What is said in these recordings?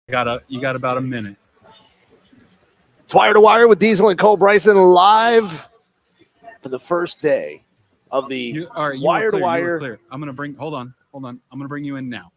You got about a minute. It's Wire to Wire with Diesel and Cole Bryson live for the first day of the Wire to Wire. Clear. I'm gonna bring. Hold on. I'm gonna bring you in now.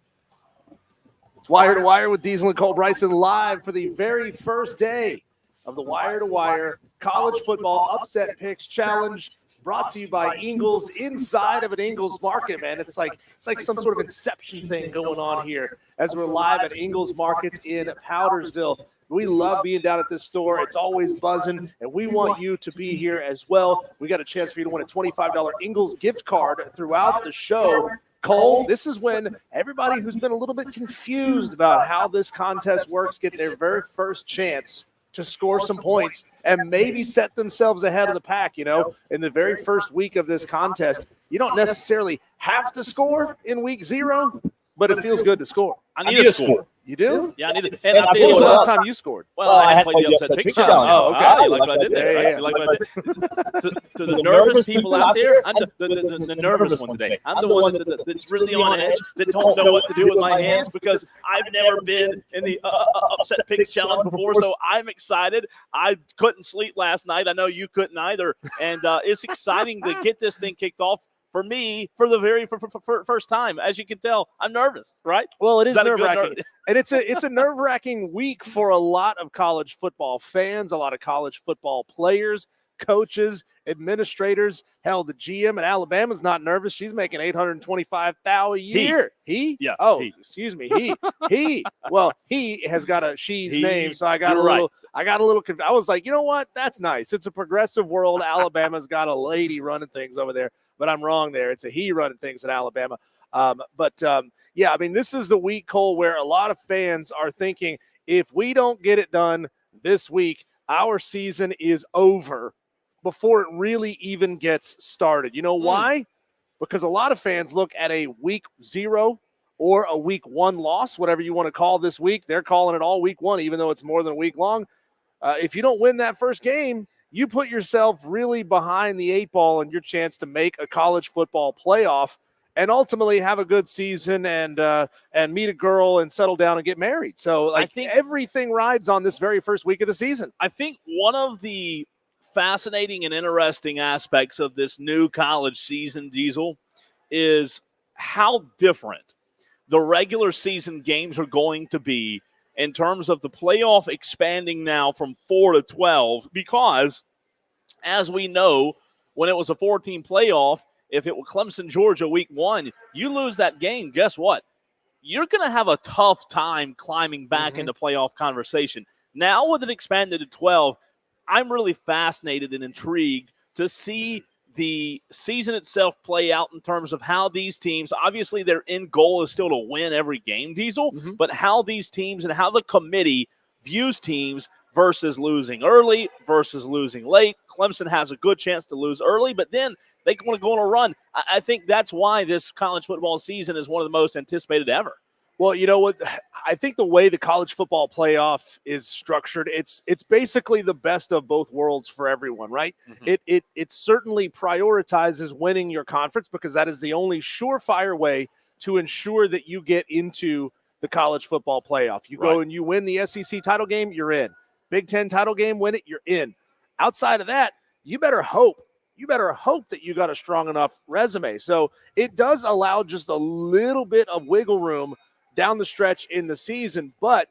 It's Wire to Wire with Diesel and Cole Bryson live for the very first day of the Wire to Wire College Football Upset Picks Challenge, brought to you by Ingles inside of an Ingles Market, man. It's like some sort of inception thing going on here as we're live at Ingles Markets in Powdersville. We love being down at this store. It's always buzzing, and we want you to be here as well. We got a chance for you to win a $25 Ingles gift card throughout the show. Cole, this is when everybody who's been a little bit confused about how this contest works get their very first chance to score some points and maybe set themselves ahead of the pack, in the very first week of this contest. You don't necessarily have to score in week 0, but it feels good to score. I need a score. You do? Yeah, I need it. And I'll tell you what, last time you scored. Well, I had played the upset picture challenge. Oh, okay. Ah, you like what I did there, right? You like what I did? To the nervous people out there, I'm the nervous one today. I'm the one that's really on edge, that don't know what to do with my hands because I've never been in the upset picks challenge before, so I'm excited. I couldn't sleep last night. I know you couldn't either. And it's exciting to get this thing kicked off. For me, for the very first time, as you can tell, I'm nervous, right? Well, it is nerve-wracking. And it's a nerve-wracking week for a lot of college football fans, a lot of college football players, coaches, administrators. Hell, the GM at Alabama's not nervous. She's making $825,000 a year. He? Yeah. Oh, he. Excuse me. He. Well, he has got a she's name, so I got a right. little. I was like, you know what? That's nice. It's a progressive world. Alabama's got a lady running things over there. But I'm wrong there. It's a he running things at Alabama. Yeah, I mean, this is the week, Cole, where a lot of fans are thinking, if we don't get it done this week, our season is over before it really even gets started. You know why? Because a lot of fans look at a week 0 or a week 1 loss, whatever you want to call this week. They're calling it all week 1, even though it's more than a week long. If you don't win that first game, you put yourself really behind the 8 ball and your chance to make a college football playoff and ultimately have a good season and meet a girl and settle down and get married. So I think everything rides on this very first week of the season. I think one of the fascinating and interesting aspects of this new college season, Diesel, is how different the regular season games are going to be in terms of the playoff expanding now from 4 to 12, because, as we know, when it was a 14 playoff, if it was Clemson, Georgia, week 1, you lose that game, guess what? You're going to have a tough time climbing back into playoff conversation. Now, with it expanded to 12, I'm really fascinated and intrigued to see the season itself play out in terms of how these teams, obviously their end goal is still to win every game, Diesel, but how these teams and how the committee views teams versus losing early versus losing late. Clemson has a good chance to lose early, but then they want to go on a run. I think that's why this college football season is one of the most anticipated ever. Well, you know what? I think the way the college football playoff is structured, it's basically the best of both worlds for everyone, right? It certainly prioritizes winning your conference because that is the only surefire way to ensure that you get into the college football playoff. You go and you win the SEC title game, you're in. Big Ten title game, win it, you're in. Outside of that, you better hope that you got a strong enough resume. So it does allow just a little bit of wiggle room down the stretch in the season, but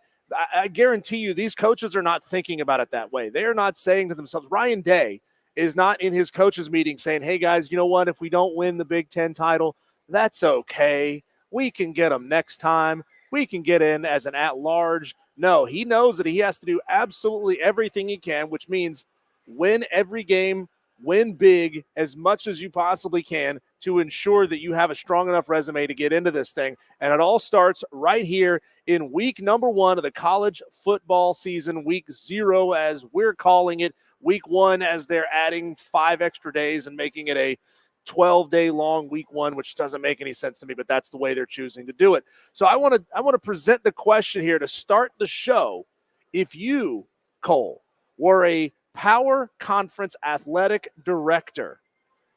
I guarantee you these coaches are not thinking about it that way. They are not saying to themselves, Ryan Day is not in his coaches meeting saying, hey guys, you know what, if we don't win the Big Ten title, that's okay. We can get them next time. We can get in as an at-large. No, he knows that he has to do absolutely everything he can, which means win every game, win big as much as you possibly can to ensure that you have a strong enough resume to get into this thing. And it all starts right here in week number 1 of the college football season, week 0, as we're calling it, week 1, as they're adding 5 extra days and making it a 12-day long week 1, which doesn't make any sense to me, but that's the way they're choosing to do it. So I want to present the question here to start the show. If you, Cole, were a power conference athletic director,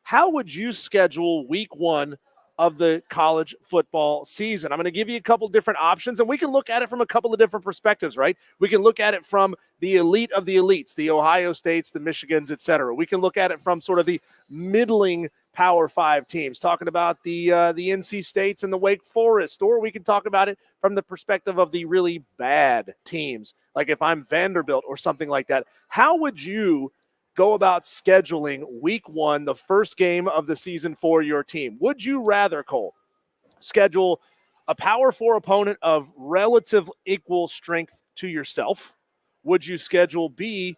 how would you schedule week 1 of the college football season. I'm going to give you a couple different options, and we can look at it from a couple of different perspectives, right? We can look at it from the elite of the elites, the Ohio States, the Michigans, et cetera. We can look at it from sort of the middling Power 5 teams, talking about the NC States and the Wake Forest, or we can talk about it from the perspective of the really bad teams, like if I'm Vanderbilt or something like that. How would you go about scheduling week 1, the first game of the season for your team? Would you rather, Cole, schedule a Power 4 opponent of relative equal strength to yourself? Would you schedule B,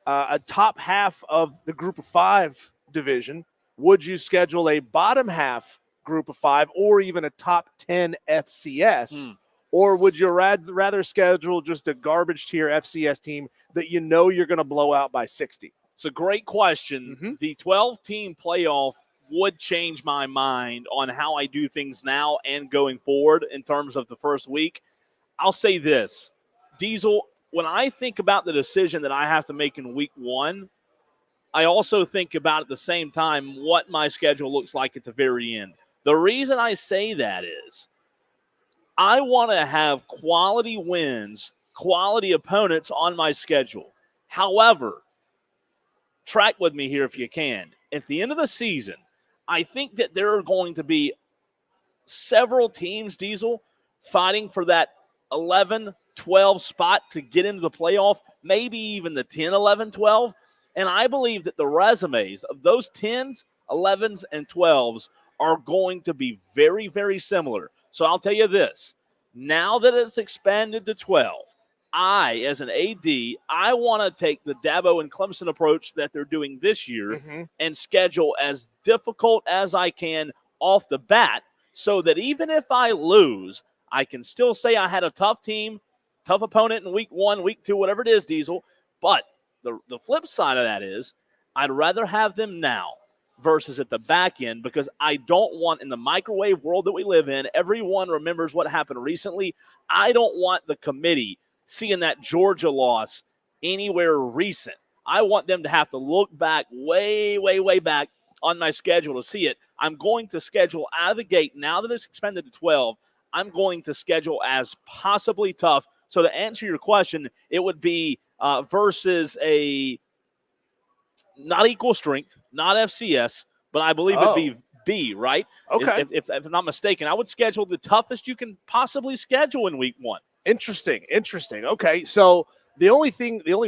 a top half of the group of 5 division? Would you schedule a bottom half group of 5 or even a top 10 FCS? Or would you rather schedule just a garbage tier FCS team that you know you're going to blow out by 60? It's a great question. The 12-team playoff would change my mind on how I do things now and going forward in terms of the first week. I'll say this, Diesel, when I think about the decision that I have to make in week 1, I also think about at the same time what my schedule looks like at the very end. The reason I say that is I want to have quality wins, quality opponents on my schedule. However, track with me here if you can. At the end of the season, I think that there are going to be several teams, Diesel, fighting for that 11, 12 spot to get into the playoff, maybe even the 10, 11, 12. And I believe that the resumes of those 10s, 11s, and 12s are going to be very, very similar. So I'll tell you this. Now that it's expanded to 12, I, as an AD, I want to take the Dabo and Clemson approach that they're doing this year and schedule as difficult as I can off the bat so that even if I lose, I can still say I had a tough team, tough opponent in week 1, week 2, whatever it is, Diesel. But the flip side of that is I'd rather have them now versus at the back end because I don't want, in the microwave world that we live in, everyone remembers what happened recently. I don't want the committee seeing that Georgia loss anywhere recent. I want them to have to look back way, way, way back on my schedule to see it. I'm going to schedule out of the gate, now that it's expanded to 12, I'm going to schedule as possibly tough. So to answer your question, it would be versus a not equal strength, not FCS, but I believe it'd be B, right? Okay. If I'm not mistaken, I would schedule the toughest you can possibly schedule in week 1. Interesting. Okay, so the only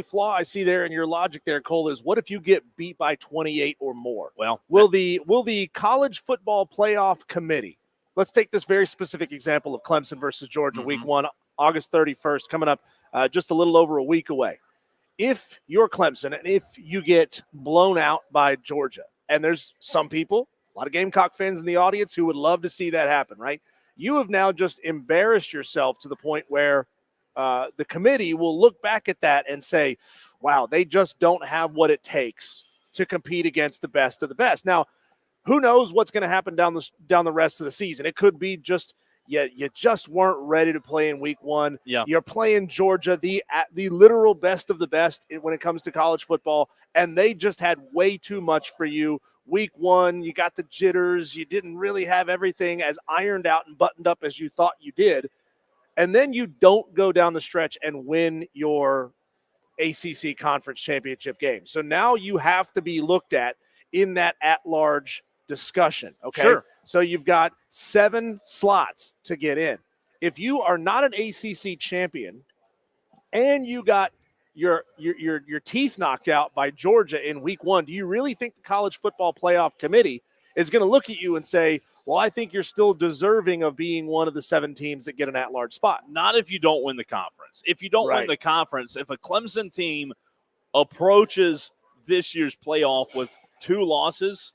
flaw I see there in your logic there, Cole, is what if you get beat by 28 or more? Well, will the college football playoff committee, let's take this very specific example of Clemson versus Georgia, week 1, August 31st, coming up just a little over a week away. If you're Clemson and if you get blown out by Georgia, and there's some people, a lot of Gamecock fans in the audience who would love to see that happen, right? You have now just embarrassed yourself to the point where the committee will look back at that and say, wow, they just don't have what it takes to compete against the best of the best. Now, who knows what's going to happen down the rest of the season? It could be just you just weren't ready to play in week 1. Yeah. You're playing Georgia, the literal best of the best when it comes to college football, and they just had way too much for you. Week 1, you got the jitters. You didn't really have everything as ironed out and buttoned up as you thought you did. And then you don't go down the stretch and win your ACC conference championship game. So now you have to be looked at in that at-large discussion, okay? Sure. So you've got 7 slots to get in. If you are not an ACC champion and you got your teeth knocked out by Georgia in week 1, do you really think the College Football Playoff Committee is going to look at you and say, well, I think you're still deserving of being one of the 7 teams that get an at-large spot? Not if you don't win the conference. If you don't Right. win the conference, if a Clemson team approaches this year's playoff with 2 losses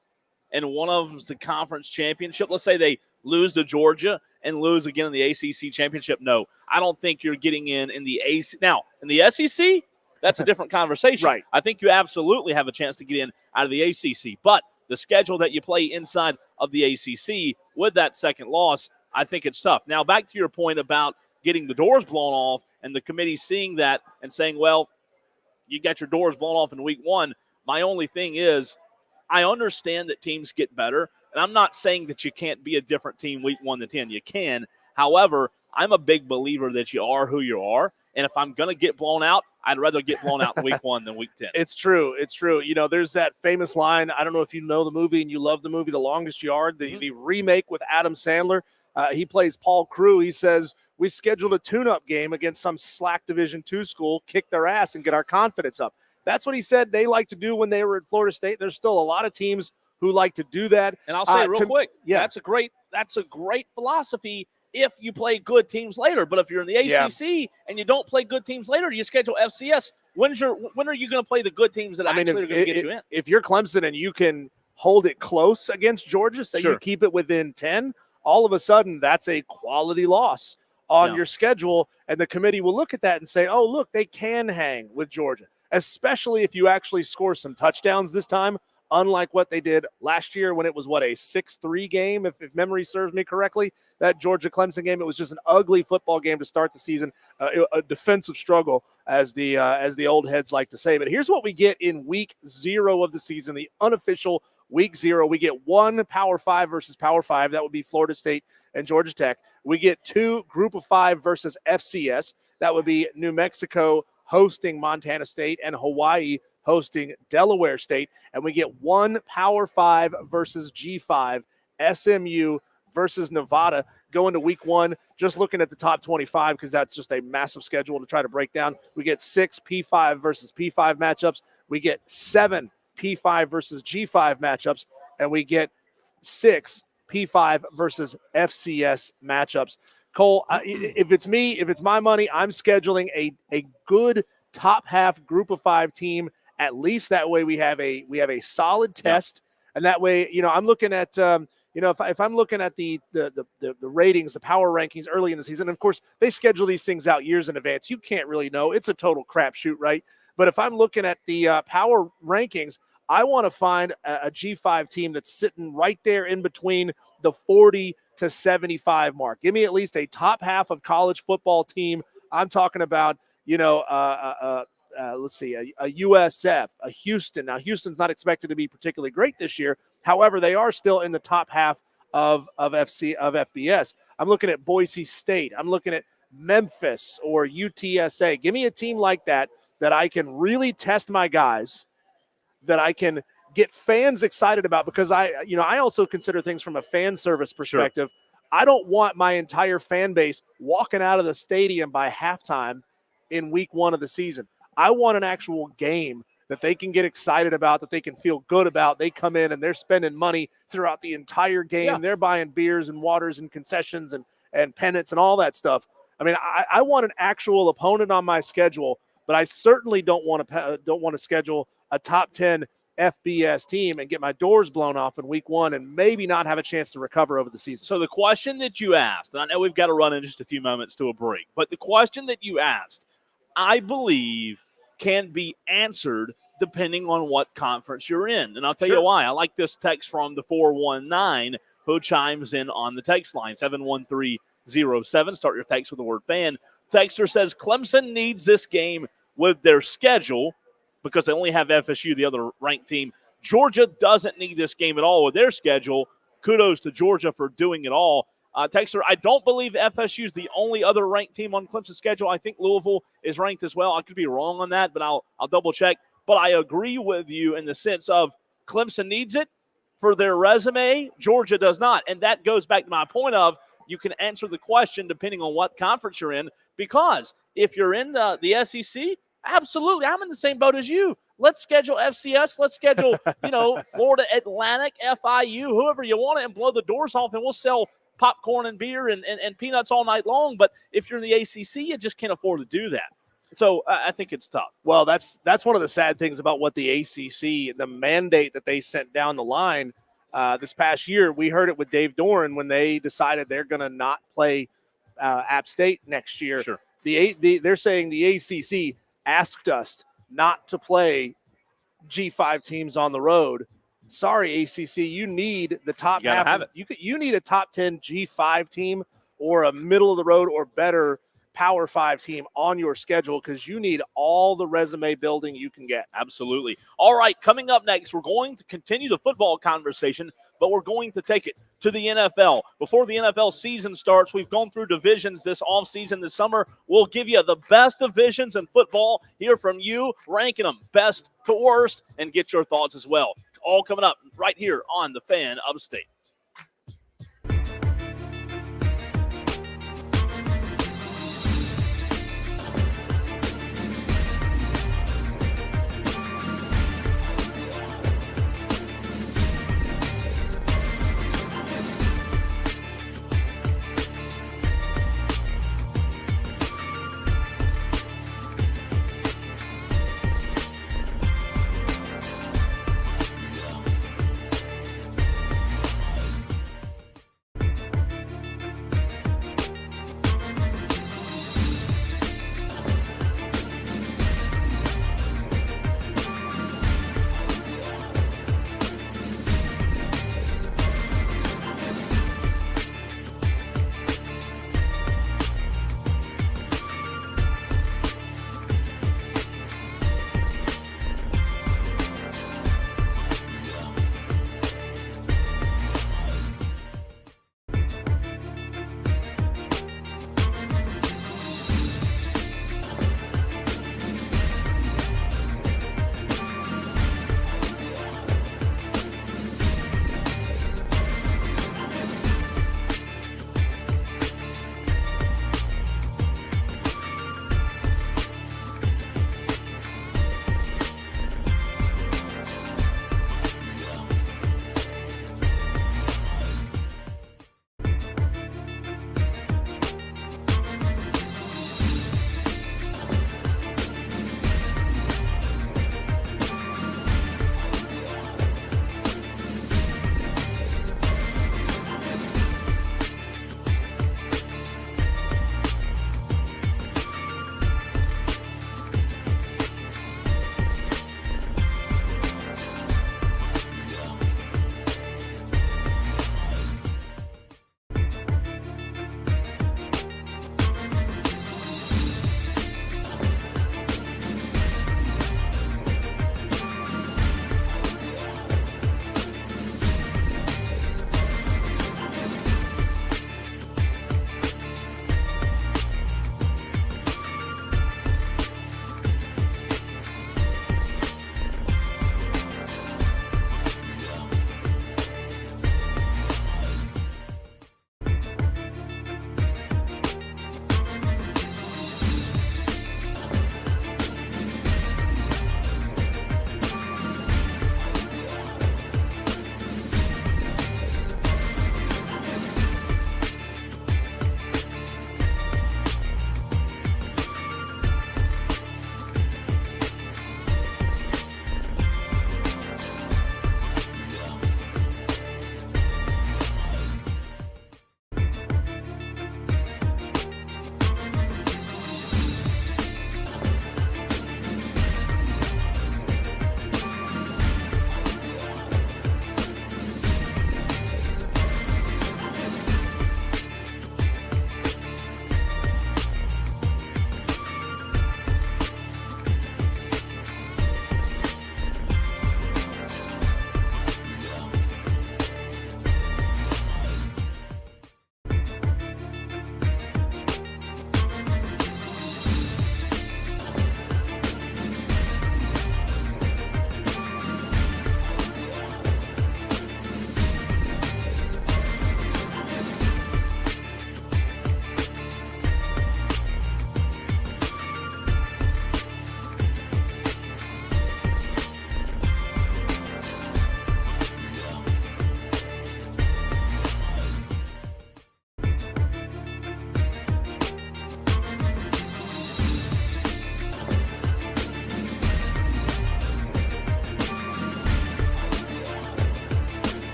and one of them's the conference championship, let's say they lose to Georgia and lose again in the ACC championship, no, I don't think you're getting in the AC. Now, in the SEC, that's a different conversation. Right. I think you absolutely have a chance to get in out of the ACC, but the schedule that you play inside of the ACC with that second loss, I think it's tough. Now, back to your point about getting the doors blown off and the committee seeing that and saying, well, you got your doors blown off in week 1. My only thing is I understand that teams get better. And I'm not saying that you can't be a different team week 1 to 10. You can. However, I'm a big believer that you are who you are. And if I'm going to get blown out, I'd rather get blown out in week 1 than week 10. It's true. It's true. You know, there's that famous line. I don't know if you know the movie and you love the movie The Longest Yard, the remake with Adam Sandler. He plays Paul Crewe. He says, we scheduled a tune-up game against some slack Division II school, kick their ass and get our confidence up. That's what he said they like to do when they were at Florida State. There's still a lot of teams who like to do that. And I'll say real quick, yeah, that's a great philosophy if you play good teams later. But if you're in the ACC and you don't play good teams later, you schedule FCS. When are you going to play the good teams that actually are going to get you in? If you're Clemson and you can hold it close against Georgia, so you keep it within 10, all of a sudden that's a quality loss on your schedule. And the committee will look at that and say, oh, look, they can hang with Georgia, especially if you actually score some touchdowns this time. Unlike what they did last year when it was, a 6-3 game, if memory serves me correctly, that Georgia-Clemson game. It was just an ugly football game to start the season, a defensive struggle, as the old heads like to say. But here's what we get in week 0 of the season, the unofficial week 0. We get 1 Power 5 versus Power 5. That would be Florida State and Georgia Tech. We get 2 Group of 5 versus FCS. That would be New Mexico hosting Montana State and Hawaii hosting Delaware State. And we get 1 Power 5 versus G5, SMU versus Nevada. Going to week 1, just looking at the top 25 because that's just a massive schedule to try to break down. We get 6 P5 versus P5 matchups. We get 7 P5 versus G5 matchups. And we get 6 P5 versus FCS matchups. Cole, if it's me, if it's my money, I'm scheduling a good top half Group of 5 team. At least that way we have a solid test, and that way, I'm looking at if I'm looking at the ratings, the power rankings early in the season. Of course, they schedule these things out years in advance. You can't really know. It's a total crapshoot, right? But if I'm looking at the power rankings, I want to find a G5 team that's sitting right there in between the 40 to 75 mark. Give me at least a top half of college football team. I'm talking about, let's see, a USF, a Houston. Now, Houston's not expected to be particularly great this year. However, they are still in the top half of FBS. I'm looking at Boise State. I'm looking at Memphis or UTSA. Give me a team like that I can really test my guys, that I can get fans excited about, because I also consider things from a fan service perspective. Sure. I don't want my entire fan base walking out of the stadium by halftime in week 1 of the season. I want an actual game that they can get excited about, that they can feel good about. They come in and they're spending money throughout the entire game. Yeah. They're buying beers and waters and concessions and pennants and all that stuff. I mean, I want an actual opponent on my schedule, but I certainly don't want to schedule a top 10 FBS team and get my doors blown off in week 1 and maybe not have a chance to recover over the season. So the question that you asked, and I know we've got to run in just a few moments to a break, but the question that you asked, I believe, can be answered depending on what conference you're in. And I'll tell you why. I like this text from the 419 who chimes in on the text line, 71307. Start your text with the word fan. Texter says Clemson needs this game with their schedule because they only have FSU, the other ranked team. Georgia doesn't need this game at all with their schedule. Kudos to Georgia for doing it all. Texter, I don't believe FSU is the only other ranked team on Clemson's schedule. I think Louisville is ranked as well. I could be wrong on that, but I'll double check. But I agree with you in the sense of Clemson needs it for their resume. Georgia does not. And that goes back to my point of you can answer the question depending on what conference you're in, because if you're in the SEC, absolutely, I'm in the same boat as you. Let's schedule FCS. Let's schedule, Florida Atlantic, FIU, whoever you want it, and blow the doors off, and we'll sell popcorn and beer and peanuts all night long. But if you're in the ACC, you just can't afford to do that. So I think it's tough. Well, that's one of the sad things about what the ACC, the mandate that they sent down the line this past year. We heard it with Dave Doran when they decided they're going to not play App State next year. Sure. They're saying the ACC asked us not to play G5 teams on the road. Sorry, ACC, you need the top half. You need a top 10 G5 team or a middle of the road or better Power 5 team on your schedule because you need all the resume building you can get. Absolutely. All right, coming up next, we're going to continue the football conversation, but we're going to take it to the NFL. Before the NFL season starts, we've gone through divisions this offseason, this summer. We'll give you the best divisions in football, hear from you, ranking them best to worst, and get your thoughts as well. All coming up right here on The Fan Upstate.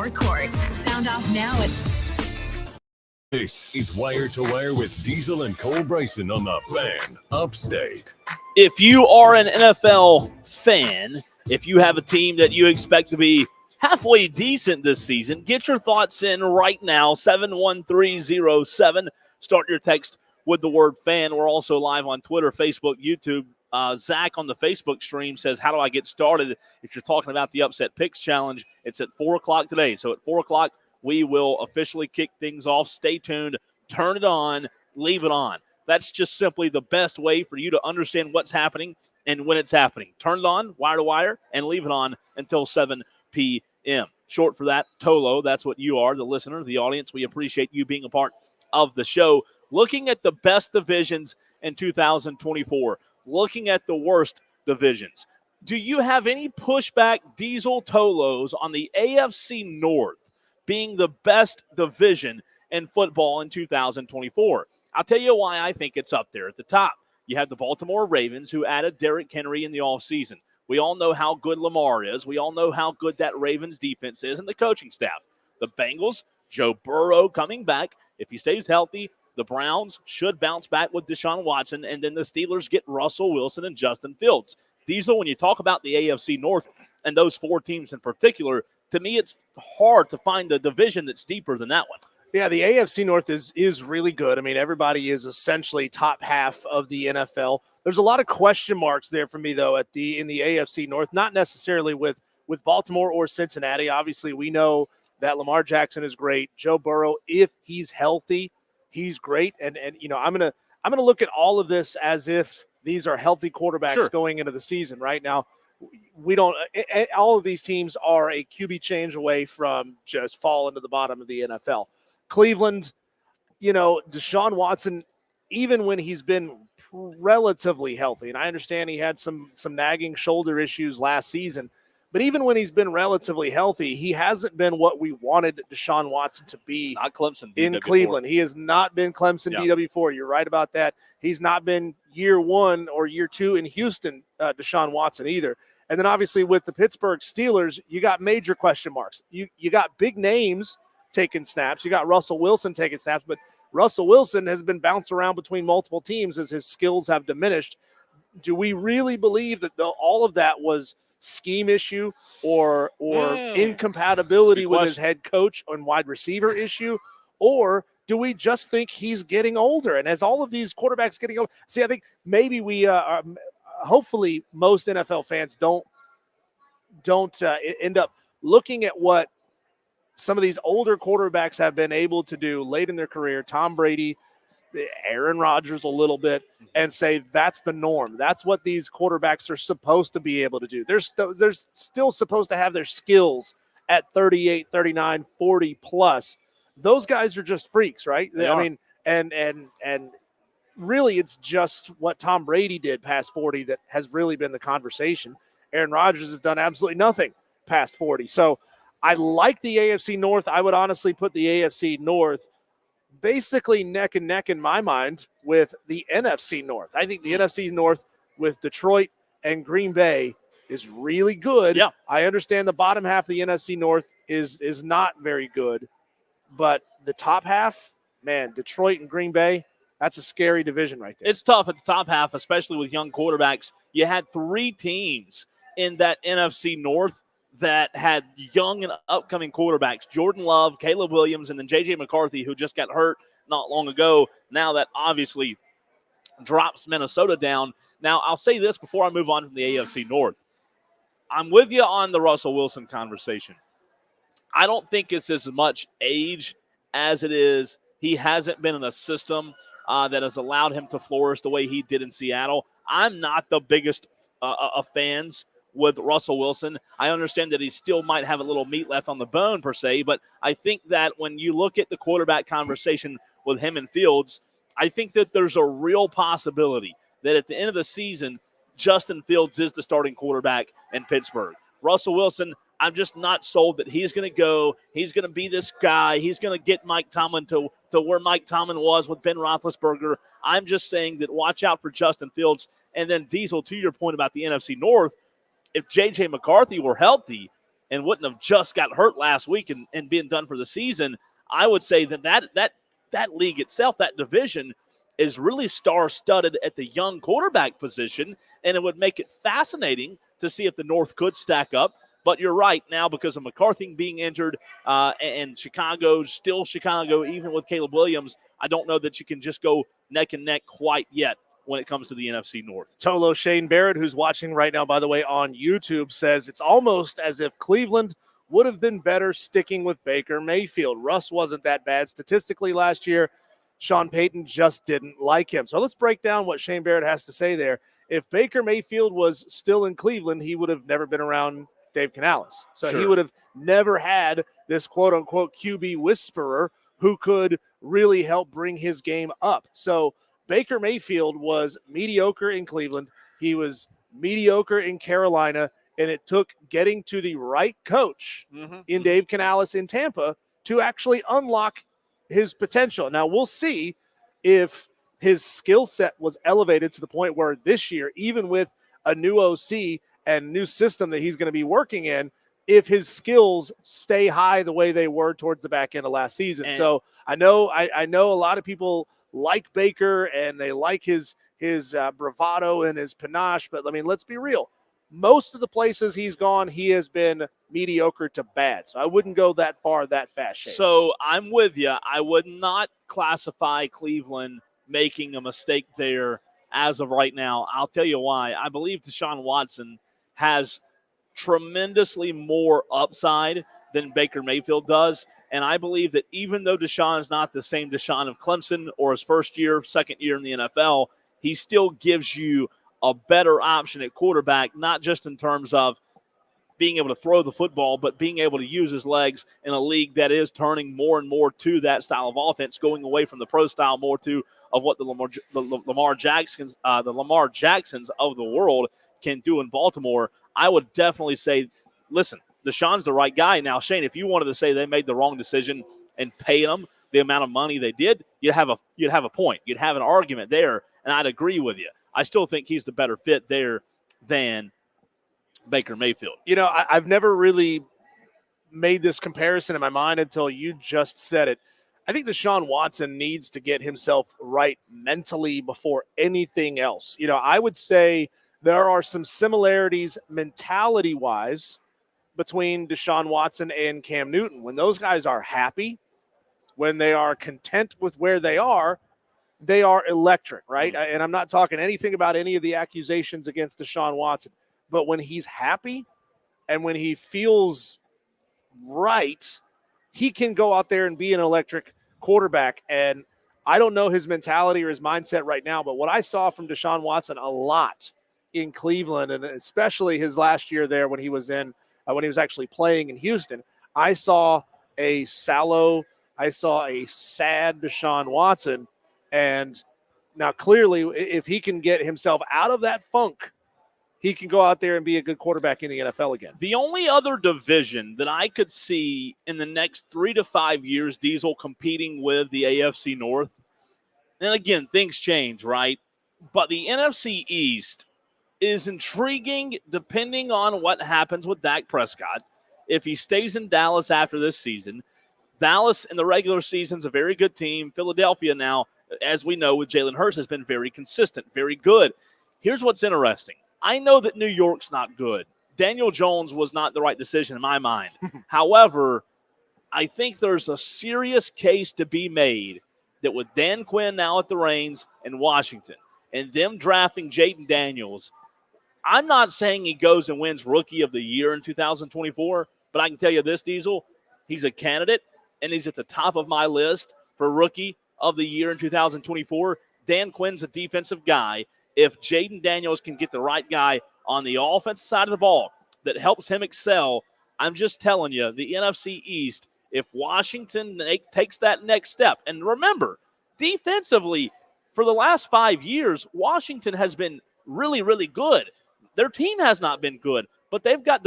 forecourt. Sound off now at This is Wire to Wire with Diesel and Cole Bryson on the Fan Upstate. If you are an NFL fan, if you have a team that you expect to be halfway decent this season, get your thoughts in right now, 71307. Start your text with the word fan. We're also live on Twitter, Facebook, YouTube. Zach on the Facebook stream says, how do I get started? If you're talking about the Upset Picks Challenge, it's at 4 o'clock today. So at 4 o'clock, we will officially kick things off. Stay tuned. Turn it on. Leave it on. That's just simply the best way for you to understand what's happening and when it's happening. Turn it on, wire to wire, and leave it on until 7 p.m. Short for that, Tolo. That's what you are, the listener, the audience. We appreciate you being a part of the show. Looking at the best divisions in 2024, looking at the worst divisions. Do you have any pushback, Diesel Tolos, on the AFC North being the best division in football in 2024? I'll tell you why I think it's up there at the top. You have the Baltimore Ravens, who added Derrick Henry in the offseason. We all know how good Lamar is. We all know how good that Ravens defense is and the coaching staff. The Bengals, Joe Burrow coming back. If he stays healthy, the Browns should bounce back with Deshaun Watson, and then the Steelers get Russell Wilson and Justin Fields. Diesel, when you talk about the AFC North and those four teams in particular, to me it's hard to find a division that's deeper than that one. Yeah, the AFC North is really good. I mean, everybody is essentially top half of the NFL. There's a lot of question marks there for me, though, in the AFC North, not necessarily with Baltimore or Cincinnati. Obviously, we know that Lamar Jackson is great. Joe Burrow, if he's healthy, he's great. And you know, I'm gonna look at all of this as if these are healthy quarterbacks going into the season. Right now, we don't. All of these teams are a QB change away from just falling to the bottom of the NFL. Cleveland, you know, Deshaun Watson, even when he's been relatively healthy, and I understand he had some nagging shoulder issues last season, but even when he's been relatively healthy, he hasn't been what we wanted Deshaun Watson to be. Not Clemson in DW4. Cleveland. He has not been Clemson DW4. You're right about that. He's not been year one or year two in Houston, Deshaun Watson either. And then obviously with the Pittsburgh Steelers, you got major question marks. You got big names taking snaps. You got Russell Wilson taking snaps, but Russell Wilson has been bounced around between multiple teams as his skills have diminished. Do we really believe that all of that was scheme issue or incompatibility with his head coach and wide receiver issue? Or do we just think he's getting older? And as all of these quarterbacks getting older, see, I think maybe we hopefully most NFL fans don't end up looking at what some of these older quarterbacks have been able to do late in their career, Tom Brady, Aaron Rodgers a little bit, and say that's the norm. That's what these quarterbacks are supposed to be able to do. They're still supposed to have their skills at 38, 39, 40 plus. Those guys are just freaks, right? I mean, and really it's just what Tom Brady did past 40 that has really been the conversation. Aaron Rodgers has done absolutely nothing past 40. So I like the AFC North. I would honestly put the AFC North basically neck and neck in my mind with the NFC North. I think the NFC North with Detroit and Green Bay is really good. Yeah. I understand the bottom half of the NFC North is not very good, but the top half, man, Detroit and Green Bay, that's a scary division right there. It's tough at the top half, especially with young quarterbacks. You had three teams in that NFC North that had young and upcoming quarterbacks, Jordan Love, Caleb Williams, and then J.J. McCarthy, who just got hurt not long ago. Now that obviously drops Minnesota down. Now, I'll say this before I move on from the AFC North. I'm with you on the Russell Wilson conversation. I don't think it's as much age as it is he hasn't been in a system that has allowed him to flourish the way he did in Seattle. I'm not the biggest of fans with Russell Wilson. I understand that he still might have a little meat left on the bone per se, but I think that when you look at the quarterback conversation with him and Fields, I think that there's a real possibility that at the end of the season, Justin Fields is the starting quarterback in Pittsburgh. Russell Wilson, I'm just not sold that he's going to go. He's going to be this guy. He's going to get Mike Tomlin to where Mike Tomlin was with Ben Roethlisberger. I'm just saying that watch out for Justin Fields. And then Diesel, to your point about the NFC North, if J.J. McCarthy were healthy, and wouldn't have just got hurt last week and been done for the season, I would say that league itself, that division, is really star-studded at the young quarterback position, and it would make it fascinating to see if the North could stack up. But you're right, now because of McCarthy being injured and Chicago's still Chicago, even with Caleb Williams, I don't know that you can just go neck and neck quite yet when it comes to the NFC North. Tolo Shane Barrett, who's watching right now, by the way, on YouTube, says it's almost as if Cleveland would have been better sticking with Baker Mayfield. Russ wasn't that bad statistically last year. Sean Payton just didn't like him. So let's break down what Shane Barrett has to say there. If Baker Mayfield was still in Cleveland, he would have never been around Dave Canales. So Sure. he would have never had this quote-unquote QB whisperer who could really help bring his game up. So Baker Mayfield was mediocre in Cleveland. He was mediocre in Carolina, and it took getting to the right coach in Dave Canales in Tampa to actually unlock his potential. Now, we'll see if his skill set was elevated to the point where this year, even with a new OC and new system that he's going to be working in, if his skills stay high the way they were towards the back end of last season. And so I know a lot of people like Baker and they like his bravado and his panache, but I mean, let's be real. Most of the places he's gone, he has been mediocre to bad. So I wouldn't go that far that fast, Shane. So I'm with you. I would not classify Cleveland making a mistake there as of right now. I'll tell you why. I believe Deshaun Watson has tremendously more upside than Baker Mayfield does. And I believe that even though Deshaun is not the same Deshaun of Clemson or his first year, second year in the NFL, he still gives you a better option at quarterback, not just in terms of being able to throw the football, but being able to use his legs in a league that is turning more and more to that style of offense, going away from the pro style more to of what the Lamar Jacksons of the world can do in Baltimore. I would definitely say, listen, Deshaun's the right guy. Now, Shane, if you wanted to say they made the wrong decision and pay them the amount of money they did, you'd have a point. You'd have an argument there, and I'd agree with you. I still think he's the better fit there than Baker Mayfield. You know, I've never really made this comparison in my mind until you just said it. I think Deshaun Watson needs to get himself right mentally before anything else. You know, I would say there are some similarities mentality-wise between Deshaun Watson and Cam Newton. When those guys are happy, when they are content with where they are electric, right? And I'm not talking anything about any of the accusations against Deshaun Watson. But when he's happy and when he feels right, he can go out there and be an electric quarterback. And I don't know his mentality or his mindset right now, but what I saw from Deshaun Watson a lot in Cleveland, and especially his last year there when he was actually playing in Houston, I saw a sad Deshaun Watson. And now clearly, if he can get himself out of that funk, he can go out there and be a good quarterback in the NFL again. The only other division that I could see in the next 3 to 5 years, Diesel competing with the AFC North, and again, things change, right? But the NFC East is intriguing depending on what happens with Dak Prescott. If he stays in Dallas after this season, Dallas in the regular season is a very good team. Philadelphia now, as we know with Jalen Hurts, has been very consistent, very good. Here's what's interesting. I know that New York's not good. Daniel Jones was not the right decision in my mind. However, I think there's a serious case to be made that with Dan Quinn now at the reins in Washington and them drafting Jaden Daniels, I'm not saying he goes and wins Rookie of the Year in 2024, but I can tell you this, Diesel, he's a candidate, and he's at the top of my list for Rookie of the Year in 2024. Dan Quinn's a defensive guy. If Jaden Daniels can get the right guy on the offensive side of the ball that helps him excel, I'm just telling you, the NFC East, if Washington takes that next step, and remember, defensively, for the last 5 years, Washington has been really, really good. Their team has not been good, but they've got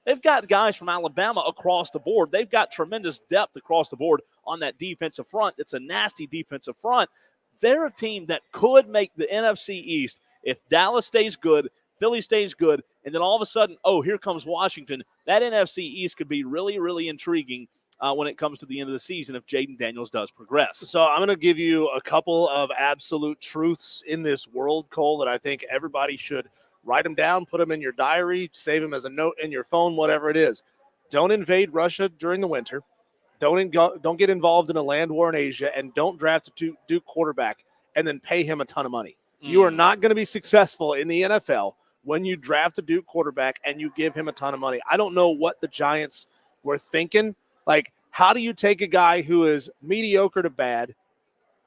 they've got guys from Alabama across the board. They've got tremendous depth across the board on that defensive front. It's a nasty defensive front. They're a team that could make the NFC East if Dallas stays good, Philly stays good, and then all of a sudden, oh, here comes Washington. That NFC East could be really, really intriguing when it comes to the end of the season if Jaden Daniels does progress. So I'm going to give you a couple of absolute truths in this world, Cole, that I think everybody should write them down, put them in your diary, save them as a note in your phone, whatever it is. Don't invade Russia during the winter. Don't get involved in a land war in Asia, and don't draft a Duke quarterback and then pay him a ton of money. You are not going to be successful in the NFL when you draft a Duke quarterback and you give him a ton of money. I don't know what the Giants were thinking. Like, how do you take a guy who is mediocre to bad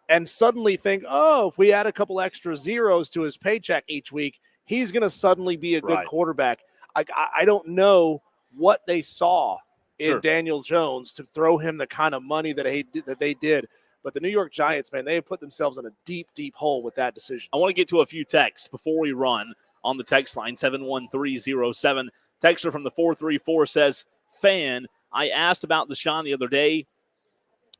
and suddenly think, oh, if we add a couple extra zeros to his paycheck each week, he's going to suddenly be a good quarterback? I don't know what they saw in Daniel Jones to throw him the kind of money that they did. But the New York Giants, man, they have put themselves in a deep, deep hole with that decision. I want to get to a few texts before we run on the text line, 71307. Texter from the 434 says, Fan, I asked about Deshaun the other day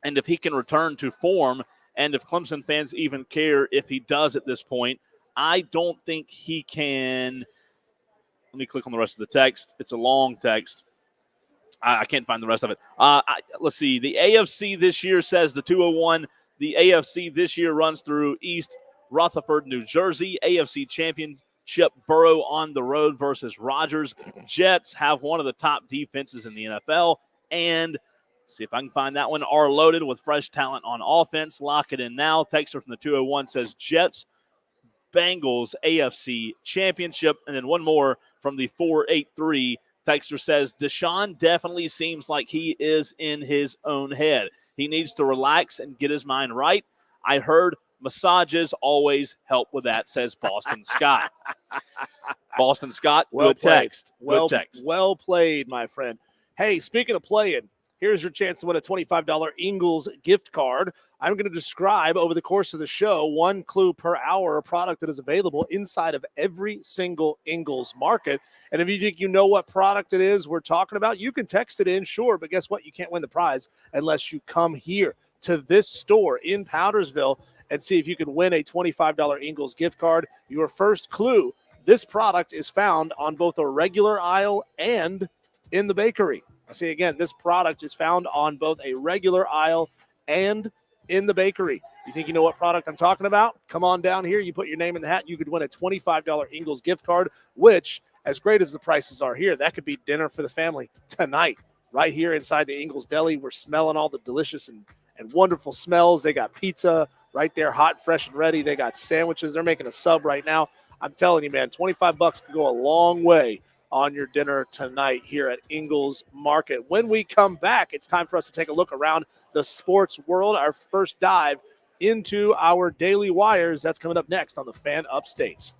and if he can return to form and if Clemson fans even care if he does at this point. I don't think he can. Let me click on the rest of the text. It's a long text. I can't find the rest of it. Let's see. The AFC this year says the 201. The AFC this year runs through East Rutherford, New Jersey. AFC Championship Burrow on the road versus Rodgers. Jets have one of the top defenses in the NFL. And see if I can find that one. Are loaded with fresh talent on offense. Lock it in now. Texter from the 201 says Jets, Bengals, AFC Championship. And then one more from the 483. Texter says, Deshaun definitely seems like he is in his own head. He needs to relax and get his mind right. I heard massages always help with that, says Boston Scott. Boston Scott, good text. Good text. Well played, my friend. Hey, speaking of playing, here's your chance to win a $25 Ingles gift card. I'm going to describe over the course of the show one clue per hour, a product that is available inside of every single Ingles market. And if you think you know what product it is we're talking about, you can text it in, sure, but guess what? You can't win the prize unless you come here to this store in Powdersville and see if you can win a $25 Ingles gift card. Your first clue, this product is found on both a regular aisle and in the bakery. I say again, this product is found on both a regular aisle and in the bakery. You think you know what product I'm talking about? Come on down here. You put your name in the hat. You could win a $25 Ingles gift card, which, as great as the prices are here, that could be dinner for the family tonight right here inside the Ingles Deli. We're smelling all the delicious and wonderful smells. They got pizza right there, hot, fresh, and ready. They got sandwiches. They're making a sub right now. I'm telling you, man, $25 can go a long way on your dinner tonight here at Ingles Market. When we come back, it's time for us to take a look around the sports world. Our first dive into our daily wires. That's coming up next on the Fan Upstates.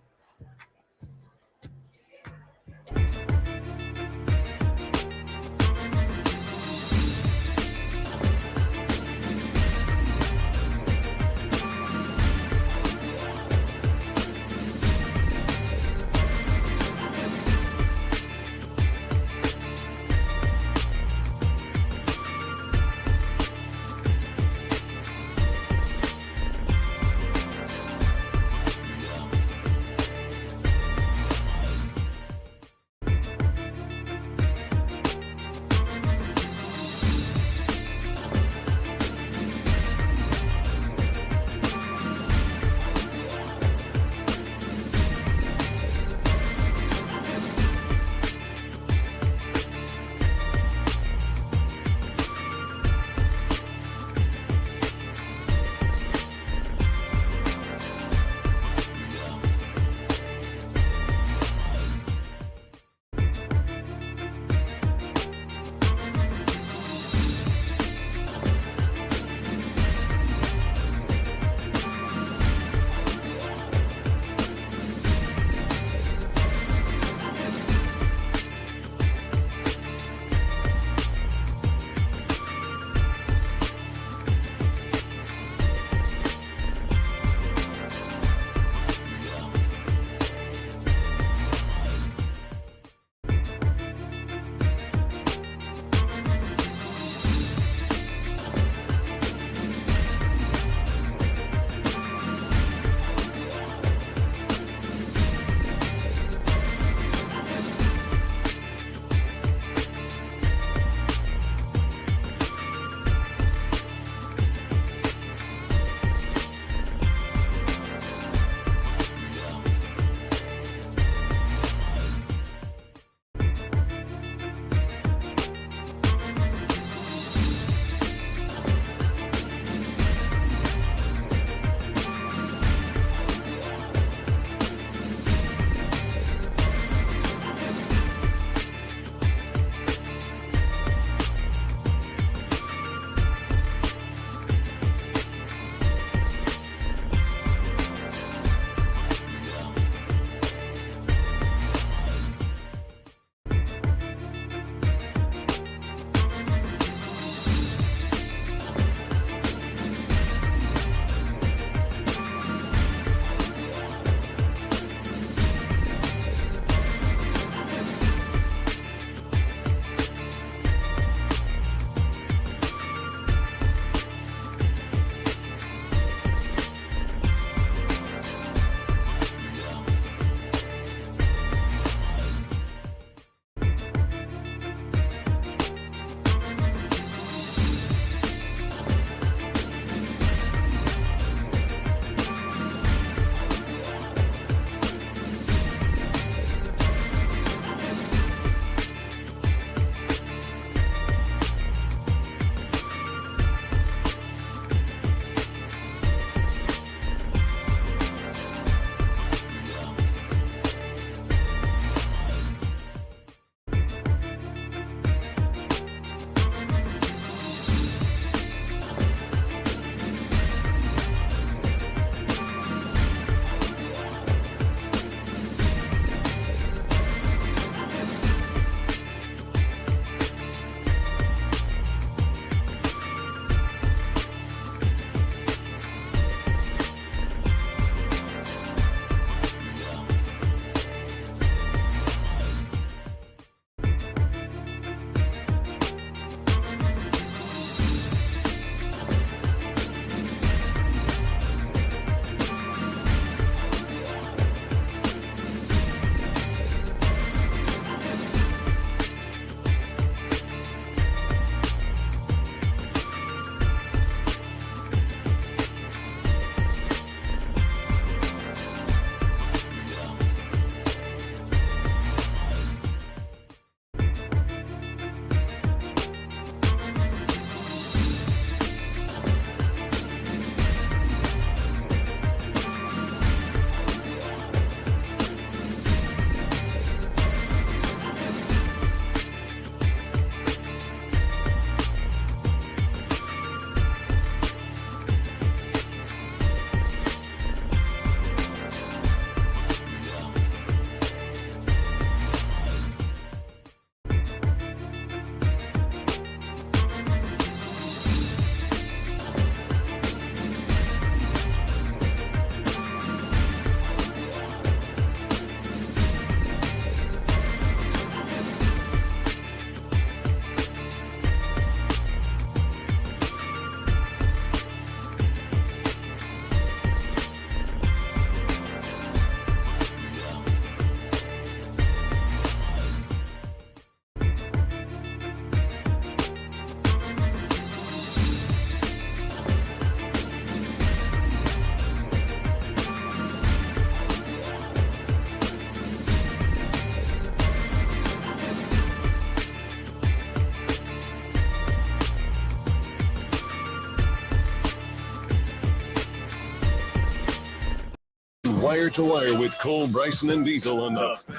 Wire to Wire with Cole, Bryson, and Diesel on the Fan.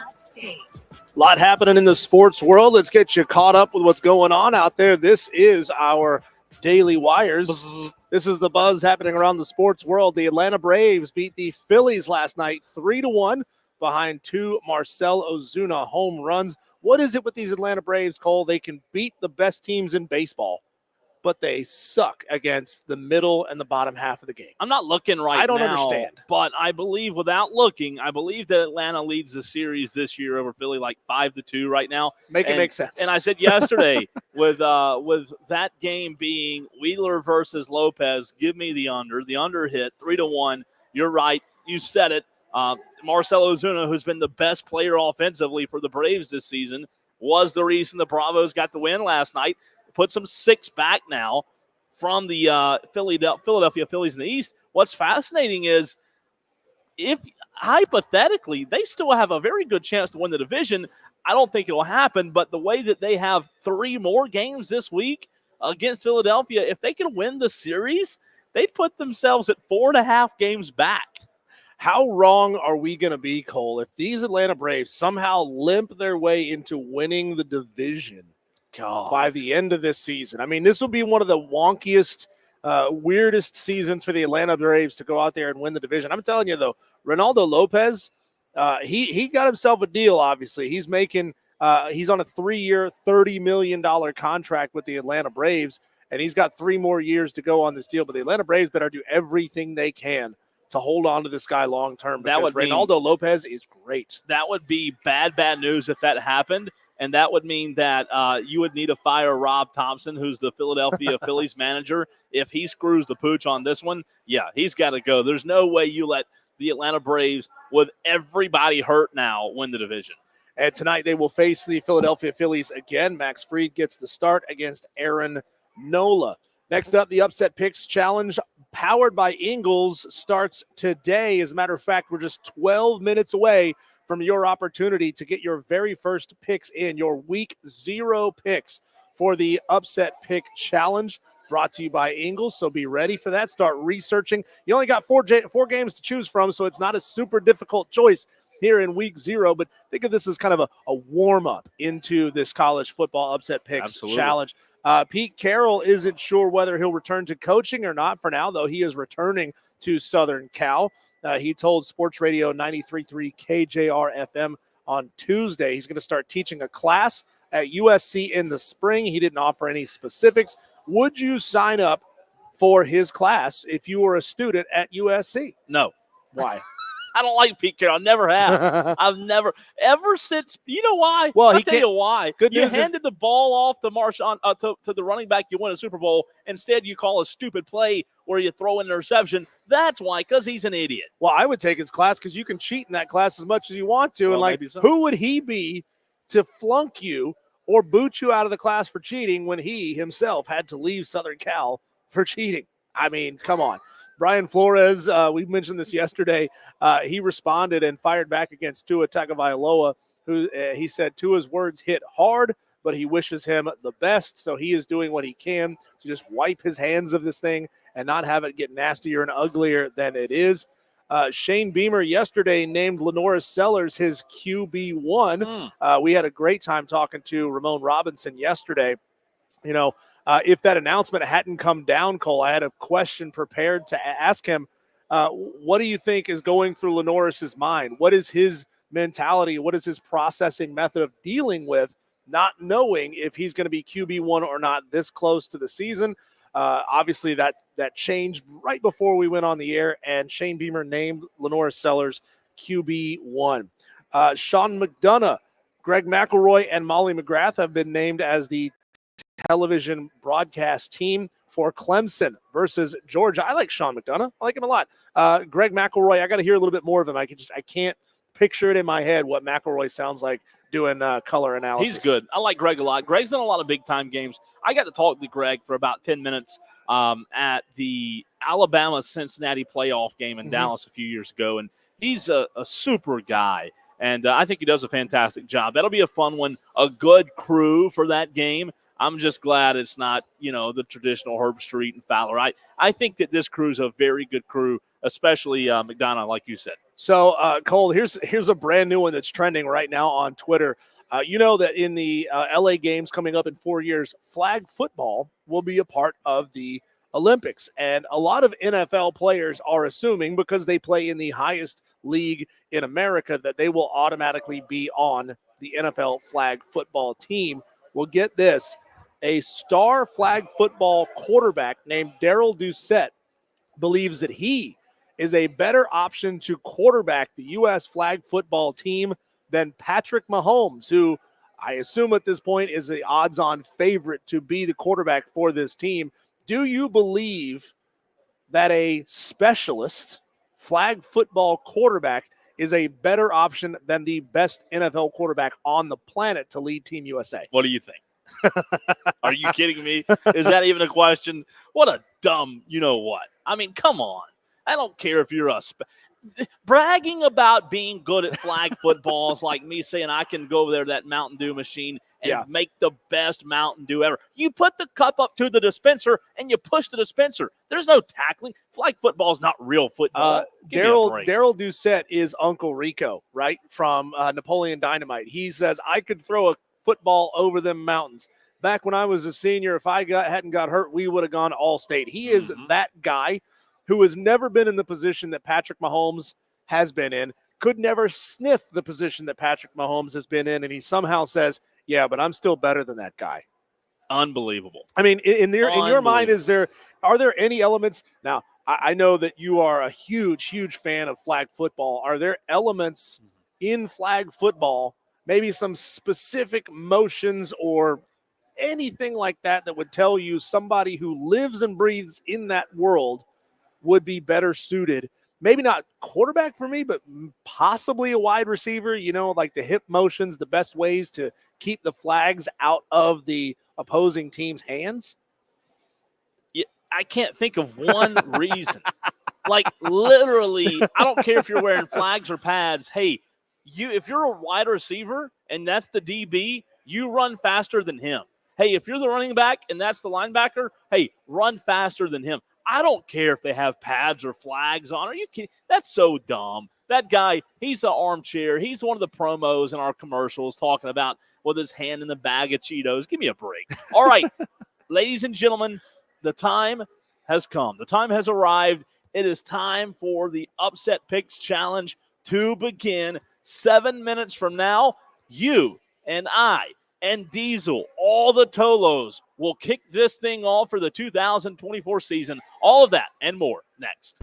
Upstate. A lot happening in the sports world. Let's get you caught up with what's going on out there. This is our Daily Wires. This is the buzz happening around the sports world. The Atlanta Braves beat the Phillies last night 3-1 behind 2 Marcell Ozuna home runs. What is it with these Atlanta Braves, Cole? They can beat the best teams in baseball, but they suck against the middle and the bottom half of the game. I'm not looking right now. I don't understand. But I believe, without looking, I believe that Atlanta leads the series this year over Philly like 5-2 right now. Make it make sense. And I said yesterday, with that game being Wheeler versus Lopez, give me the under. The under hit 3-1. You're right. You said it. Marcell Ozuna, who's been the best player offensively for the Braves this season, was the reason the Bravos got the win last night. Puts them 6 back now from the Philadelphia Phillies in the East. What's fascinating is, if hypothetically they still have a very good chance to win the division, I don't think it'll happen, but the way that they have 3 more games this week against Philadelphia, if they can win the series, they'd put themselves at 4.5 games back. How wrong are we going to be, Cole, if these Atlanta Braves somehow limp their way into winning the division by the end of this season? I mean, this will be one of the wonkiest, weirdest seasons for the Atlanta Braves to go out there and win the division. I'm telling you, though, Ronaldo Lopez, he got himself a deal, obviously. He's making he's on a 3-year, $30 million contract with the Atlanta Braves, and he's got 3 more years to go on this deal. But the Atlanta Braves better do everything they can to hold on to this guy long term, because Ronaldo Lopez is great. That would be bad news if that happened. And that would mean that you would need to fire Rob Thompson, who's the Philadelphia Phillies manager. If he screws the pooch on this one, yeah, he's got to go. There's no way you let the Atlanta Braves, with everybody hurt now, win the division. And tonight they will face the Philadelphia Phillies again. Max Fried gets the start against Aaron Nola. Next up, the Upset Picks Challenge, powered by Ingles, starts today. As a matter of fact, we're just 12 minutes away from your opportunity to get your very first picks in, your week 0 picks for the Upset Pick Challenge, brought to you by Ingles. So be ready for that. Start researching. You only got 4 games to choose from, so it's not a super difficult choice here in week 0, but think of this as kind of a warm-up into this college football Upset Picks Challenge. Pete Carroll isn't sure whether he'll return to coaching or not for now, though he is returning to Southern Cal. He told Sports Radio 93.3 KJR FM on Tuesday he's going to start teaching a class at USC in the spring. He didn't offer any specifics. Would you sign up for his class if you were a student at USC? No. Why? I don't like Pete Carroll. I never have. I've never, ever since. You know why? Well, I'll tell you why. You news handed the ball off to Marshawn, to the running back. You win a Super Bowl. Instead, you call a stupid play where you throw an interception. That's why, because he's an idiot. Well, I would take his class because you can cheat in that class as much as you want to. Well, and, so. Who would he be to flunk you or boot you out of the class for cheating when he himself had to leave Southern Cal for cheating? I mean, come on. Brian Flores, we mentioned this yesterday. He responded and fired back against Tua Tagovailoa, who he said Tua's words hit hard, but he wishes him the best. So he is doing what he can to just wipe his hands of this thing and not have it get nastier and uglier than it is. Shane Beamer yesterday named Lenoris Sellers his QB1. We had a great time talking to Ramon Robinson yesterday. You know, if that announcement hadn't come down, Cole, I had a question prepared to ask him. What do you think is going through Lenoris's mind? What is his mentality? What is his processing method of dealing with not knowing if he's going to be QB1 or not this close to the season? Obviously, that changed right before we went on the air, and Shane Beamer named Lenoris Sellers QB1. Sean McDonough, Greg McElroy, and Molly McGrath have been named as the television broadcast team for Clemson versus Georgia. I like Sean McDonough. I like him a lot. Greg McElroy, I got to hear a little bit more of him. I can't picture it in my head what McElroy sounds like doing color analysis. He's good. I like Greg a lot. Greg's done a lot of big-time games. I got to talk to Greg for about 10 minutes at the Alabama-Cincinnati playoff game in Dallas a few years ago, and he's a super guy, and I think he does a fantastic job. That'll be a fun one, a good crew for that game. I'm just glad it's not, the traditional Herb Street and Fowler. I think that this crew is a very good crew. especially McDonough, like you said. So, Cole, here's a brand new one that's trending right now on Twitter. You know that in the LA games coming up in 4 years, flag football will be a part of the Olympics. And a lot of NFL players are assuming, because they play in the highest league in America, that they will automatically be on the NFL flag football team. Well, get this. A star flag football quarterback named Darrell Doucette believes that he is a better option to quarterback the U.S. flag football team than Patrick Mahomes, who I assume at this point is the odds-on favorite to be the quarterback for this team. Do you believe that a specialist flag football quarterback is a better option than the best NFL quarterback on the planet to lead Team USA? What do you think? Are you kidding me? Is that even a question? What a dumb, you know what? I mean, come on. I don't care if you're bragging about being good at flag football is like me saying I can go over there to that Mountain Dew machine and make the best Mountain Dew ever. You put the cup up to the dispenser and you push the dispenser. There's no tackling. Flag football is not real football. Darrell Doucette is Uncle Rico, right, from Napoleon Dynamite. He says, I could throw a football over them mountains. Back when I was a senior, if I hadn't got hurt, we would have gone All-State. He is that guy who has never been in the position that Patrick Mahomes has been in, could never sniff the position that Patrick Mahomes has been in, and he somehow says, yeah, but I'm still better than that guy. Unbelievable. I mean, in your mind, are there any elements? Now, I know that you are a huge fan of flag football. Are there elements in flag football, maybe some specific motions or anything like that would tell you somebody who lives and breathes in that world would be better suited? Maybe not quarterback for me, but possibly a wide receiver, like the hip motions, the best ways to keep the flags out of the opposing team's hands. Yeah, I can't think of one reason. Like, literally, I don't care if you're wearing flags or pads. Hey, if you're a wide receiver and that's the DB, you run faster than him. Hey, if you're the running back and that's the linebacker, hey, run faster than him. I don't care if they have pads or flags on. Are you kidding? That's so dumb. That guy, he's an armchair. He's one of the promos in our commercials talking about with his hand in the bag of Cheetos. Give me a break. All right, ladies and gentlemen, the time has come. The time has arrived. It is time for the Upset Picks Challenge to begin. 7 minutes from now, you and I and Diesel, all the Tolos, will kick this thing off for the 2024 season. All of that and more next.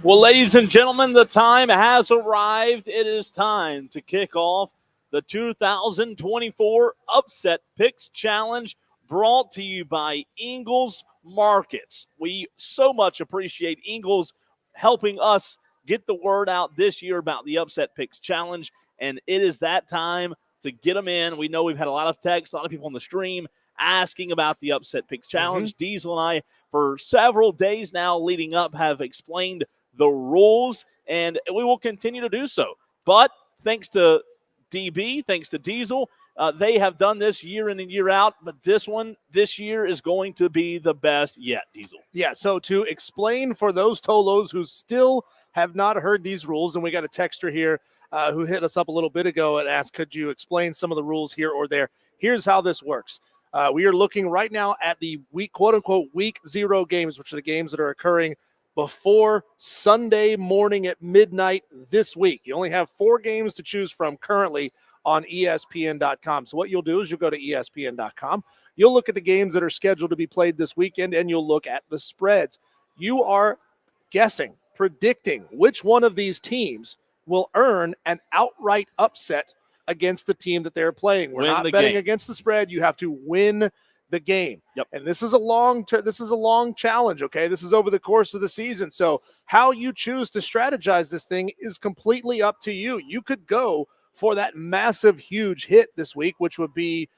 Well, ladies and gentlemen, the time has arrived. It is time to kick off the 2024 Upset Picks Challenge, brought to you by Ingles Markets. We so much appreciate Ingles helping us get the word out this year about the Upset Picks Challenge, and it is that time to get them in. We know we've had a lot of texts, a lot of people on the stream asking about the Upset Picks Challenge. Diesel and I, for several days now leading up, have explained the rules, and we will continue to do so. But thanks to DB, thanks to Diesel, they have done this year in and year out, but this year is going to be the best yet, Diesel. Yeah, so to explain for those Tolos who still have not heard these rules, and we got a texter here who hit us up a little bit ago and asked, could you explain some of the rules here or there? Here's how this works. We are looking right now at the quote-unquote week 0 games, which are the games that are occurring before Sunday morning at midnight this week. You only have 4 games to choose from currently on ESPN.com. So what you'll do is you'll go to ESPN.com. You'll look at the games that are scheduled to be played this weekend, and you'll look at the spreads. You are guessing, predicting which one of these teams will earn an outright upset against the team that they're playing. We're not betting against the spread. You have to win the game. Yep. And this is a long challenge, okay? This is over the course of the season. So how you choose to strategize this thing is completely up to you. You could go for that massive, huge hit this week, which would be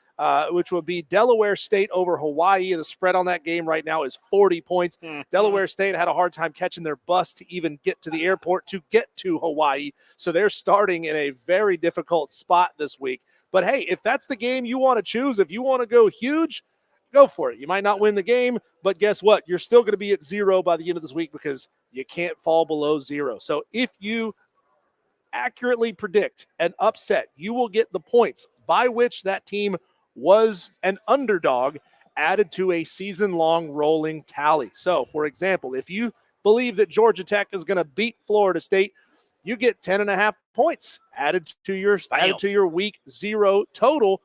Delaware State over Hawaii. The spread on that game right now is 40 points. Delaware State had a hard time catching their bus to even get to the airport to get to Hawaii. So they're starting in a very difficult spot this week. But hey, if that's the game you want to choose, if you want to go huge, go for it. You might not win the game, but guess what? You're still going to be at 0 by the end of this week because you can't fall below 0. So if you accurately predict an upset, you will get the points by which that team was an underdog added to a season-long rolling tally. So, for example, if you believe that Georgia Tech is going to beat Florida State, you get 10.5 points added to your week 0 total.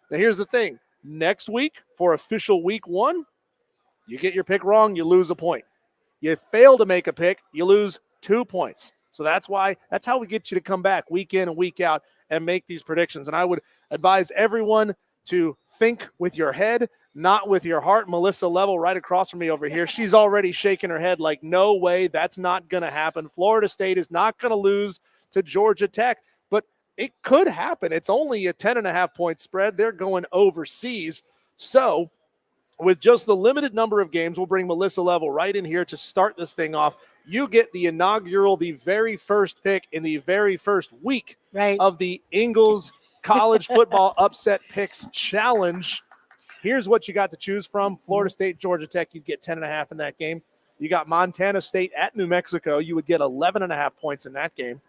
Now, here's the thing. Next week, for official week 1, you get your pick wrong, you lose a point. You fail to make a pick, you lose 2 points. So that's how we get you to come back week in and week out and make these predictions. And I would advise everyone to think with your head, not with your heart. Melissa Leavell right across from me over here, she's already shaking her head like, no way, that's not going to happen. Florida State is not going to lose to Georgia Tech. It could happen. It's only a 10.5 point spread. They're going overseas. So with just the limited number of games, we'll bring Melissa Leavell right in here to start this thing off. You get the very first pick in the very first week of the Ingles College Football Upset Picks Challenge. Here's what you got to choose from. Florida State, Georgia Tech, you'd get 10.5 in that game. You got Montana State at New Mexico. You would get 11.5 points in that game.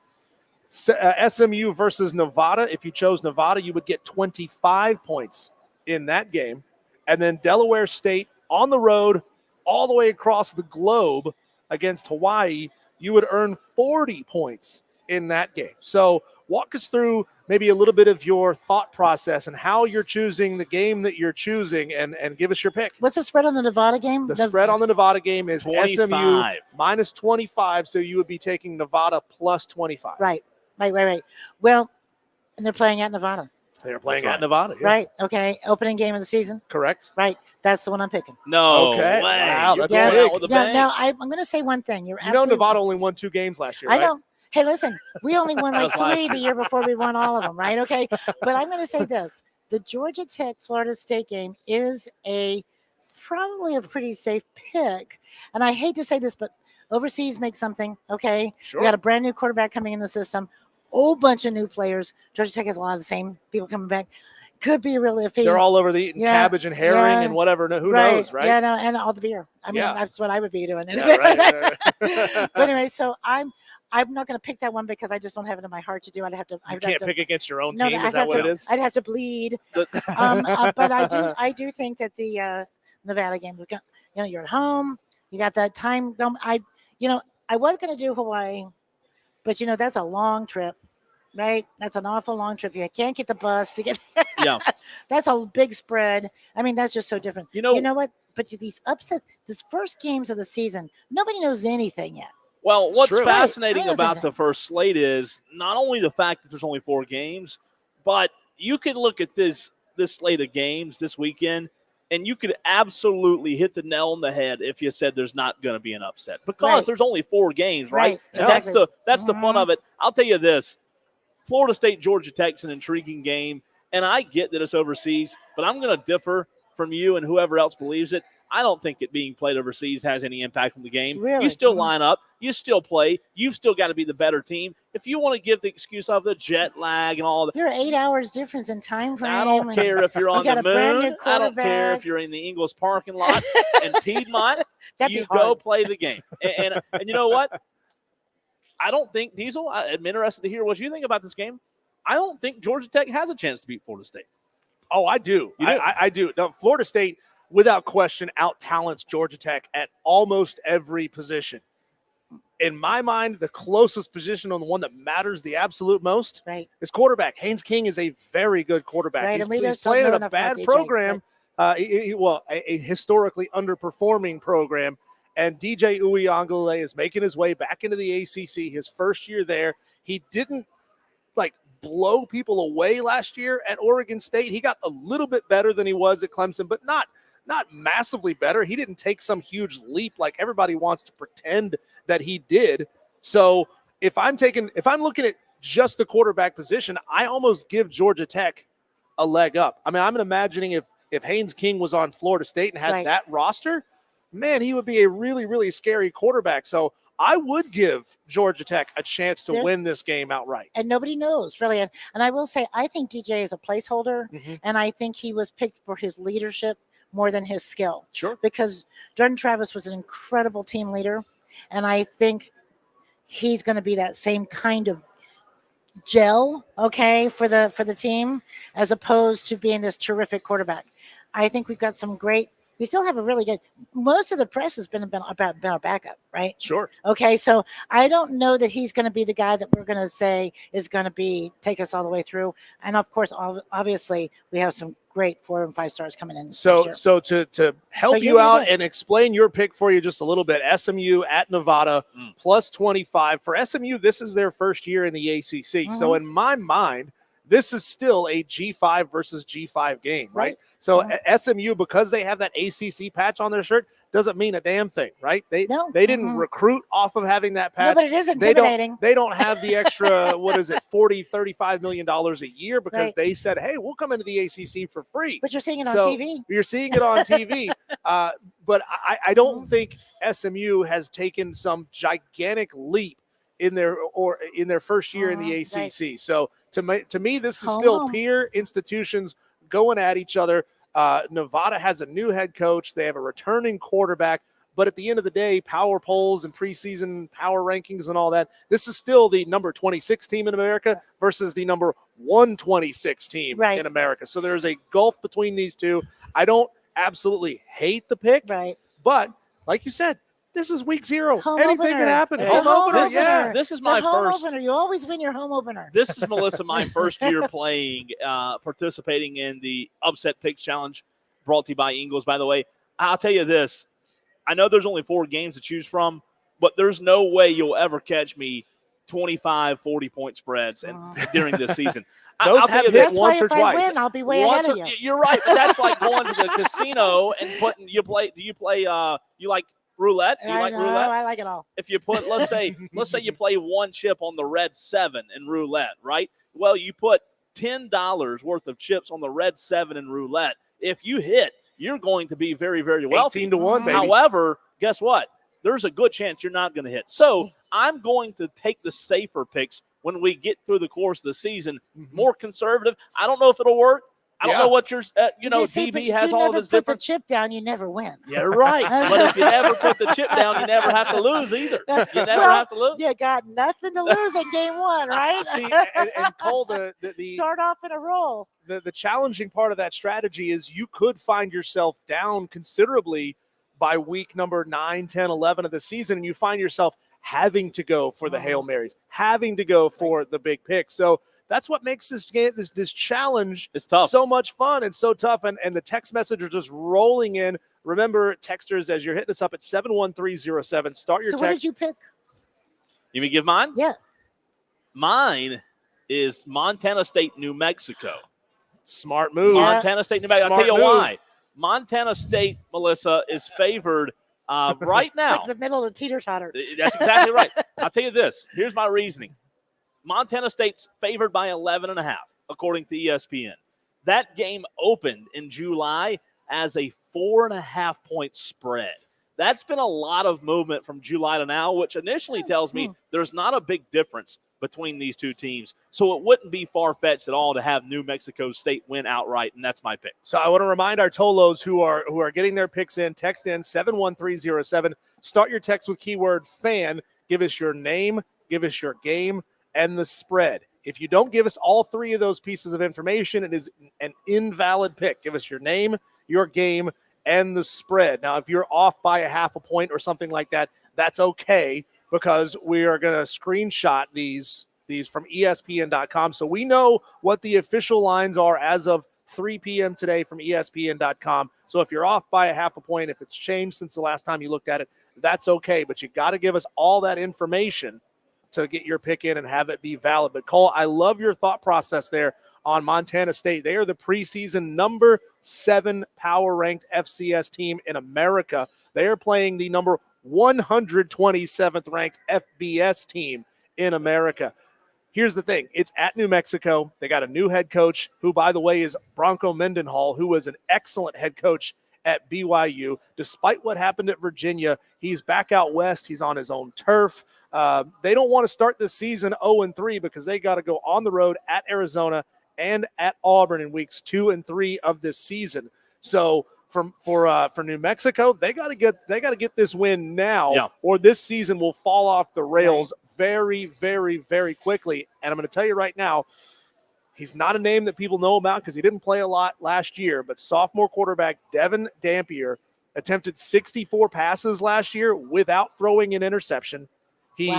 SMU versus Nevada. If you chose Nevada, you would get 25 points in that game. And then Delaware State on the road all the way across the globe against Hawaii, you would earn 40 points in that game. So walk us through maybe a little bit of your thought process and how you're choosing the game that you're choosing, and give us your pick. What's the spread on the Nevada game? The spread on the Nevada game is 25. SMU minus 25, so you would be taking Nevada plus 25. Right. Well, and they're playing at Nevada. They're playing at Nevada. Yeah. Right. Okay. Opening game of the season. Correct. Right. That's the one I'm picking. No okay. way. Wow, You're that's going big. out with a bang. No, I'm going to say one thing. You know Nevada only won 2 games last year, right? I know. Hey, listen, we only won like That was 3 the year before we won all of them, right? Okay. But I'm going to say this. The Georgia Tech Florida State game is probably a pretty safe pick. And I hate to say this, but overseas makes something, okay? Sure. We got a brand new quarterback coming in the system. Whole bunch of new players. Georgia Tech has a lot of the same people coming back. Could be really iffy. They're all over the eating cabbage and herring and whatever. Who knows, right? Yeah, no, and all the beer. I mean, that's what I would be doing. Yeah, right. But anyway, so I'm not going to pick that one because I just don't have it in my heart to do. You can't pick against your own no, team. Is that what it is? I'd have to bleed. But I do think that the Nevada game, you're at home. You got that time. I was going to do Hawaii, but that's a long trip. Right? That's an awful long trip. You can't get the bus to get there. Yeah. That's a big spread. I mean, that's just so different. You know what? But these upsets, these first games of the season, nobody knows anything yet. Well, what's true. fascinating Right. about the first slate is not only the fact that there's only 4 games, but you could look at this slate of games this weekend, and you could absolutely hit the nail on the head if you said there's not going to be an upset because Right. there's only 4 games, right? Right, And that's exactly. the fun of it. I'll tell you this: Florida State, Georgia Tech's an intriguing game, and I get that it's overseas, but I'm going to differ from you and whoever else believes it. I don't think it being played overseas has any impact on the game. Really? You still line up. You still play. You've still got to be the better team. If you want to give the excuse of the jet lag and all that, You're 8 hours difference in time frame. I don't care if you're on got the a brand new moon. I don't care quarterback. if you're in the Ingles parking lot in Piedmont. That'd You be hard. go play the game. And you know what? I don't think, Diesel, I'm interested to hear what you think about this game. I don't think Georgia Tech has a chance to beat Florida State. Oh, I do. You do? I do. No, Florida State, without question, out-talents Georgia Tech at almost every position. In my mind, the closest position on the one that matters the absolute most Right. is quarterback. Haynes King is a very good quarterback. Right, and we He's just don't playing know at a enough about bad DJ, program, a historically underperforming program. And DJ Uiagalelei is making his way back into the ACC. His first year there, he didn't blow people away last year at Oregon State. He got a little bit better than he was at Clemson, but not massively better. He didn't take some huge leap like everybody wants to pretend that he did. So if I'm looking at just the quarterback position, I almost give Georgia Tech a leg up. I mean, I'm imagining if Haynes King was on Florida State and had that roster, man, he would be a really, really scary quarterback. So I would give Georgia Tech a chance to win this game outright. And nobody knows, really. And I will say, I think DJ is a placeholder, and I think he was picked for his leadership more than his skill. Sure. Because Jordan Travis was an incredible team leader, and I think he's going to be that same kind of gel, okay, for the team, as opposed to being this terrific quarterback. I think we've got some great. We still have a really good. Most of the press has been about our backup, right? Sure. Okay, so I don't know that he's going to be the guy that we're going to say is going to take us all the way through. And of course, obviously, we have some great 4 and 5 stars coming in. So to help you out and explain your pick for you just a little bit, SMU at Nevada plus 25 for SMU. This is their first year in the ACC. So in my mind, this is still a G5 versus G5 game, right? So SMU, because they have that ACC patch on their shirt, doesn't mean a damn thing, right? They didn't recruit off of having that patch. No, but it is intimidating. They don't have the extra, $35 million a year because they said, hey, we'll come into the ACC for free. But you're seeing it on TV. You're seeing it on TV. But I don't think SMU has taken some gigantic leap in their first year in the ACC. Right. So to me, this is still peer institutions going at each other. Nevada has a new head coach. They have a returning quarterback. But at the end of the day, power polls and preseason power rankings and all that, this is still the number 26 team in America versus the number 126 team in America. So there's a gulf between these two. I don't absolutely hate the pick, but like you said, this is week 0. Anything can happen. Home opener. This is my first opener. You always win your home opener. This is, Melissa, my first year participating in the Upset Picks Challenge, brought to you by Ingles, by the way. I'll tell you this. I know there's only 4 games to choose from, but there's no way you'll ever catch me 25, 40-point spreads during this season. Those have hit once or twice. I win, I'll be way ahead of you. You're right, but that's like going to the casino and putting. Do you like roulette? Do you like roulette? I like it all. If you put, let's say you play 1 chip on the red 7 in roulette, right? Well, you put $10 worth of chips on the red 7 in roulette. If you hit, you're going to be very, very wealthy. 18-1, baby. However, guess what? There's a good chance you're not going to hit. So I'm going to take the safer picks when we get through the course of the season. More conservative. I don't know if it'll work. I don't know what your, DB has all of his different. If you never put the chip down, you never win. Yeah, right. But if you never put the chip down, you never have to lose either. You never have to lose. You got nothing to lose in game 1, right? See, and Cole, the start off in a roll. The challenging part of that strategy is you could find yourself down considerably by week number 9, 10, 11 of the season, and you find yourself having to go for the Hail Marys, having to go for the big pick. So that's what makes this game, this challenge so much fun and so tough. And the text messages are just rolling in. Remember, texters, as you're hitting us up at 71307, start your text. So what did you pick? You mean give mine? Yeah. Mine is Montana State, New Mexico. Smart move. Yeah. Montana State, New Mexico. I'll Smart tell you move. why. Montana State, Melissa, is favored right It's now. like the middle of the teeter-totter. That's exactly right. I'll tell you this. Here's my reasoning. Montana State's favored by 11.5, according to ESPN. That game opened in July as a 4.5-point spread. That's been a lot of movement from July to now, which initially tells me there's not a big difference between these two teams. So it wouldn't be far-fetched at all to have New Mexico State win outright, and that's my pick. So I want to remind our Tolos who are getting their picks in, text in 71307. Start your text with keyword fan. Give us your name, give us your game, and the spread. If you don't give us all three of those pieces of information, it is an invalid pick. Give us your name, your game, and the spread. Now, if you're off by a half a point or something like that, that's okay, because we are going to screenshot these from ESPN.com. So we know what the official lines are as of 3 p.m. today from ESPN.com. So if you're off by a half a point, if it's changed since the last time you looked at it, that's okay. But you got to give us all that information to get your pick in and have it be valid. But Cole, I love your thought process there on Montana State. They are the preseason number 7 power-ranked FCS team in America. They are playing the number 127th ranked FBS team in America. Here's the thing. It's at New Mexico. They got a new head coach who, by the way, is Bronco Mendenhall, who was an excellent head coach at BYU. Despite what happened at Virginia, he's back out west. He's on his own turf. They don't want to start this season 0-3 because they got to go on the road at Arizona and at Auburn in weeks 2 and 3 of this season. So for New Mexico, they got to get this win now, or this season will fall off the rails very, very, very quickly. And I'm going to tell you right now, he's not a name that people know about because he didn't play a lot last year, but sophomore quarterback Devin Dampier attempted 64 passes last year without throwing an interception. He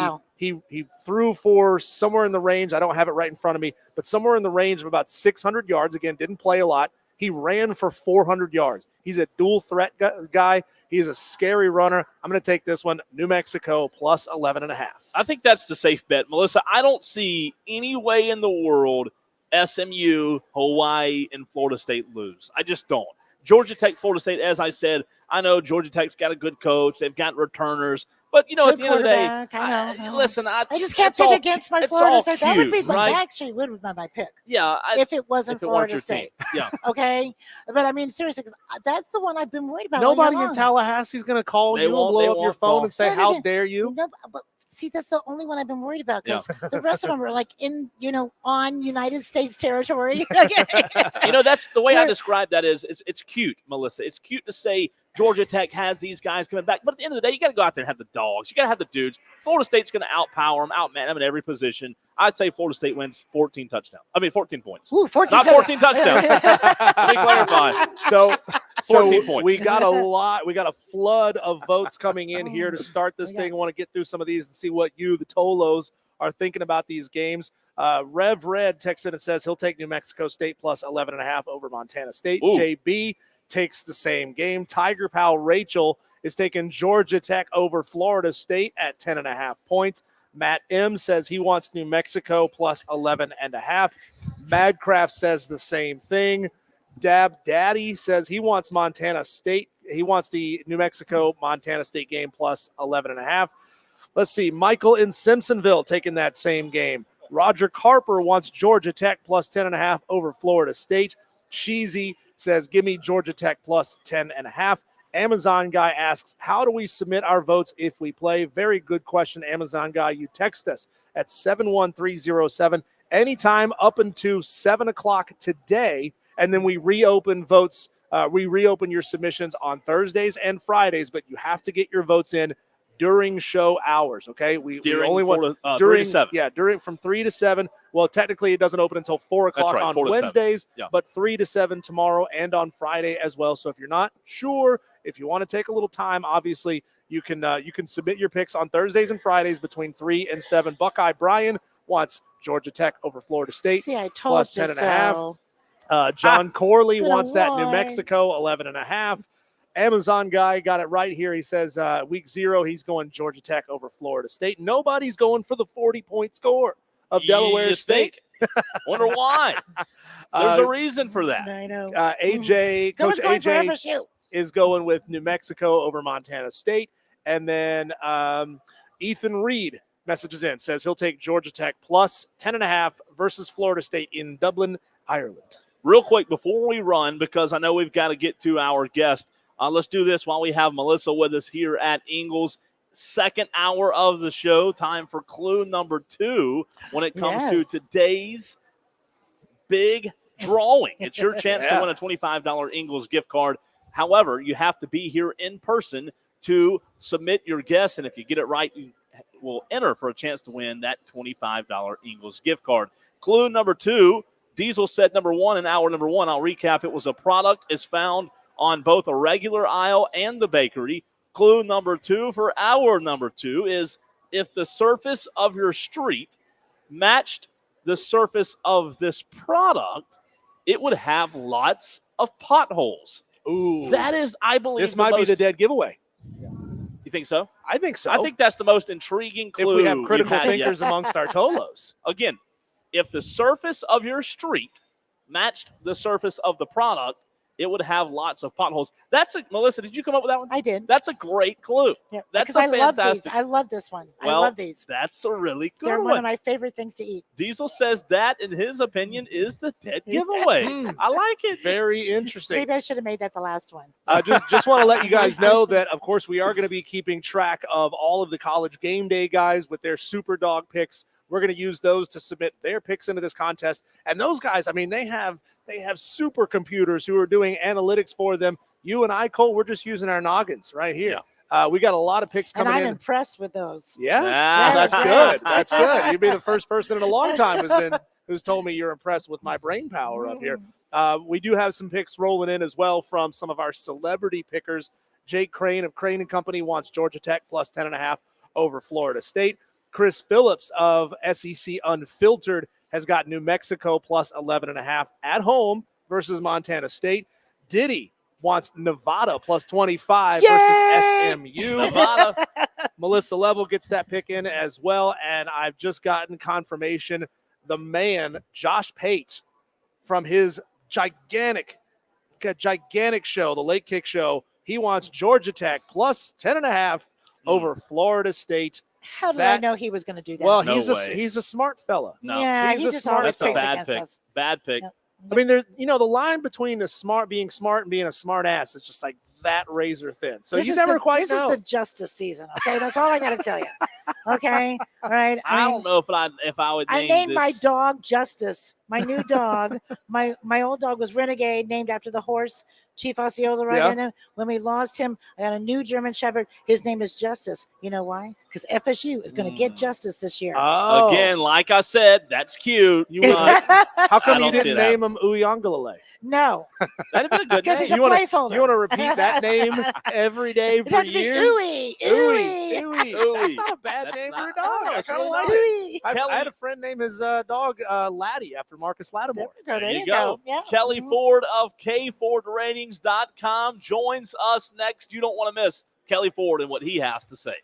threw for somewhere in the range, I don't have it right in front of me, but somewhere in the range of about 600 yards. Again, didn't play a lot. He ran for 400 yards. He's a dual threat guy. He's a scary runner. I'm going to take this one, New Mexico plus 11.5. I think that's the safe bet, Melissa. I don't see any way in the world SMU, Hawaii, and Florida State lose. I just don't. Georgia Tech, Florida State, as I said, I know Georgia Tech's got a good coach. They've got returners. But, you know, at the end of the day, listen, I just can't pick against my Florida State. That would be actually would be my pick. Yeah. If it wasn't Florida State. Yeah. Okay. But, I mean, seriously, because that's the one I've been worried about. Nobody in Tallahassee is going to call you and blow up your phone and say, how dare you? No, but see, that's the only one I've been worried about because the rest of them are like in, on United States territory. That's the way I describe that is it's cute, Melissa. It's cute to say Georgia Tech has these guys coming back. But at the end of the day, you got to go out there and have the dogs. You got to have the dudes. Florida State's going to outpower them, outman them in every position. I'd say Florida State wins 14 points. Ooh, 14 Not 14 touchdowns. Let me clarify. So 14 points. We got a flood of votes coming in here to start this thing. I want to get through some of these and see what you, the Tolos, are thinking about these games. Rev Red texts in and says he'll take New Mexico State plus 11.5 over Montana State. Ooh. JB takes the same game. Tiger Pal Rachel is taking Georgia Tech over Florida State at 10.5 points. Matt M says he wants New Mexico plus 11.5. Madcraft says the same thing. Dab Daddy says he wants Montana State. He wants the New Mexico Montana State game plus 11.5. Let's see. Michael in Simpsonville taking that same game. Roger Carper wants Georgia Tech plus 10.5 over Florida State. Sheezy says, give me Georgia Tech plus 10.5. Amazon Guy asks, how do we submit our votes if we play? Very good question, Amazon Guy. You text us at 71307 anytime up until 7 o'clock today, and then we reopen votes. We reopen your submissions on Thursdays and Fridays, but you have to get your votes in during show hours, okay? We only want 3 to 7. Yeah, from 3 to 7. Well, technically it doesn't open until 4 o'clock on Wednesdays, but 3 to 7 tomorrow and on Friday as well. So if you're not sure, if you want to take a little time, obviously you can submit your picks on Thursdays and Fridays between 3 and 7. Buckeye Brian wants Georgia Tech over Florida State. See, I plus told 10.5. John Corley wants that New Mexico 11.5. Amazon guy got it right here. He says week 0, he's going Georgia Tech over Florida State. Nobody's going for the 40-point score of Delaware You State. think? Wonder why. There's a reason for that. I know. AJ, No Coach one's going for AJ FSU. is going with New Mexico over Montana State. And then Ethan Reed messages in, says he'll take Georgia Tech plus 10.5 versus Florida State in Dublin, Ireland. Real quick before we run, because I know we've got to get to our guest, let's do this while we have Melissa with us here at Ingles. Second hour of the show, time for clue number 2 when it comes to today's big drawing. It's your chance to win a $25 Ingles gift card. However, you have to be here in person to submit your guess, and if you get it right, you will enter for a chance to win that $25 Ingles gift card. Clue number 2, Diesel said number 1 in hour number 1. I'll recap. It was a product is found on both a regular aisle and the bakery. Clue number 2 for hour number 2 is if the surface of your street matched the surface of this product, it would have lots of potholes. Ooh. That is, I believe, This might be the dead giveaway. You think so? I think so. I think that's the most intriguing clue. if we have critical we've had yet. thinkers amongst our Tolos. Again, if the surface of your street matched the surface of the product, it would have lots of potholes. Melissa, did you come up with that one? I did. That's a great clue. Yeah, That's because a fantastic. I love this one. Well, I love these. That's a really good They're one one. of my favorite things to eat. Diesel says that, in his opinion, is the dead giveaway. I like it. Very interesting. Maybe I should have made that the last one. Just want to let you guys know that, of course, we are going to be keeping track of all of the college game day guys with their super dog picks. We're going to use those to submit their picks into this contest. And those guys, I mean, they have super computers who are doing analytics for them. You and I, Cole, we're just using our noggins right here. We got a lot of picks coming and I'm in. impressed with those. Yeah, Ah. that's good. That's good. You'd be the first person in a long time who's told me you're impressed with my brain power up here. We do have some picks rolling in as well from some of our celebrity pickers. Jake Crane of Crane & Company wants Georgia Tech plus 10.5 over Florida State. Chris Phillips of SEC Unfiltered has got New Mexico plus 11.5 at home versus Montana State. Diddy wants Nevada plus 25 versus SMU. Nevada. Melissa Leavell gets that pick in as well. And I've just gotten confirmation the man, Josh Pate, from his gigantic show, the Late Kick Show, he wants Georgia Tech plus 10.5 over Florida State. How did I know he was going to do that? Well, No he's a smart fella. No. yeah, he's he a just smart always That's a picks bad against pick. us. Bad pick. Yeah. I mean, there's the line between being smart and being a smart ass is just like that razor thin. So This you is never the, quite This know. is the justice season. Okay, that's all I got to tell you. Okay, all right. I don't know if I would name I named this. my dog Justice. My new dog. my old dog was Renegade, named after the horse Chief Osceola rode in him. When we lost him, I got a new German Shepherd. His name is Justice. You know why? Because FSU is going to get Justice this year. Oh. Again, like I said, that's cute. How come I you don't see didn't that. name him Uyangalale? No, That'd have been a good because name. it's a placeholder. You want to repeat that name every day It for had to be years? Ooey, Ooey. Ooey. That's not a bad That's name for a not- dog. I that's kind of not like bad. it. Ooey. Kelley- I had a friend name his dog Laddie after Marcus Lattimore. There you you go. go. Yeah. Kelley Ford of KFordRatings.com joins us next. You don't want to miss Kelley Ford and what he has to say.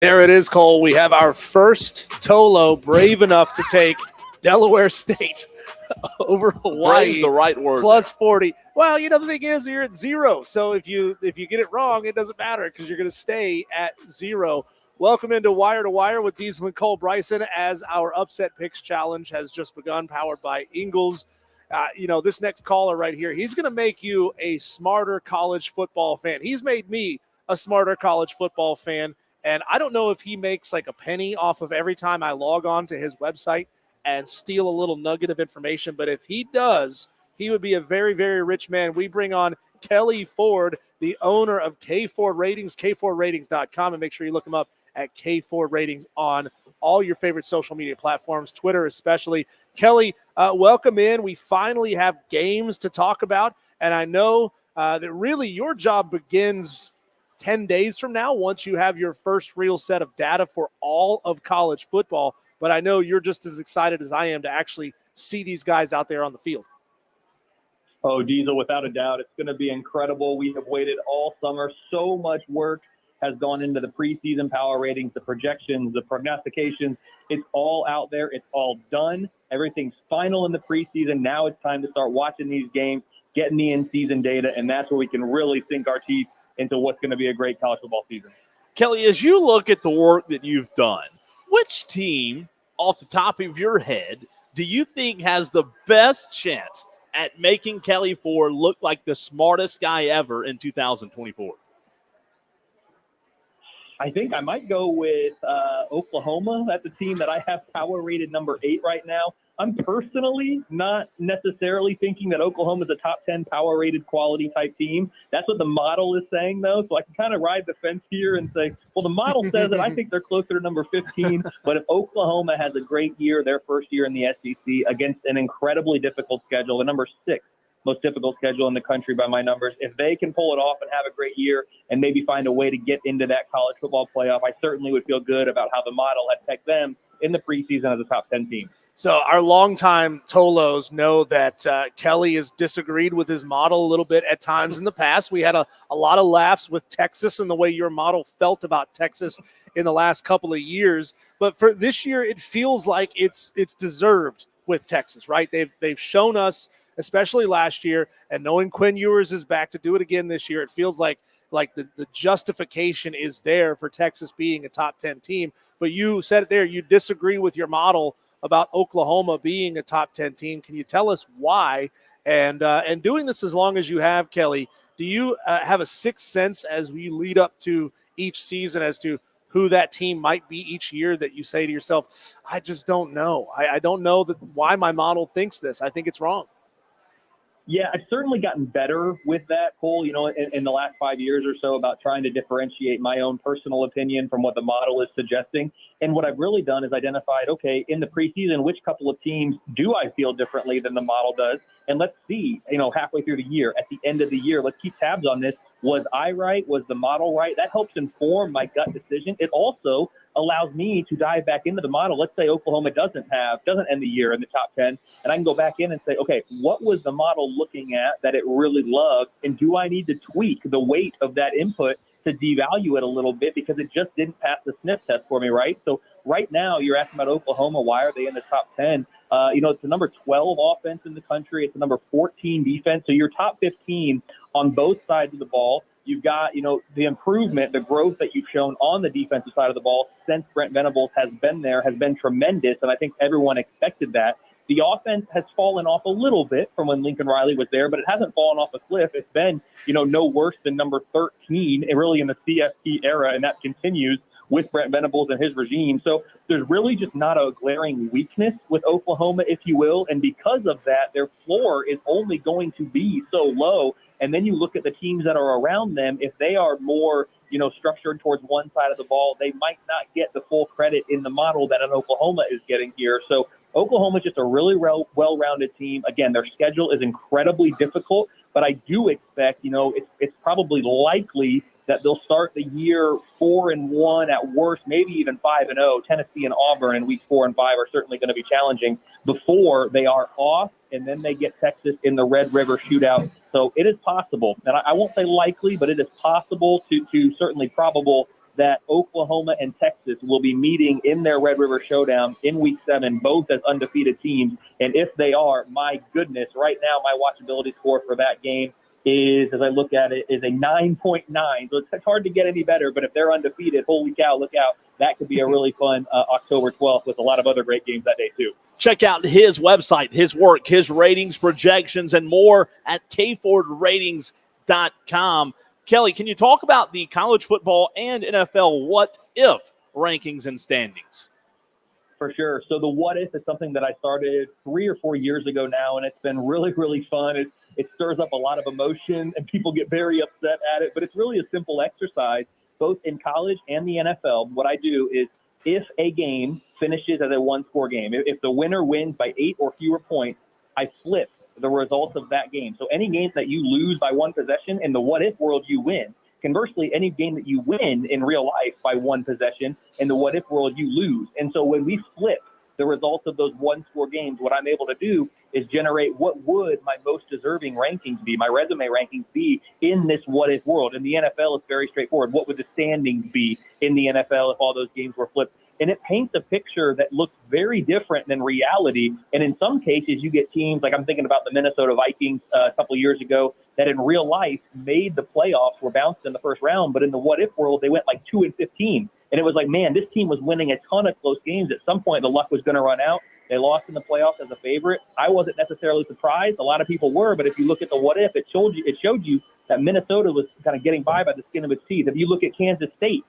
There it is, Cole. We have our first Tolo brave enough to take Delaware State over Hawaii. Brave's the right word. Plus 40. Well, the thing is, you're at 0. So if you get it wrong, it doesn't matter because you're going to stay at 0. Welcome into Wire to Wire with Diesel and Cole Bryson as our Upset Picks Challenge has just begun, powered by Ingles. This next caller right here, he's going to make you a smarter college football fan. He's made me a smarter college football fan. And I don't know if he makes like a penny off of every time I log on to his website and steal a little nugget of information. But if he does, he would be a very, very rich man. We bring on Kelley Ford, the owner of KFordRatings, KFordRatings.com, and make sure you look him up at KFordRatings on all your favorite social media platforms, Twitter especially. Kelley, welcome in. We finally have games to talk about, and I know that really your job begins 10 days from now once you have your first real set of data for all of college football. But I know you're just as excited as I am to actually see these guys out there on the field. Oh, Diesel, without a doubt, it's going to be incredible. We have waited all summer. So much work has gone into the preseason power ratings, the projections, the prognostications. It's all out there. It's all done. Everything's final in the preseason. Now it's time to start watching these games, getting the in-season data, and that's where we can really sink our teeth into what's going to be a great college football season. Kelley, as you look at the work that you've done, which team, off the top of your head, do you think has the best chance at making Kelley Ford look like the smartest guy ever in 2024? I think I might go with Oklahoma. That's a team that I have power rated number 8 right now. I'm personally not necessarily thinking that Oklahoma is a top 10 power rated quality type team. That's what the model is saying, though. So I can kind of ride the fence here and say, well, the model says that I think they're closer to number 15. But if Oklahoma has a great year, their first year in the SEC against an incredibly difficult schedule, the number 6 most difficult schedule in the country by my numbers, if they can pull it off and have a great year and maybe find a way to get into that college football playoff, I certainly would feel good about how the model had picked them in the preseason as a top 10 team. So our longtime Tolos know that Kelley has disagreed with his model a little bit at times in the past. We had a lot of laughs with Texas and the way your model felt about Texas in the last couple of years. But for this year, it feels like it's deserved with Texas, right? They've shown us, especially last year, and knowing Quinn Ewers is back to do it again this year, it feels like the justification is there for Texas being a top 10 team. But you said it there, you disagree with your model about Oklahoma being a top 10 team. Can you tell us why? And doing this as long as you have, Kelley, do you have a sixth sense as we lead up to each season as to who that team might be each year that you say to yourself, I just don't know. I don't know why my model thinks this. I think it's wrong. Yeah, I've certainly gotten better with that, Cole, in the last 5 years or so about trying to differentiate my own personal opinion from what the model is suggesting. And what I've really done is identified, okay, in the preseason, which couple of teams do I feel differently than the model does? And let's see, halfway through the year, at the end of the year, let's keep tabs on this. Was I right? Was the model right? That helps inform my gut decision. It also allows me to dive back into the model. Let's say Oklahoma doesn't end the year in the top 10, and I can go back in and say, okay, what was the model looking at that it really loved, and do I need to tweak the weight of that input to devalue it a little bit because it just didn't pass the sniff test for me, right? So right now you're asking about Oklahoma. Why are they in the top 10? It's the number 12 offense in the country. It's the number 14 defense. So you're top 15 on both sides of the ball. You've got, the improvement, the growth that you've shown on the defensive side of the ball since Brent Venables has been there has been tremendous, and I think everyone expected that. The offense has fallen off a little bit from when Lincoln Riley was there, but it hasn't fallen off a cliff. It's been, no worse than number 13, really in the CFP era, and that continues with Brent Venables and his regime. So there's really just not a glaring weakness with Oklahoma, if you will, and because of that, their floor is only going to be so low. And then you look at the teams that are around them, if they are more, structured towards one side of the ball, they might not get the full credit in the model that an Oklahoma is getting here. So Oklahoma is just a really well-rounded team. Again, their schedule is incredibly difficult, but I do expect, it's probably likely that they'll start the year 4-1 at worst, maybe even 5-0. Tennessee and Auburn in weeks 4 and 5 are certainly going to be challenging before they are off, and then they get Texas in the Red River Shootout. So it is possible, and I won't say likely, but it is possible to certainly probable that Oklahoma and Texas will be meeting in their Red River Showdown in Week 7, both as undefeated teams. And if they are, my goodness, right now my watchability score for that game is, as I look at it, is a 9.9. So it's hard to get any better. But if they're undefeated, holy cow, look out. That could be a really fun October 12th with a lot of other great games that day too. Check out his website, his work, his ratings, projections, and more at KFordRatings.com. Kelley, can you talk about the college football and NFL what-if rankings and standings? For sure. So the what if is something that I started 3 or 4 years ago now, and it's been really, really fun. It stirs up a lot of emotion, and people get very upset at it, but it's really a simple exercise, both in college and the NFL. What I do is if a game finishes as a one-score game, if the winner wins by 8 or fewer points, I flip the results of that game. So any game that you lose by one possession, in the what-if world, you win. Conversely, any game that you win in real life by one possession, in the what-if world, you lose. And so when we flip the results of those one-score games, what I'm able to do is generate what would my most deserving rankings be, my resume rankings be in this what-if world. In the NFL, it's very straightforward. What would the standings be in the NFL if all those games were flipped? And it paints a picture that looks very different than reality. And in some cases, you get teams, like I'm thinking about the Minnesota Vikings a couple of years ago, that in real life made the playoffs, were bounced in the first round. But in the what-if world, they went like 2-15. And it was like, man, this team was winning a ton of close games. At some point, the luck was going to run out. They lost in the playoffs as a favorite. I wasn't necessarily surprised. A lot of people were. But if you look at the what-if, it showed you that Minnesota was kind of getting by the skin of its teeth. If you look at Kansas State,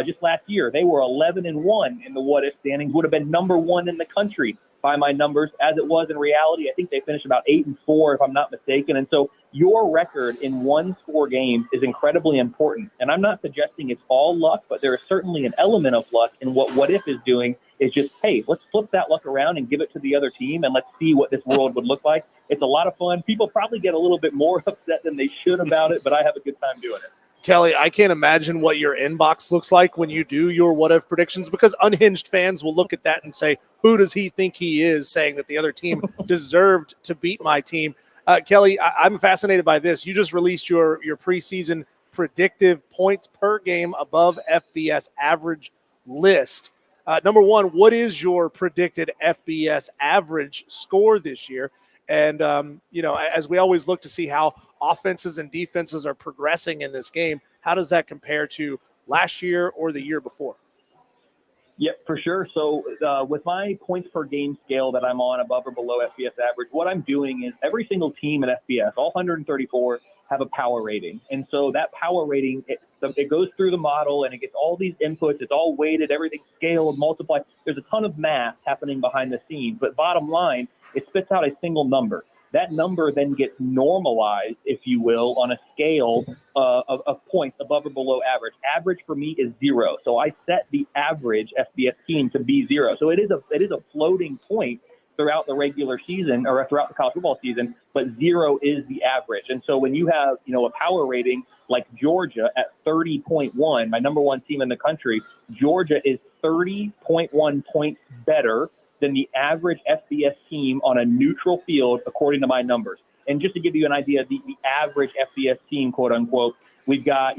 just last year, they were 11-1 in the what-if standings, would have been number 1 in the country by my numbers. As it was in reality, I think they finished about 8-4, if I'm not mistaken. And so your record in one-score games is incredibly important. And I'm not suggesting it's all luck, but there is certainly an element of luck. And what if is doing is just, hey, let's flip that luck around and give it to the other team, and let's see what this world would look like. It's a lot of fun. People probably get a little bit more upset than they should about it, but I have a good time doing it. Kelley, I can't imagine what your inbox looks like when you do your what-if predictions, because unhinged fans will look at that and say, who does he think he is, saying that the other team deserved to beat my team? Kelley, I'm fascinated by this. You just released your preseason predictive points per game above FBS average list. Number one, what is your predicted FBS average score this year? And, as we always look to see how offenses and defenses are progressing in this game, how does that compare to last year or the year before? Yeah, for sure. So with my points per game scale that I'm on, above or below FBS average, what I'm doing is every single team in FBS, all 134, have a power rating. And so that power rating, it goes through the model and it gets all these inputs. It's all weighted, everything's scaled, multiplied. There's a ton of math happening behind the scenes. But bottom line, it spits out a single number. That number then gets normalized, if you will, on a scale of points above or below average. Average for me is 0. So I set the average FBS team to be 0. So it is a floating point throughout the regular season or throughout the college football season, but 0 is the average. And so when you have, a power rating like Georgia at 30.1, my number 1 team in the country, Georgia is 30.1 points better than the average FBS team on a neutral field, according to my numbers. And just to give you an idea, the average FBS team, quote unquote, we've got,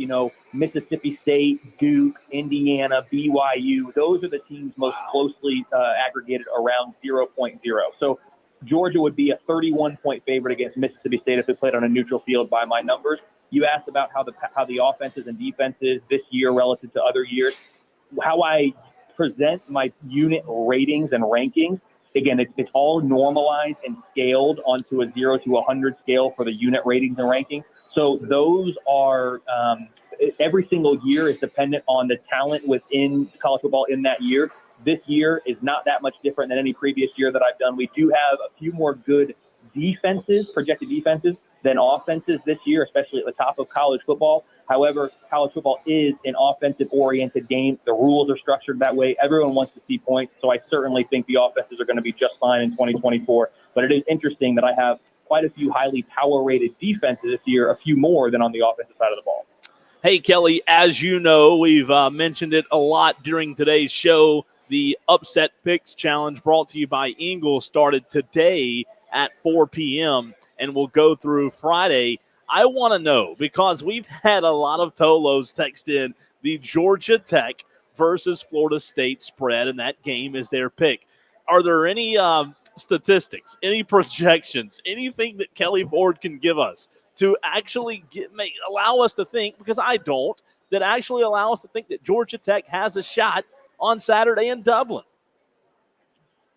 Mississippi State, Duke, Indiana, BYU. Those are the teams most closely aggregated around 0.0. So Georgia would be a 31-point favorite against Mississippi State if they played on a neutral field by my numbers. You asked about how the offenses and defenses this year relative to other years. How I present my unit ratings and rankings, again, it's all normalized and scaled onto a 0 to 100 scale for the unit ratings and rankings. So those are every single year is dependent on the talent within college football in that year. This year is not that much different than any previous year that I've done. We do have a few more good defenses, projected defenses, than offenses this year, especially at the top of college football. However, college football is an offensive-oriented game. The rules are structured that way. Everyone wants to see points, so I certainly think the offenses are going to be just fine in 2024. But it is interesting that I have quite a few highly power-rated defenses this year, a few more than on the offensive side of the ball. Hey, Kelley, as you know, we've mentioned it a lot during today's show. The Upset Picks Challenge, brought to you by Ingle, started today at 4 p.m. and will go through Friday. I want to know, because we've had a lot of Tolos text in the Georgia Tech versus Florida State spread, and that game is their pick. Are there any statistics, any projections, anything that Kelley Ford can give us to actually allow us to think, because I don't, that actually allow us to think that Georgia Tech has a shot on Saturday in Dublin?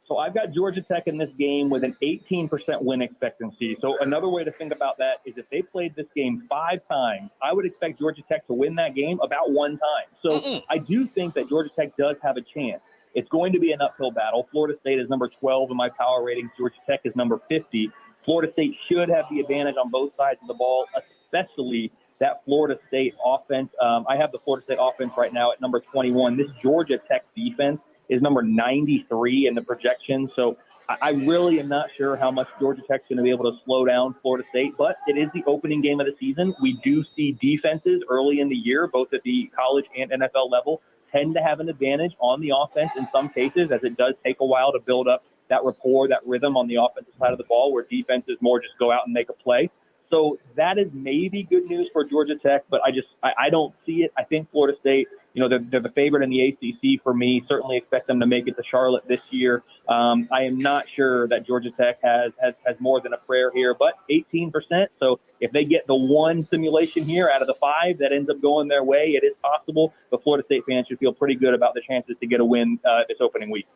So I've got Georgia Tech in this game with an 18% win expectancy. So another way to think about that is if they played this game 5 times, I would expect Georgia Tech to win that game about 1 time. So I do think that Georgia Tech does have a chance. It's going to be an uphill battle. Florida State is number 12 in my power ratings. Georgia Tech is number 50. Florida State should have the advantage on both sides of the ball, especially that Florida State offense. I have the Florida State offense right now at number 21. This Georgia Tech defense is number 93 in the projection. So I really am not sure how much Georgia Tech's going to be able to slow down Florida State, but it is the opening game of the season. We do see defenses early in the year, both at the college and NFL level, tend to have an advantage on the offense in some cases, as it does take a while to build up that rapport, that rhythm on the offensive side of the ball, where defenses more just go out and make a play. So that is maybe good news for Georgia Tech, but I don't see it. I think Florida State, they're the favorite in the ACC for me. Certainly expect them to make it to Charlotte this year. I am not sure that Georgia Tech has more than a prayer here, but 18%. So if they get the one simulation here out of the 5 that ends up going their way, it is possible. But Florida State fans should feel pretty good about the chances to get a win this opening week.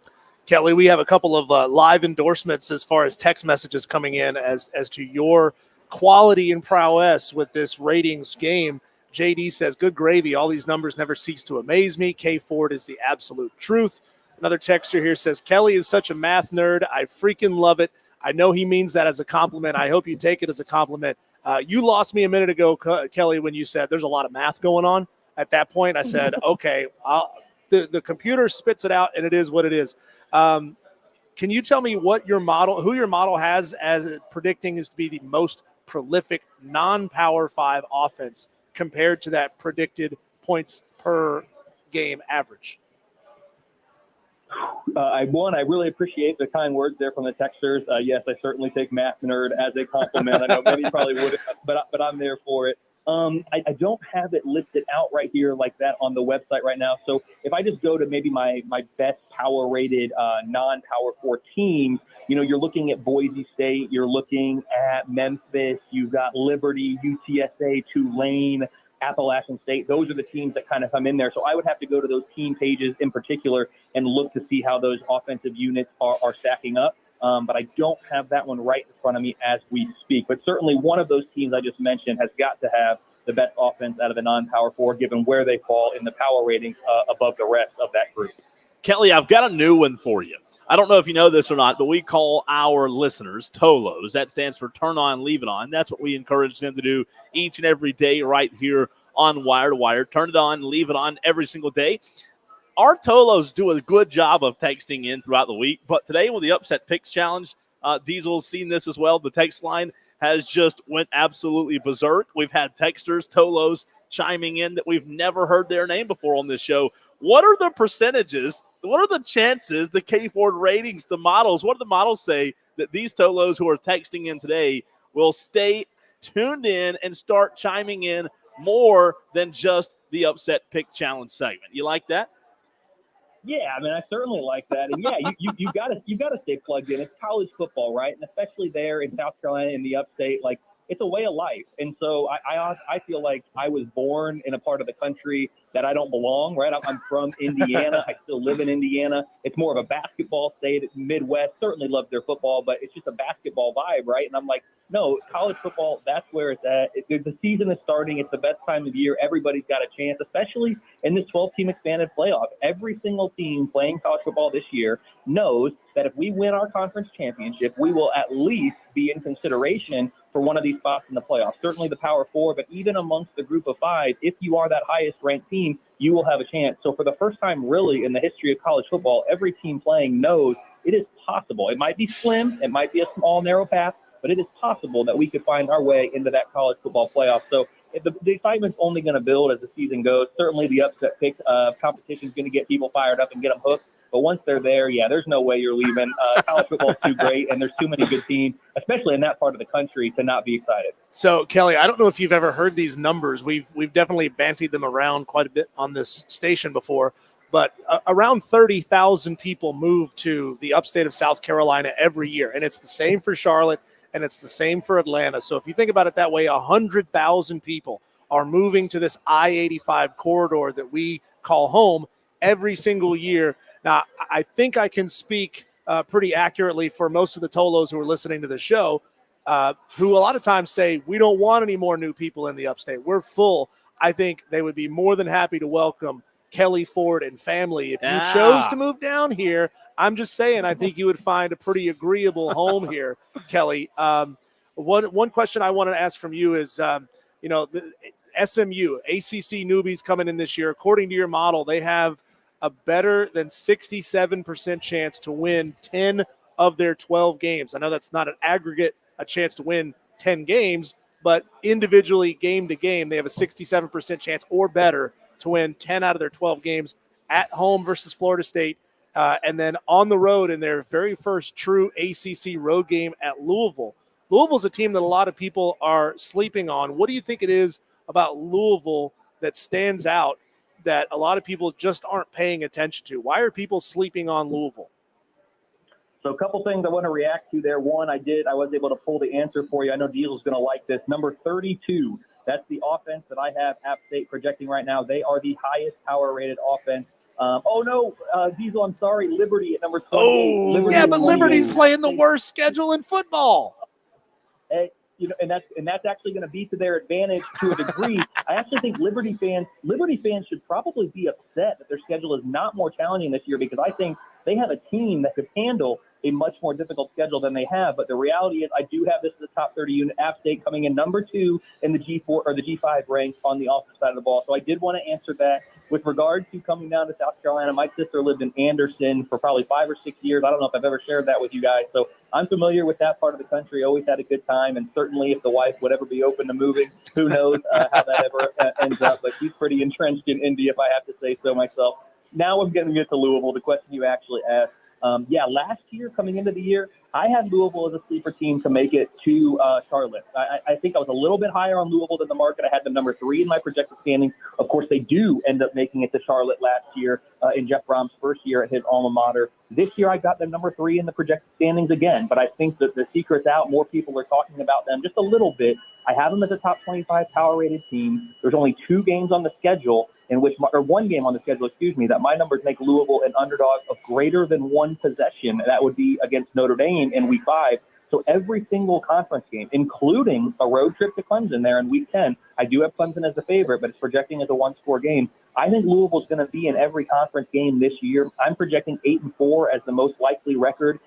Kelley, we have a couple of live endorsements as far as text messages coming in as to your quality and prowess with this ratings game. JD says, good gravy. All these numbers never cease to amaze me. K Ford is the absolute truth. Another texter here says, Kelley is such a math nerd. I freaking love it. I know he means that as a compliment. I hope you take it as a compliment. You lost me a minute ago, Kelley, when you said there's a lot of math going on. At that point, I said, okay, the computer spits it out, and it is what it is. Can you tell me who your model has as predicting is to be the most prolific non-Power 5 offense compared to that predicted points per game average? I really appreciate the kind words there from the texters. Yes, I certainly take math nerd as a compliment. I know many probably would, but I'm there for it. I don't have it listed out right here like that on the website right now. So if I just go to maybe my best power rated non-Power 4 teams, you're looking at Boise State, you're looking at Memphis, you've got Liberty, UTSA, Tulane, Appalachian State. Those are the teams that kind of come in there. So I would have to go to those team pages in particular and look to see how those offensive units are stacking up. But I don't have that one right in front of me as we speak. But certainly one of those teams I just mentioned has got to have the best offense out of the non-Power 4, given where they fall in the power ratings above the rest of that group. Kelley, I've got a new one for you. I don't know if you know this or not, but we call our listeners TOLOs. That stands for Turn On, Leave It On. That's what we encourage them to do each and every day right here on Wire to Wire. Turn it on, leave it on every single day. Our Tolos do a good job of texting in throughout the week, but today with the Upset Picks Challenge, Diesel's seen this as well. The text line has just went absolutely berserk. We've had texters, Tolos, chiming in that we've never heard their name before on this show. What are the percentages? What are the chances, the KFord ratings, the models, what do the models say that these Tolos who are texting in today will stay tuned in and start chiming in more than just the Upset Pick Challenge segment? You like that? Yeah, I mean, I certainly like that, and yeah, you got to stay plugged in. It's college football, right? And especially there in South Carolina in the upstate, like it's a way of life. And so I feel like I was born in a part of the country that I don't belong, right? I'm from Indiana. I still live in Indiana. It's more of a basketball state. It's Midwest. Certainly love their football, but it's just a basketball vibe, right? And I'm like, no, college football, that's where it's at. The season is starting. It's the best time of year. Everybody's got a chance, especially in this 12-team expanded playoff. Every single team playing college football this year knows that if we win our conference championship, we will at least be in consideration for one of these spots in the playoffs. Certainly the Power 4, but even amongst the group of 5, if you are that highest-ranked team, you will have a chance. So for the first time really in the history of college football, every team playing knows it is possible. It might be slim. It might be a small, narrow path, but it is possible that we could find our way into that college football playoff. So the excitement's only going to build as the season goes. Certainly the upset pick competition is going to get people fired up and get them hooked. But once they're there, yeah, there's no way you're leaving. College football's too great, and there's too many good teams, especially in that part of the country, to not be excited. So, Kelley, I don't know if you've ever heard these numbers. We've definitely bantied them around quite a bit on this station before, but around 30,000 people move to the upstate of South Carolina every year, and it's the same for Charlotte, and it's the same for Atlanta. So if you think about it that way, 100,000 people are moving to this I-85 corridor that we call home every single year. Now, I think I can speak pretty accurately for most of the Tolos who are listening to the show, who a lot of times say, we don't want any more new people in the upstate. We're full. I think they would be more than happy to welcome Kelley Ford and family. If you chose to move down here, I'm just saying, I think you would find a pretty agreeable home here, Kelley. One question I want to ask from you is, the SMU, ACC newbies coming in this year, according to your model, they have a better than 67% chance to win 10 of their 12 games. I know that's not an aggregate, a chance to win 10 games, but individually, game to game, they have a 67% chance or better to win 10 out of their 12 games at home versus Florida State, and then on the road in their very first true ACC road game at Louisville. Louisville's a team that a lot of people are sleeping on. What do you think it is about Louisville that stands out that a lot of people just aren't paying attention to? Why are people sleeping on Louisville? So a couple things I want to react to there. One, I was able to pull the answer for you. I know Diesel's going to like this. Number 32, that's the offense that I have App State projecting right now. They are the highest power-rated offense. Diesel, I'm sorry, Liberty at number 28. Oh, yeah, but Liberty's playing the worst schedule in football. Hey, and that's actually going to be to their advantage to a degree. I actually think Liberty fans should probably be upset that their schedule is not more challenging this year, because I think they have a team that could handle a much more difficult schedule than they have. But the reality is, I do have this as a top 30 unit. App State coming in number 2 in the G4 or the G5 ranks on the offensive side of the ball. So I did want to answer that. With regard to coming down to South Carolina, my sister lived in Anderson for probably 5 or 6 years. I don't know if I've ever shared that with you guys. So I'm familiar with that part of the country. Always had a good time. And certainly if the wife would ever be open to moving, who knows how that ever ends up. But she's pretty entrenched in Indy, if I have to say so myself. Now I'm going to get to Louisville, the question you actually asked. Last year, coming into the year, I had Louisville as a sleeper team to make it to Charlotte. I think I was a little bit higher on Louisville than the market. I had them number 3 in my projected standings. Of course, they do end up making it to Charlotte last year in Jeff Brom's first year at his alma mater. This year, I got them number 3 in the projected standings again, but I think that the secret's out. More people are talking about them just a little bit. I have them as a top 25 power-rated team. There's only 2 games on the schedule, one game on the schedule, that my numbers make Louisville an underdog of greater than 1 possession. That would be against Notre Dame in week 5. So every single conference game, including a road trip to Clemson there in week 10, I do have Clemson as the favorite, but it's projecting as a 1-score game. I think Louisville's going to be in every conference game this year. I'm projecting 8-4 as the most likely record,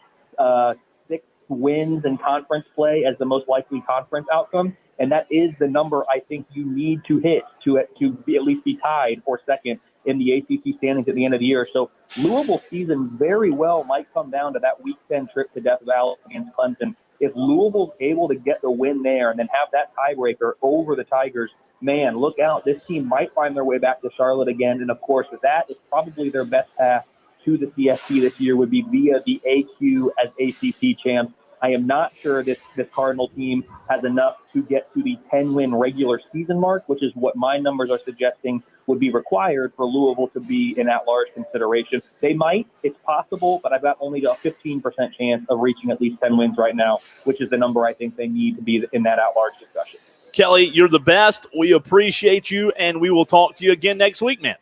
6 wins in conference play as the most likely conference outcome. And that is the number I think you need to hit to be at least be tied for second in the ACC standings at the end of the year. So Louisville's season very well might come down to that week 10 trip to Death Valley against Clemson. If Louisville's able to get the win there and then have that tiebreaker over the Tigers, man, look out. This team might find their way back to Charlotte again. And, of course, that is probably their best path to the CFP this year would be via the AQ as ACC champs. I am not sure this Cardinal team has enough to get to the 10-win regular season mark, which is what my numbers are suggesting would be required for Louisville to be in at-large consideration. They might, it's possible, but I've got only a 15% chance of reaching at least 10 wins right now, which is the number I think they need to be in that at-large discussion. Kelley, you're the best. We appreciate you, and we will talk to you again next week, man.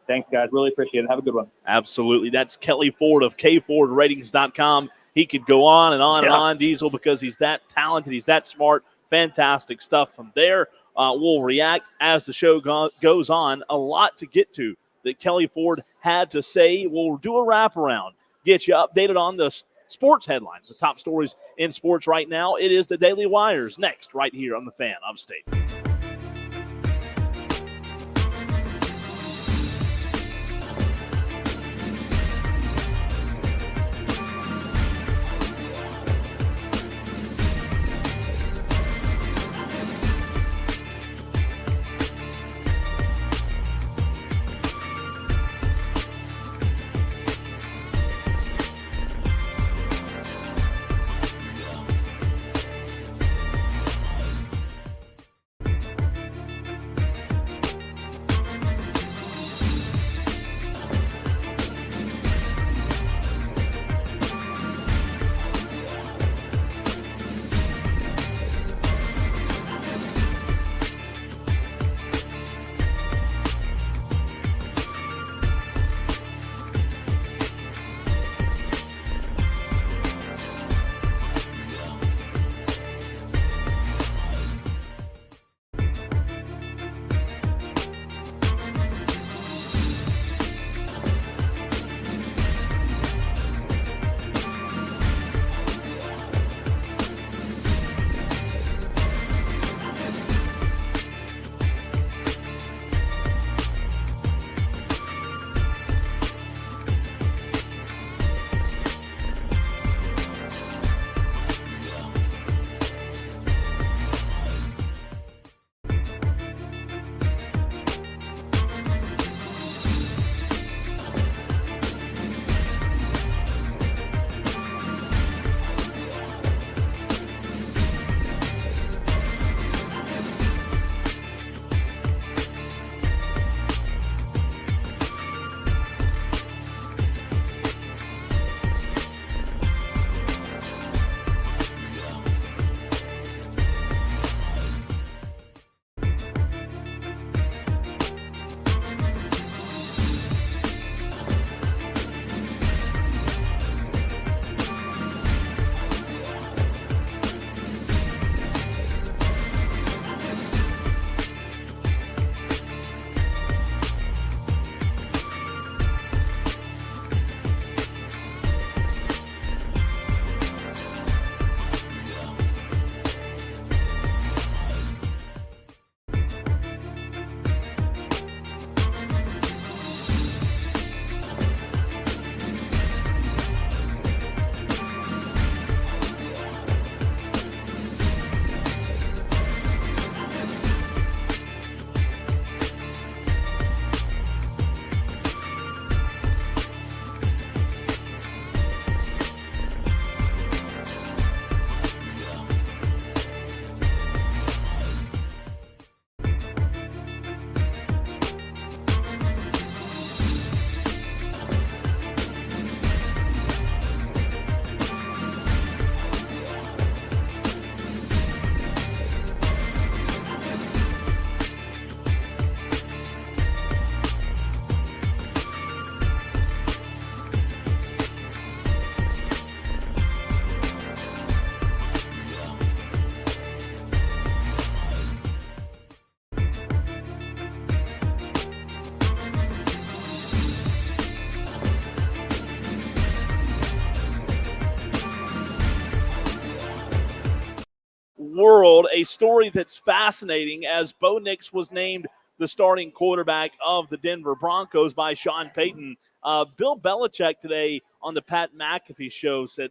Thanks, guys. Really appreciate it. Have a good one. Absolutely. That's Kelley Ford of KFordRatings.com. He could go on and on and on, Diesel, because he's that talented. He's that smart. Fantastic stuff from there. We'll react as the show goes on. A lot to get to that Kelley Ford had to say. We'll do a wraparound, get you updated on the sports headlines, the top stories in sports right now. It is the Daily Wires next right here on the Fan Upstate. world, a story that's fascinating as Bo Nix was named the starting quarterback of the Denver Broncos by Sean Payton. Bill Belichick today on the Pat McAfee show said,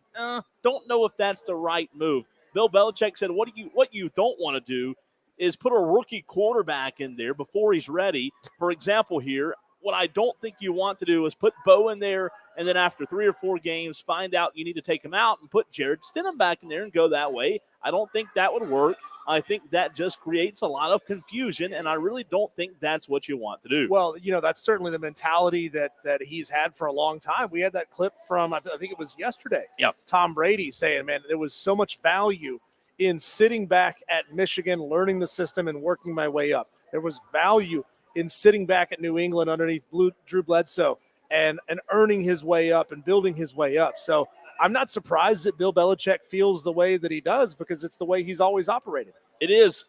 don't know if that's the right move. Bill Belichick said, what you don't want to do is put a rookie quarterback in there before he's ready. For example here, what I don't think you want to do is put Bo in there and then after 3 or 4 games find out you need to take him out and put Jared Stidham back in there and go that way. I don't think that would work. I think that just creates a lot of confusion, and I really don't think that's what you want to do. Well, that's certainly the mentality that he's had for a long time. We had that clip from, I think it was yesterday. Yep. Tom Brady saying, man, there was so much value in sitting back at Michigan, learning the system and working my way up. There was value in sitting back at New England underneath Drew Bledsoe and earning his way up and building his way up. So I'm not surprised that Bill Belichick feels the way that he does because it's the way he's always operated. It is.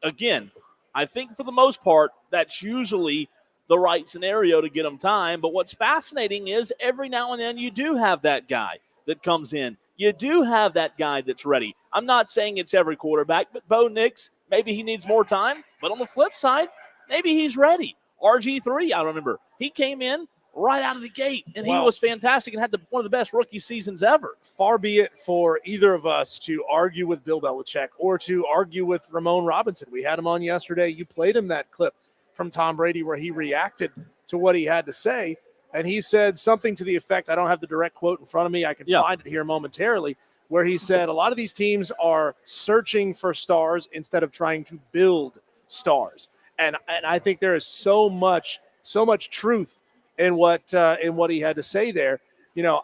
Again, I think for the most part, that's usually the right scenario to get him time. But what's fascinating is every now and then you do have that guy that comes in. You do have that guy that's ready. I'm not saying it's every quarterback, but Bo Nix, maybe he needs more time. But on the flip side, maybe he's ready. RG3, I remember, he came in right out of the gate, and he was fantastic and had one of the best rookie seasons ever. Far be it for either of us to argue with Bill Belichick or to argue with Ramon Robinson. We had him on yesterday. You played him that clip from Tom Brady where he reacted to what he had to say, and he said something to the effect, I don't have the direct quote in front of me, I can find it here momentarily, where he said a lot of these teams are searching for stars instead of trying to build stars. And I think there is so much truth in what he had to say there.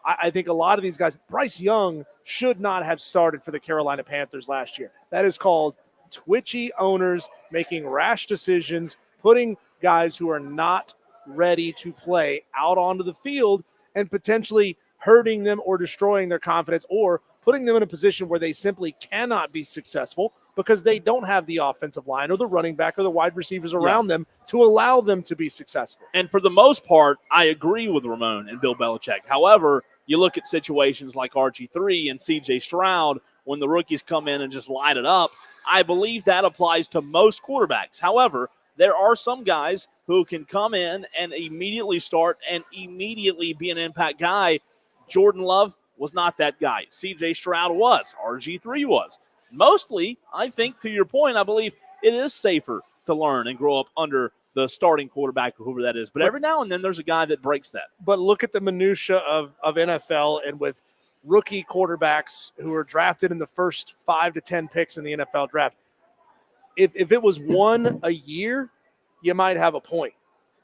I think a lot of these guys, Bryce Young should not have started for the Carolina Panthers last year. That is called twitchy owners making rash decisions, putting guys who are not ready to play out onto the field and potentially hurting them or destroying their confidence or putting them in a position where they simply cannot be successful because they don't have the offensive line or the running back or the wide receivers around them to allow them to be successful. And for the most part, I agree with Ramon and Bill Belichick. However, you look at situations like RG3 and CJ Stroud when the rookies come in and just light it up. I believe that applies to most quarterbacks. However, there are some guys who can come in and immediately start and immediately be an impact guy. Jordan Love was not that guy. CJ Stroud was. RG3 was. Mostly, I think, to your point, I believe it is safer to learn and grow up under the starting quarterback, whoever that is. But every now and then there's a guy that breaks that. But look at the minutia of NFL and with rookie quarterbacks who are drafted in the first 5 to 10 picks in the NFL draft. If it was one a year, you might have a point.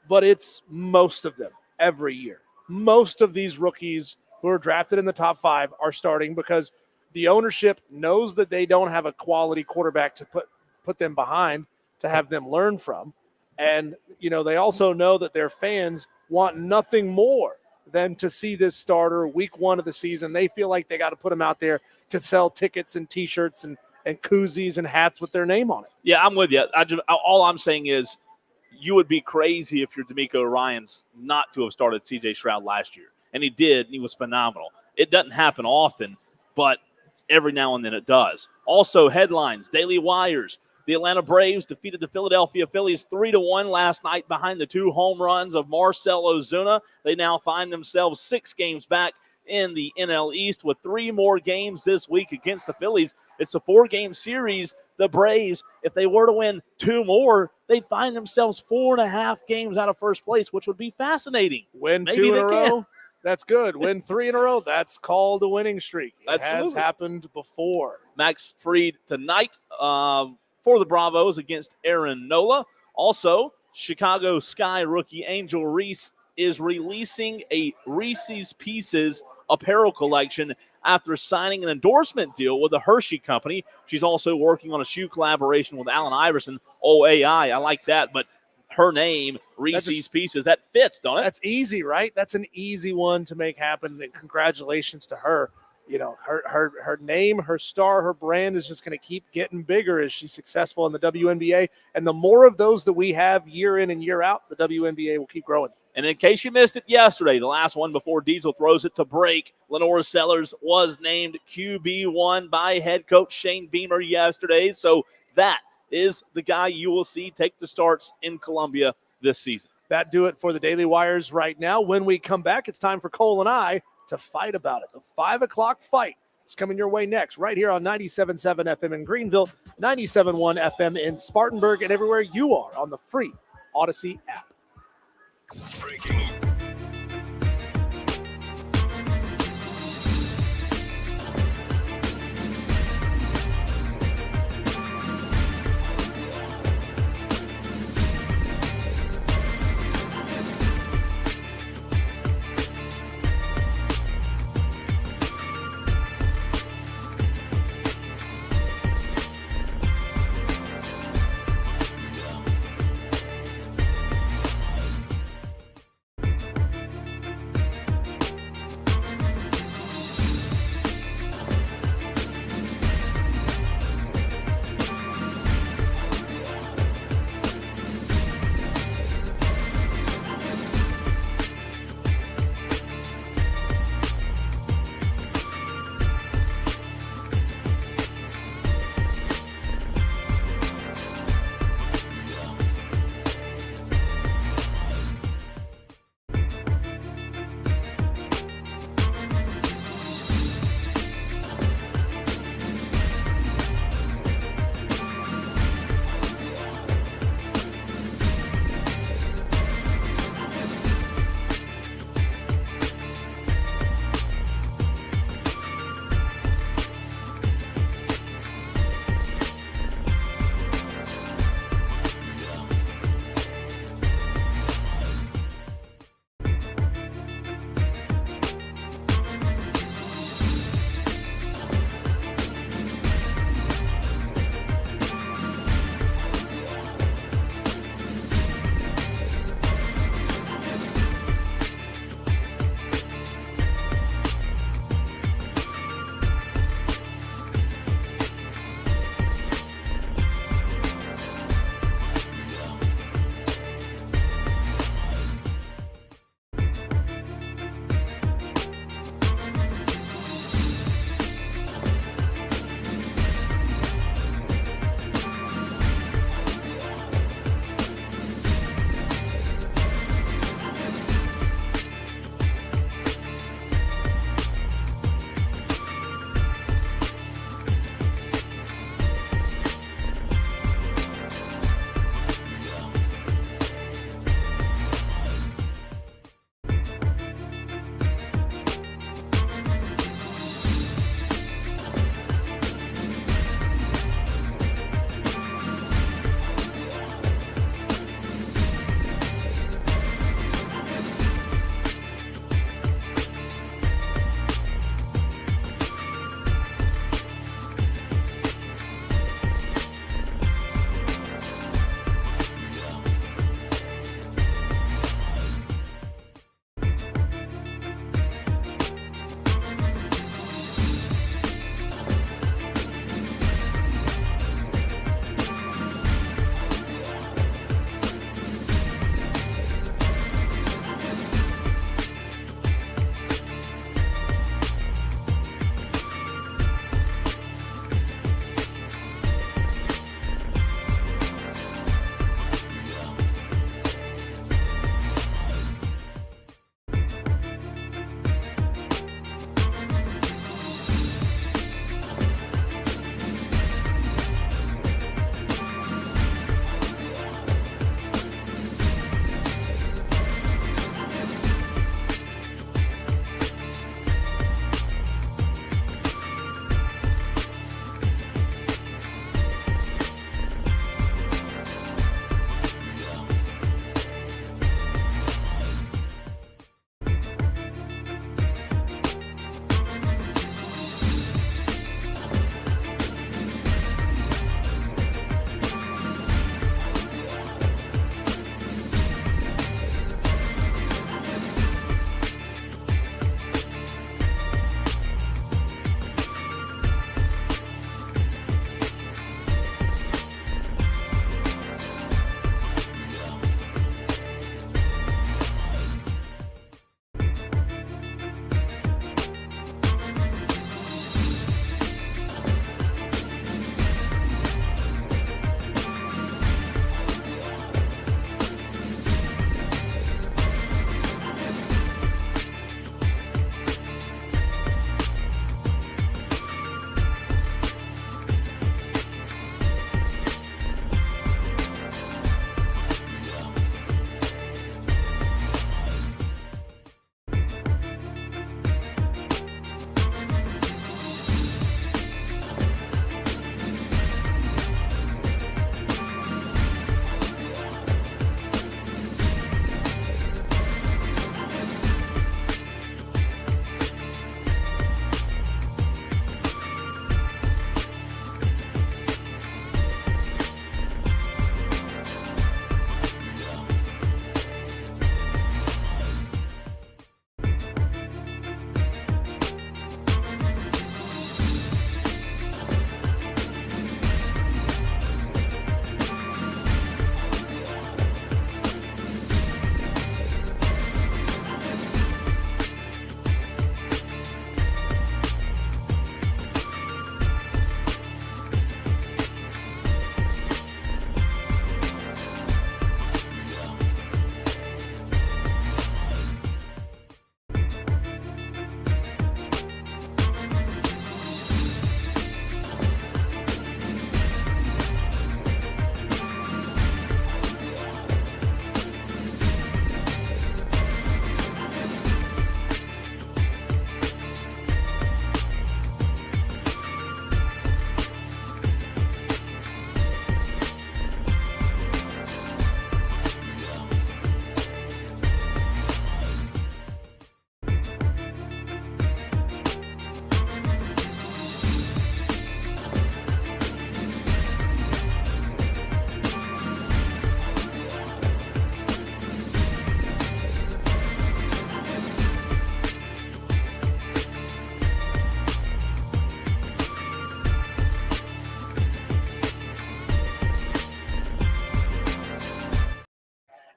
But it's most of them every year. Most of these rookies who are drafted in the top 5 are starting because the ownership knows that they don't have a quality quarterback to put them behind to have them learn from. And, they also know that their fans want nothing more than to see this starter week 1 of the season. They feel like they got to put him out there to sell tickets and T-shirts and koozies and hats with their name on it. Yeah, I'm with you. All I'm saying is you would be crazy if you're D'Amico Ryans not to have started C.J. Stroud last year. And he did, and he was phenomenal. It doesn't happen often, but every now and then it does. Also, headlines, Daily Wires. The Atlanta Braves defeated the Philadelphia Phillies 3-1 last night behind the 2 home runs of Marcell Ozuna. They now find themselves 6 games back in the NL East with 3 more games this week against the Phillies. It's a 4-game series. The Braves, if they were to win 2 more, they'd find themselves 4.5 games out of first place, which would be fascinating. Win 2 in a row. That's good. Win 3 in a row. That's called a winning streak. It has happened before. Max Fried tonight for the Bravos against Aaron Nola. Also, Chicago Sky rookie Angel Reese is releasing a Reese's Pieces apparel collection after signing an endorsement deal with the Hershey Company. She's also working on a shoe collaboration with Allen Iverson. OAI, I like that, but her name, Reese's Pieces, that fits, don't it? That's easy, right? That's an easy one to make happen, and congratulations to her. Her name, her star, her brand is just going to keep getting bigger as she's successful in the WNBA. And the more of those that we have year in and year out, the WNBA will keep growing. And in case you missed it yesterday, the last one before Diesel throws it to break, Lenore Sellers was named QB1 by head coach Shane Beamer yesterday. So that is the guy you will see take the starts in Columbia this season. That do it for the Daily Wires right now. When we come back, it's time for Cole and I to fight about it. The 5 o'clock fight is coming your way next, right here on 97.7 FM in Greenville, 97.1 FM in Spartanburg, and everywhere you are on the free Odyssey app. Breaking.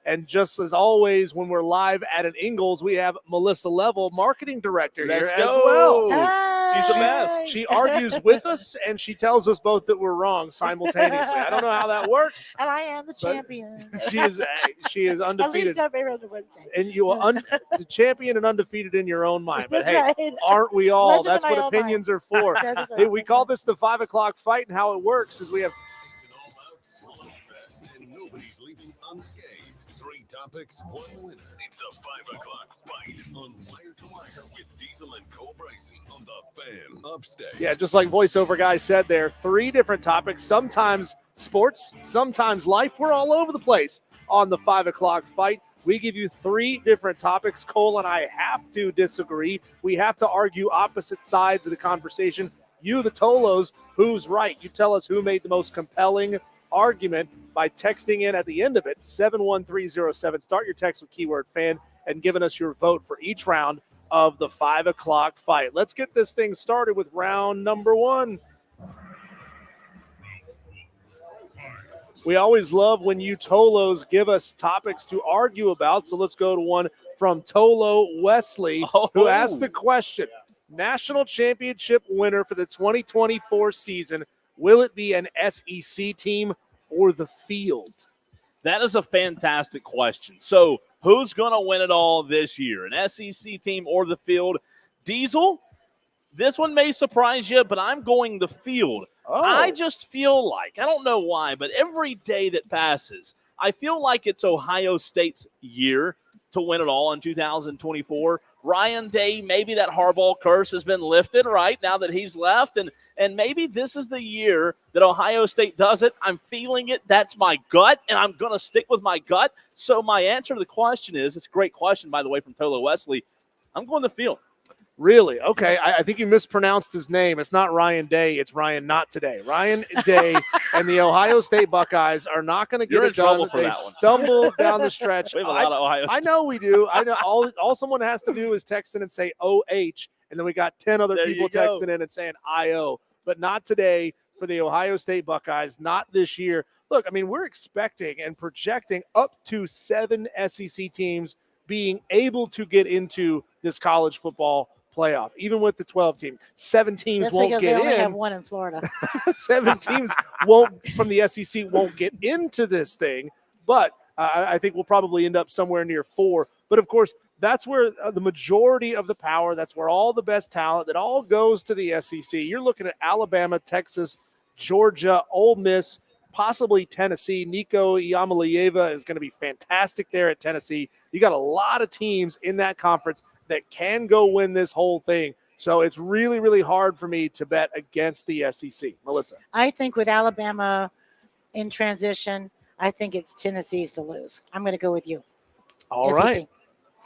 And just as always, when we're live at an Ingalls, we have Melissa Leavell, marketing director Let's here go. as well. She's the Hey! best. She argues with us, and she tells us both that we're wrong simultaneously. I don't know how that works. And I am the champion. She is At undefeated, least I'm able to say. and you are the champion and undefeated in your own mind. But That's hey, right. aren't we all? Legend That's in what my own opinions are for. That is Hey, right. we call this the 5 o'clock fight, and how it works is we have It's an all-out slugfest, and nobody's leaving unscathed. 3 topics, 1 winner. It's the 5 o'clock fight on Wire to Wire with Diesel and Cole Bryson on the Fan Upstate. Yeah, just like voiceover guy said there, 3 different topics, sometimes sports, sometimes life. We're all over the place on the 5 o'clock fight. We give you 3 different topics. Cole and I have to disagree. We have to argue opposite sides of the conversation. You, the Tolos, who's right? You tell us who made the most compelling argument by texting in at the end of it, 71307. Start your text with keyword fan and giving us your vote for each round of the 5 o'clock fight. Let's get this thing started with round number 1. We always love when you Tolos give us topics to argue about. So let's go to one from Tolo Wesley, who asked the question, national championship winner for the 2024 season, will it be an SEC team or the field? That is a fantastic question. So who's going to win it all this year, an SEC team or the field? Diesel, this one may surprise you, but I'm going the field. Oh. I just feel like, I don't know why, but every day that passes, I feel like it's Ohio State's year to win it all in 2024. Ryan Day, maybe that Harbaugh curse has been lifted, right, now that he's left. And maybe this is the year that Ohio State does it. I'm feeling it. That's my gut, and I'm going to stick with my gut. So my answer to the question is, it's a great question, by the way, from Tolo Wesley, I'm going the field. Really? Okay. I think you mispronounced his name. It's not Ryan Day. It's Ryan Not Today. Ryan Day and the Ohio State Buckeyes are not going to get You're it in trouble done. for They that one. stumble down the stretch. We have a lot of Ohio State. I know we do. I know all someone has to do is text in and say OH, and then we got 10 other There people you go. texting in and saying IO. But not today for the Ohio State Buckeyes, not this year. Look, I mean, we're expecting and projecting up to 7 SEC teams being able to get into this college football playoff, even with the 12 team. 7 teams That's won't because get they only in. have one in Florida. 7 teams won't from the SEC won't get into this thing, but I think we'll probably end up somewhere near 4. But of course, that's where the majority of the power, that's where all the best talent, that all goes to the SEC. You're looking at Alabama, Texas, Georgia, Ole Miss, possibly Tennessee. Nico Iamaleava is going to be fantastic there at Tennessee. You got a lot of teams in that conference that can go win this whole thing. So it's really, really hard for me to bet against the SEC. Melissa. I think with Alabama in transition, I think it's Tennessee's to lose. I'm going to go with you. All SEC. right.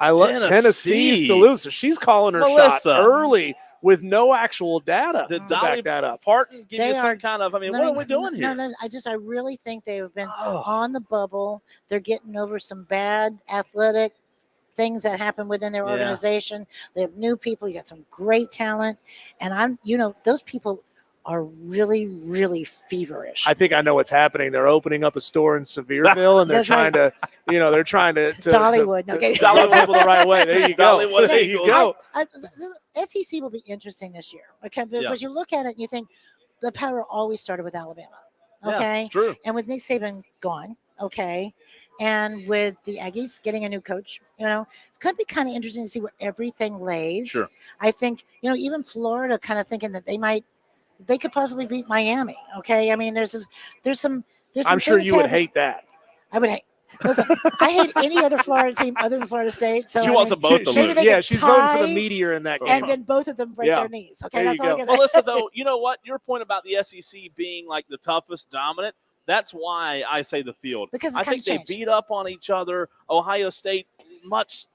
I love Tennessee's to lose. So she's calling her Melissa. shot early with no actual data Did to Dolly back that up. Parton give They you some are- kind of, I mean, No, what no, are we doing here? No, I really think they have been Oh. on the bubble. They're getting over some bad athletic things that happen within their Yeah. organization. They have new people. You got some great talent. And those people are really, really feverish. I think I know what's happening. They're opening up a store in Sevierville, and they're That's right. they're trying to Dollywood. Okay. to love people the right way. There you go. Dollywood There you Eagles. go. SEC will be interesting this year. Okay, because Yeah. you look at it and you think the power always started with Alabama. Yeah, Okay, it's true. and with Nick Saban gone, okay, and with the Aggies getting a new coach, it's going to be kind of interesting to see where everything lays. Sure. I think even Florida kind of thinking that they could possibly beat Miami. Okay, I mean there's some. I'm sure things you would happening. hate that. I would hate. Listen, I hate any other Florida team other than Florida State. So She I wants mean, them both to maybe lose. they Yeah, get she's voting for the tied, meteor in that game. and then both of them break Yeah. their knees. Okay, There that's you all go. I can Melissa, though, you know what? Your point about the SEC being like the toughest, dominant, that's why I say the field. Because it's I kinda think they changed. beat up on each other. Ohio State, much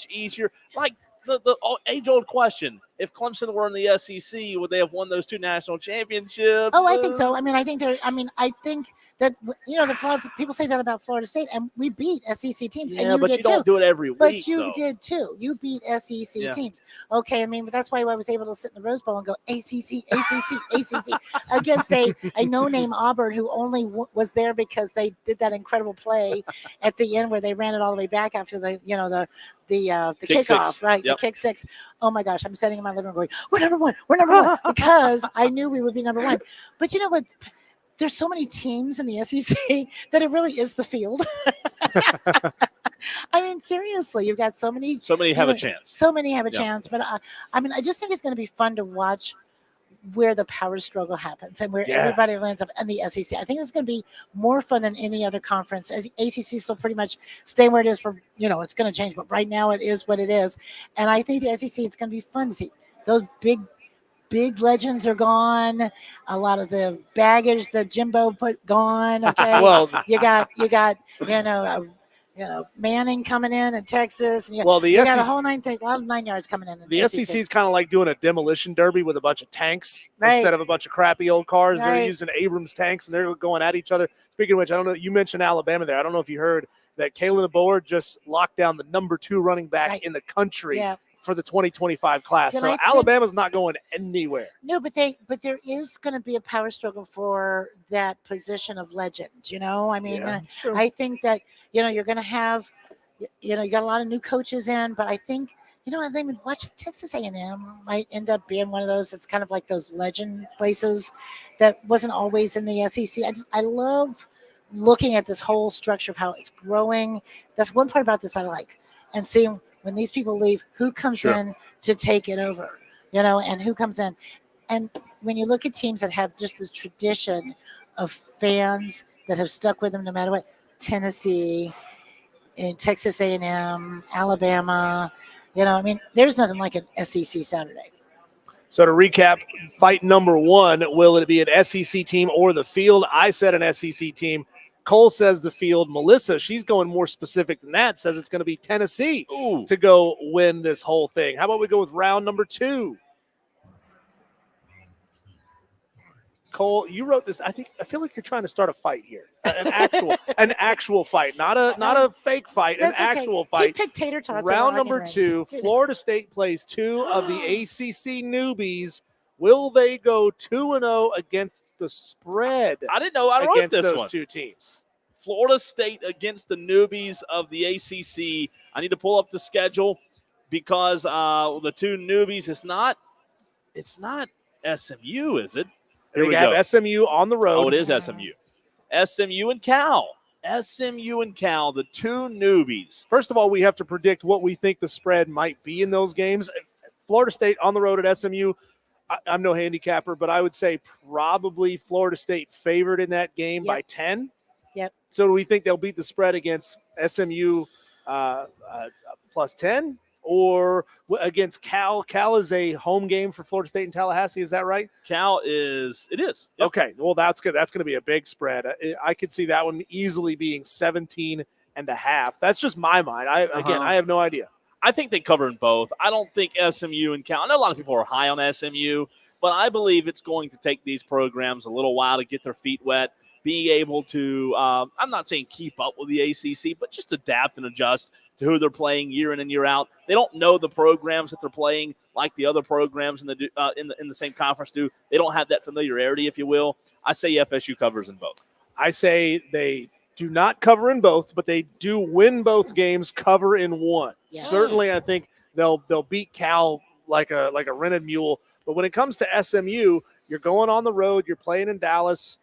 easier. Like the age-old question, if Clemson were in the SEC, would they have won those 2 national championships? Oh, I think so. I mean, I think that a lot of people say that about Florida State, and we beat SEC teams. Yeah, and you but did you don't too. do it every week. But you though. did too. You beat SEC Yeah. teams. Okay, I mean, but that's why I was able to sit in the Rose Bowl and go ACC against a no-name Auburn who only was there because they did that incredible play at the end where they ran it all the way back after the Kick kickoff, six. right? Yep. The kick six. Oh my gosh, I'm sitting in my living room going, we're number one, because I knew we would be number one. But you know what? There's so many teams in the SEC that it really is the field. I mean, seriously, you've got so many. So many have a chance. So many have a Yeah. chance. But I mean, I just think it's going to be fun to watch where the power struggle happens and where everybody lands up in the SEC. I think it's going to be more fun than any other conference. As ACC still pretty much staying where it is for, it's going to change, but right now it is what it is. And I think the SEC, it's going to be fun to see. Those big legends are gone. A lot of the baggage that Jimbo put gone. Okay. Well, you got Manning coming in Texas. And well, the you got a SEC, whole a lot of 9 yards coming in. the SEC is kind of like doing a demolition derby with a bunch of tanks Right. instead of a bunch of crappy old cars. They're Right. using Abrams tanks and they're going at each other. Speaking of which, I don't know. You mentioned Alabama there. I don't know if you heard that Kalen DeBoer just locked down the number 2 running back Right. in the country Yeah. for the 2025 class. And So I think- Alabama's not going anywhere. No, but there is going to be a power struggle for that position of legend. I mean, Yeah, it's true. I think that you're going to have, you got a lot of new coaches in, but I think I mean, watch Texas A&M might end up being one of those. It's kind of like those legend places that wasn't always in the SEC. I love looking at this whole structure of how it's growing. That's one part about this I like, and seeing when these people leave, who comes Sure. in to take it over, and who comes in. And when you look at teams that have just this tradition of fans that have stuck with them no matter what, Tennessee, and Texas A&M, Alabama, I mean, there's nothing like an SEC Saturday. So to recap, fight number 1, will it be an SEC team or the field? I said an SEC team. Cole says the field. Melissa, she's going more specific than that, says it's going to be Tennessee to go win this whole thing. How about we go with round number 2? Cole, you wrote this. I feel like you're trying to start a fight here. An actual fight, not a fake fight, That's an okay. actual He fight. picked tater tots. Round number 2, Florida State plays 2 of the ACC newbies. Will they go 2-0 against the spread? I didn't know I wrote against this those one. 2 teams. Florida State against the newbies of the ACC. I need to pull up the schedule because the 2 newbies, it's not SMU, is it? Here we have go. SMU on the road. Oh, it is SMU. SMU and Cal. SMU and Cal, the 2 newbies. First of all, we have to predict what we think the spread might be in those games. Florida State on the road at SMU. I'm no handicapper, but I would say probably Florida State favored in that game by 10. Yep. So do we think they'll beat the spread against SMU plus 10? Or against Cal? Cal is a home game for Florida State and Tallahassee. Is that right? Cal is. It is. Yep. Okay. Well, that's good. That's going to be a big spread. I could see that one easily being 17.5. That's just my mind. Again, I have no idea. I think they cover in both. I don't think SMU and Cal. I know a lot of people are high on SMU, but I believe it's going to take these programs a little while to get their feet wet, being able to, I'm not saying keep up with the ACC, but just adapt and adjust to who they're playing year in and year out. They don't know the programs that they're playing like the other programs in the same conference do. They don't have that familiarity, if you will. I say FSU covers in both. I say they do not cover in both, but they do win both games, cover in one. Yeah. Certainly, I think they'll beat Cal like a rented mule. But when it comes to SMU, you're going on the road, you're playing in Dallas.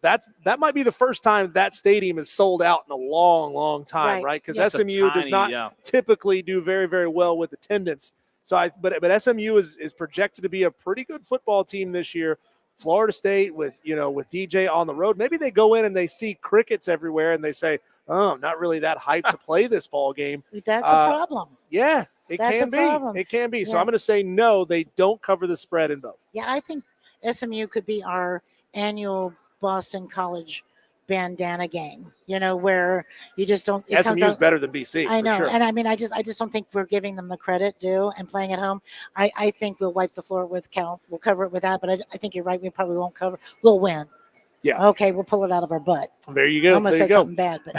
That might be the first time that stadium is sold out in a long, long time, right? Because Yes, SMU does not typically do very, very well with attendance. So, but SMU is projected to be a pretty good football team this year. Florida State with DJ on the road, maybe they go in and they see crickets everywhere and they say, "Oh, I'm not really that hyped to play this ball game." That's a problem. Yeah, it That's can a be. problem. It can be. So Yeah. I'm going to say no. They don't cover the spread in both. Yeah, I think SMU could be our annual Boston College bandana game, where you just don't. It comes SMU's out, better than BC. I for know, sure. and I mean, I just don't think we're giving them the credit due and playing at home. I think we'll wipe the floor with Cal. We'll cover it with that, but I think you're right. We probably won't cover. We'll win. Yeah. Okay, we'll pull it out of our butt. There you I go. almost There you said go. something bad, but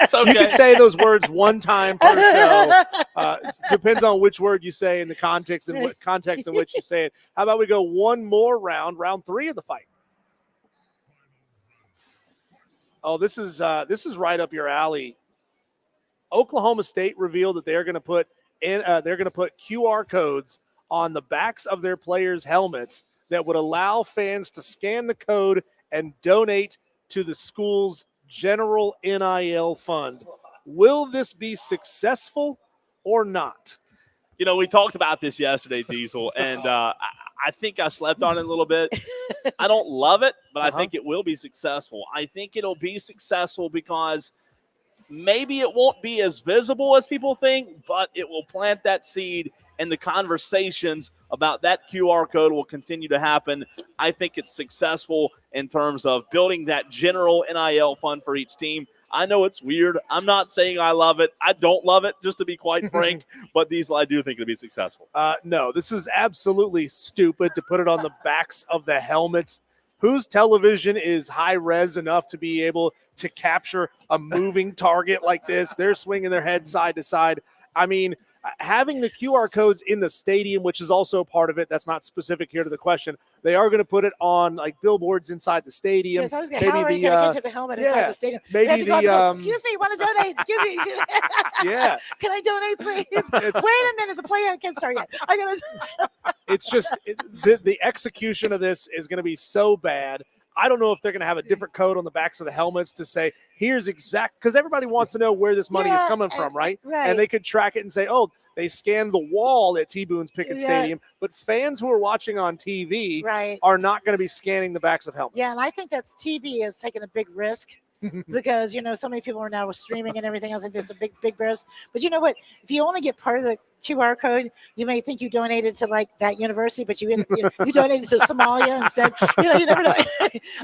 It's okay. You can say those words one time per show. Depends on which word you say in the context and what context in which you say it. How about we go one more round 3 of the fight? Oh, this is right up your alley. Oklahoma State revealed that they're going to put QR codes on the backs of their players' helmets that would allow fans to scan the code and donate to the school's general NIL fund. Will this be successful or not? We talked about this yesterday, Diesel, and I think I slept on it a little bit. I don't love it, but I think it will be successful. I think it'll be successful because maybe it won't be as visible as people think, but it will plant that seed, and the conversations about that QR code will continue to happen. I think it's successful in terms of building that general NIL fund for each team. I know it's weird. I'm not saying I love it. I don't love it, just to be quite frank, but Diesel, I do think it'll be successful. No, this is absolutely stupid to put it on the backs of the helmets. Whose television is high res enough to be able to capture a moving target like this? They're swinging their head side to side. I mean, having the QR codes in the stadium, which is also part of it, that's not specific here to the question. They are going to put it on like billboards inside the stadium. yes, I was going to. How are you going to get to the helmet inside the stadium? Maybe we have to go excuse me, want to donate? Excuse me. Yeah. Can I donate, please? Wait a minute, the play can't start yet. I got to. It's just the execution of this is going to be so bad. I don't know if they're going to have a different code on the backs of the helmets to say, here's exact, because everybody wants to know where this money is coming from, right? Right. And they could track it and say, oh, they scanned the wall at T-Boone's Pickett Stadium. But fans who are watching on TV are not going to be scanning the backs of helmets. Yeah, and I think that's TV is taking a big risk because, so many people are now streaming and everything else. I think it's a big risk. But you know what? If you only get part of the QR code, you may think you donated to like that university, but you donated to Somalia instead. You never know.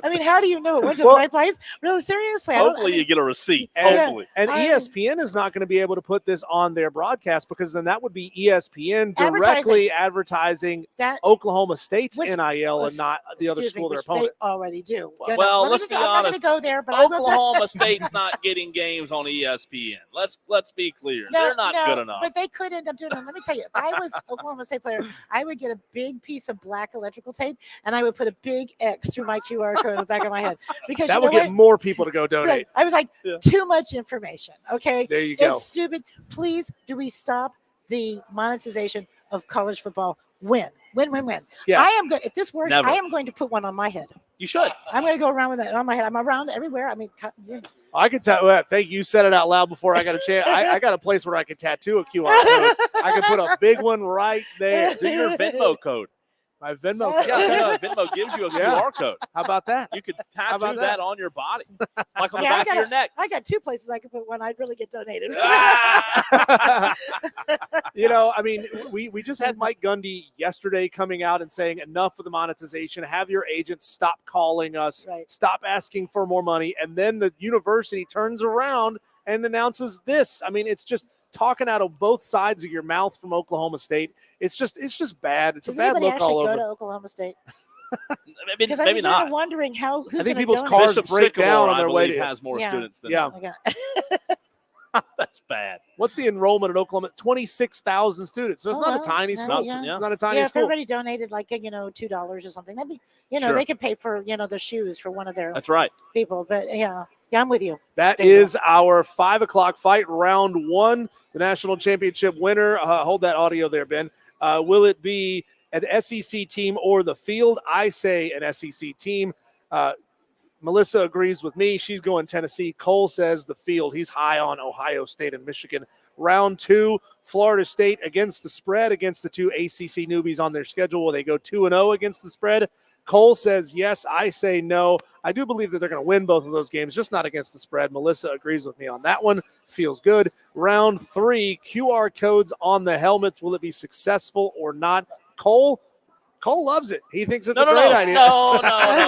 I mean, how do you know it went to the right place? Really, seriously? Hopefully you get a receipt. And ESPN is not going to be able to put this on their broadcast because then that would be ESPN directly advertising that Oklahoma State's NIL and not the other school, their opponent. They already do. Well, let's be honest. I'm not going to go there, but Oklahoma State's not getting games on ESPN. Let's be clear. They're not good enough. But they could end up doing. Let me tell you, if I was Oklahoma State player, I would get a big piece of black electrical tape and I would put a big X through my QR code in the back of my head because that would get more people to go donate. I was like, too much information. Okay, there you go. It's stupid. Please, do we stop the monetization of college football? Win. Yeah. I am good. If this works, Never. I am going to put one on my head. You should. I'm going to go around with that on my head. I'm around everywhere. I mean, I can tell. Thank you. Said it out loud before I got a chance. I got a place where I can tattoo a QR code. I can put a big one right there. Do your Venmo code. My Venmo code. Yeah, Venmo gives you a QR code. How about that? You could tattoo that on your body, like on the Yeah, back of your neck. I got two places I could put one. I'd really get donated. I mean, we just had Mike Gundy yesterday coming out and saying enough of the monetization. Have your agents stop calling us. Right. Stop asking for more money. And then the university turns around and announces this. I mean, it's just talking out of both sides of your mouth from Oklahoma State. It's just bad. It's Does a bad anybody look all actually over. go to Oklahoma State? Maybe I'm just not. wondering how. Who's I think gonna people's donate? cars Bishop break Sycamore, down on their I way believe, to. has more Yeah. students than Yeah. That's bad. What's the enrollment at Oklahoma? 26,000 students. So it's not a tiny school. yeah. It's not a tiny Yeah, if school. everybody donated like $2 or something, that'd be Sure. they could pay for the shoes for one of their That's right. people. But yeah, I'm with you. That Diesel. is our 5 o'clock fight, round 1. The national championship winner. Hold that audio there, Ben. Will it be an SEC team or the field? I say an SEC team. Melissa agrees with me. She's going Tennessee. Cole says the field. He's high on Ohio State and Michigan. Round 2, Florida State against the spread against the two ACC newbies on their schedule. Will they go 2-0 against the spread? Cole says yes. I say no. I do believe that they're going to win both of those games, just not against the spread. Melissa agrees with me on that one. Feels good. Round 3, QR codes on the helmets. Will it be successful or not? Cole, Cole loves it. He thinks it's No, a no, great no, idea.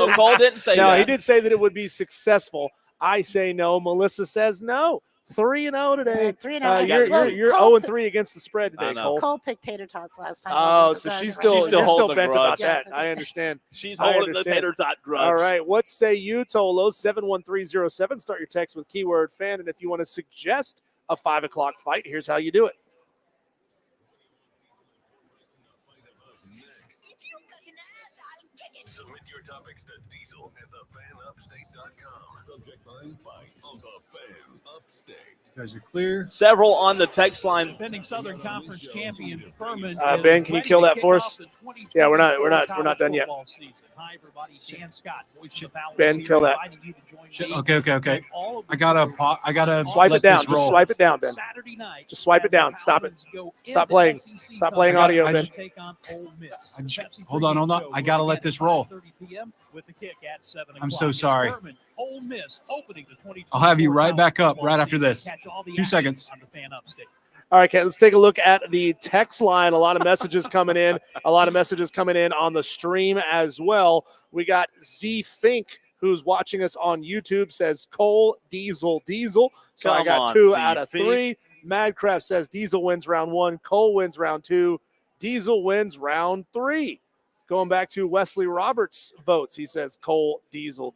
no. Cole didn't say No, that. he did say that it would be successful. I say no. Melissa says no. 3-0 today. 3-0. You're Cole 0-3 against the spread today, I know. Cole. Cole picked tater tots last time. Oh, so she's still She's still you're holding the bent about grudge. that. Yeah. I understand. She's I holding the understand. tater tot grudge. All right. What say you, Tolo? 71307. Start your text with keyword fan. And if you want to suggest a 5 o'clock fight, here's how you do it. Submit your topics to Diesel at thefanupstate.com. Subject line fight on the Fan Upstate. You guys are clear. Several on the text line. Defending Southern Conference champion Furman. Ben, can you kill that for us? Yeah, we're not done yet. Hi, everybody. Dan Scott, voice of the Powers Ben, here, kill that. inviting you to join me. Okay. And all of the I gotta Swipe let it down. this Just roll. swipe it down, Ben. Saturday night, Just swipe it as the down. Stop it. Paladins go Stop into playing. SEC Stop playing Conference audio, I- Ben. to take on Ole Miss. I The ju- Pepsi hold on. pregame show I will gotta let begin this at roll. 5:30 p.m. with the kick at 7 I'm o'clock. so It's sorry. Furman, Ole Miss opening the 2024 I'll have you right back up football right after season. this. Catch all the 2 action seconds. on the Fan Upstate. All right, Ken, let's take a look at the text line. A lot of messages coming in. A lot of messages coming in on the stream as well. We got Z Fink, who's watching us on YouTube, says Cole, Diesel. So I Come got on, 2 Z out of Fink. 3. Madcraft says Diesel wins round 1. Cole wins round 2. Diesel wins round 3. Going back to Wesley Roberts' votes, he says Cole, Diesel.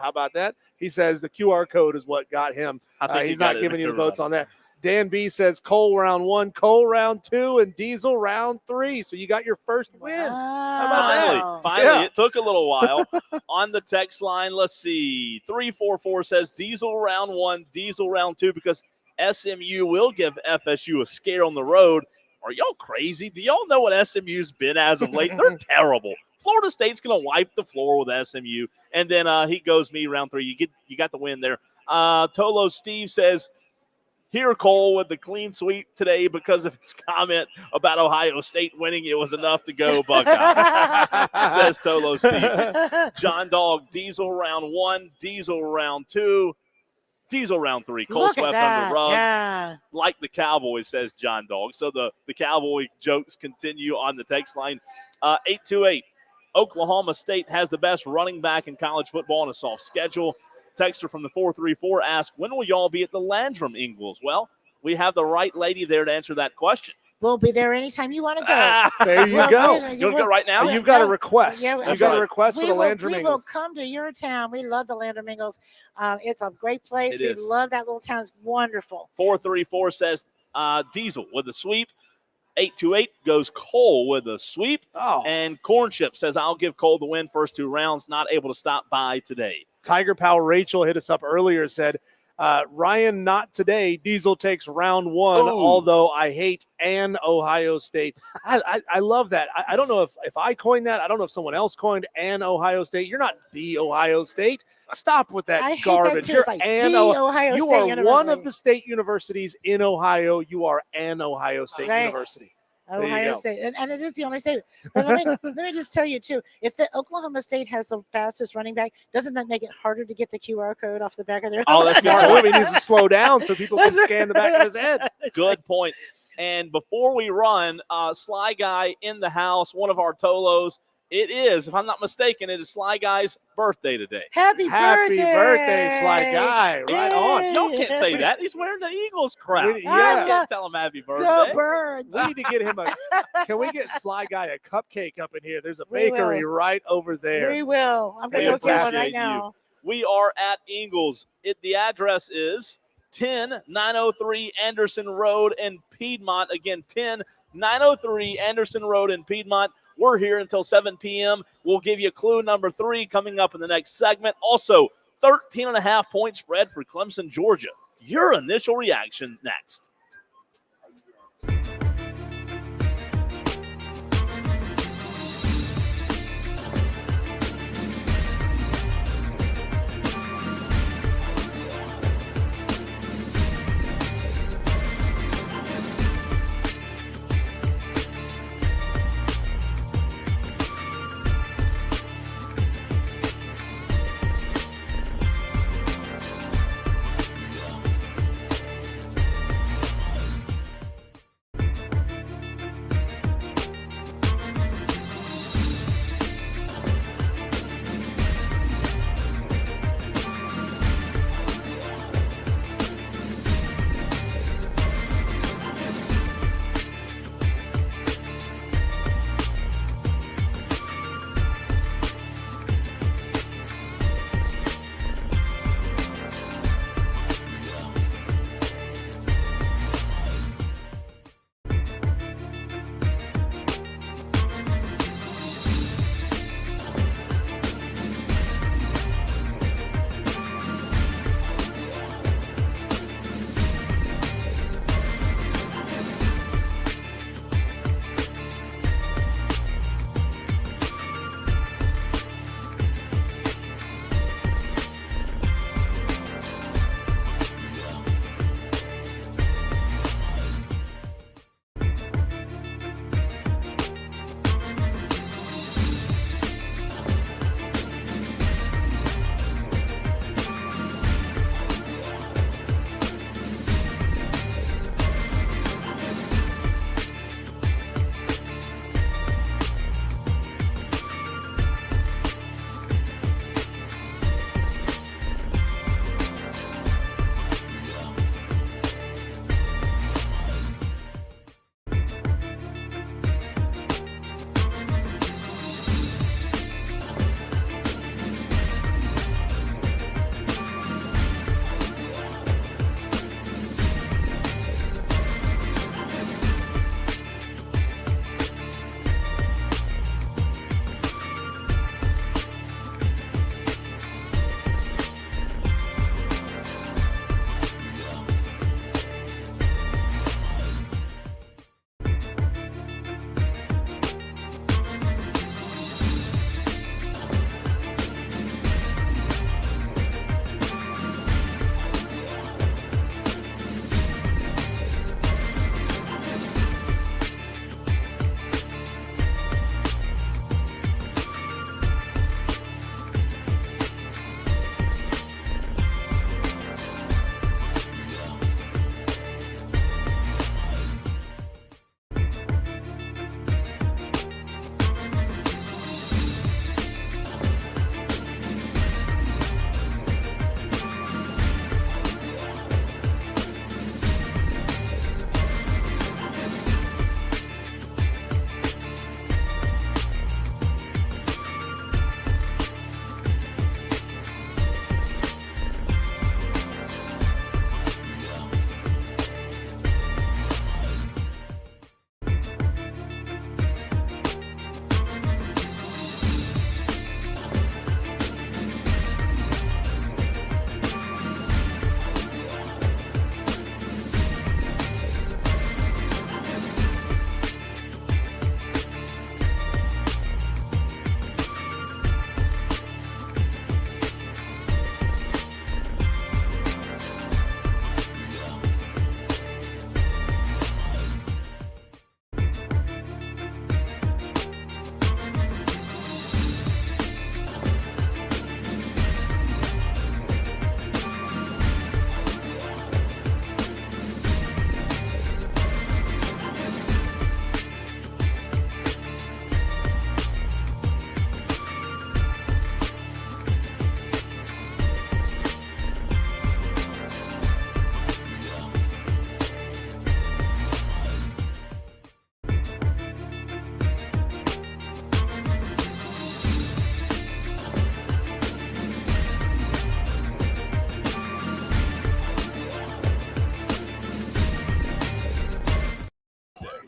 How about that? He says the QR code is what got him. I think He's he got not it. giving you the votes on that. Dan B says Cole round 1, Cole round 2, and Diesel round 3. So you got your first win. Wow. Finally, Yeah. it took a little while. On the text line, let's see. 344 says Diesel round 1, Diesel round 2, because SMU will give FSU a scare on the road. Are y'all crazy? Do y'all know what SMU's been as of late? They're terrible. Florida State's going to wipe the floor with SMU. And then he goes me round 3. You got the win there. Tolo Steve says, here, Cole, with the clean sweep today because of his comment about Ohio State winning. It was enough to go Buckeye, says Tolo Steve. John Dog, Diesel round 1, Diesel round 2, Diesel round 3. Cole Look at swept that. under rug. Yeah. Like the Cowboys, says John Dog. So the Cowboy jokes continue on the text line. 828. Oklahoma State has the best running back in college football on a soft schedule. Texter from the 434 asks, when will y'all be at the Landrum Ingles? Well, we have the right lady there to answer that question. We'll be there anytime you want to go. There you Well, go. You want to go right now? You've got a request. Yeah, You've got a request for the Landrum We will Ingles. come to your town. We love the Landrum Ingles. It's a great place. It We is. love that little town. It's wonderful. 434 says Diesel with the sweep. 828 goes Cole with a sweep. Oh, And Corn Chip says, I'll give Cole the win first 2 rounds. Not able to stop by today. Tiger Pal Rachel hit us up earlier, said, Ryan, not today. Diesel takes round 1, Ooh. although I hate an Ohio State. I love that. I don't know if I coined that. I don't know if someone else coined an Ohio State. You're not the Ohio State. Stop with that I hate garbage. that too. You're It's like an the Ohio You State are University. one of the state universities in Ohio. You are an Ohio State Right. University. There you Ohio go. State, and it is the only state. But let me just tell you too. If the Oklahoma State has the fastest running back, doesn't that make it harder to get the QR code off the back of their? Oh, that's Smart smart. move. He needs to slow down so people can scan the back of his head. Good point. And before we run, Sly Guy in the house, one of our Tolos. It is, if I'm not mistaken, it is Sly Guy's birthday today. Happy birthday, Sly Guy. Right on. Y'all can't say that. He's wearing the Eagles crap. We- You yeah. can't tell him happy Go birthday. Birds. We need to get him can we get Sly Guy a cupcake up in here? There's a We bakery right over there. We will. I'm going We to go get one appreciate right you. now. We are at Ingles. The address is 10903 Anderson Road in Piedmont. Again, 10903 Anderson Road in Piedmont. We're here until 7 p.m. We'll give you clue number 3 coming up in the next segment. Also, 13.5-point spread for Clemson, Georgia. Your initial reaction next.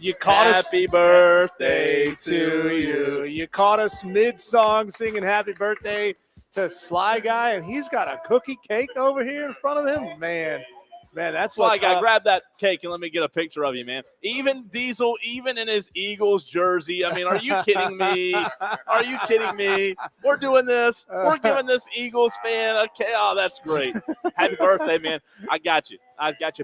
You caught us. Happy birthday to you. You caught us mid-song singing happy birthday to Sly Guy, and he's got a cookie cake over here in front of him. Man, that's Sly what's Guy, up. grab that cake and let me get a picture of you, man. Even Diesel, even in his Eagles jersey. I mean, are you kidding me? Are you kidding me? We're doing this. We're giving this Eagles fan a oh, that's great. Happy birthday, man. I got you.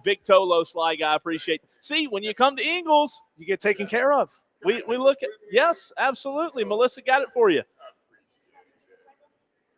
Big Tolo, Sly Guy. Appreciate it. See, when you come to Eagles, You get taken care of. we look at, yes, absolutely. Melissa got it for you.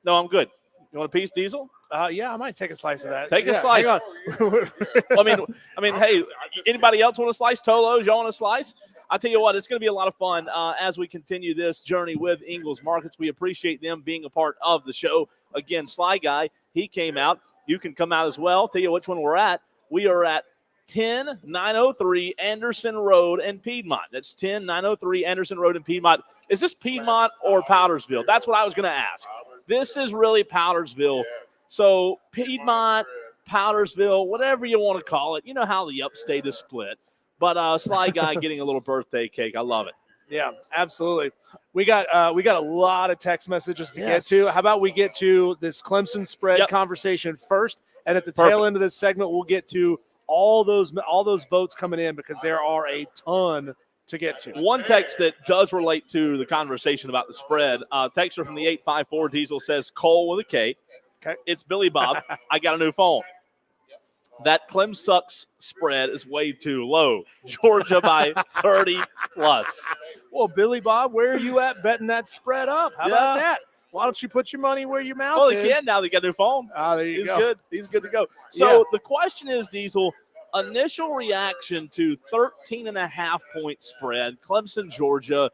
No, I'm good. You want a piece, Diesel? Yeah, I might take a slice of that. Take a Yeah, slice. hang on. I mean, hey, anybody else want a slice? Tolos, y'all want a slice? I'll tell you what, it's going to be a lot of fun as we continue this journey with Ingles Markets. We appreciate them being a part of the show. Again, Sly Guy, he came out. You can come out as well. Tell you which one we're at. We are at 10903 Anderson Road in Piedmont. That's 10903 Anderson Road in Piedmont. Is this Piedmont or Powdersville? That's what I was going to ask. This is really Powdersville. So Piedmont, Powdersville, whatever you want to call it. You know how the upstate is split. But Sly Guy getting a little birthday cake. I love it. Yeah, absolutely. We got a lot of text messages to Yes. get to. How about we get to this Clemson spread conversation first, and at the tail end of this segment, we'll get to all those votes coming in because there are a ton to get to. One text that does relate to the conversation about the spread. Texter from the 854 Diesel says Cole with a K. Okay. It's Billy Bob. I got a new phone. That Clem Sucks spread is way too low. Georgia by 30 plus. Well, Billy Bob, where are you at betting that spread up? How about that? Why don't you put your money where your mouth Well, is? he can now. They got a new phone. There you He's go. good. He's good to go. So the question is, Diesel, initial reaction to 13.5-point spread, Clemson, Georgia.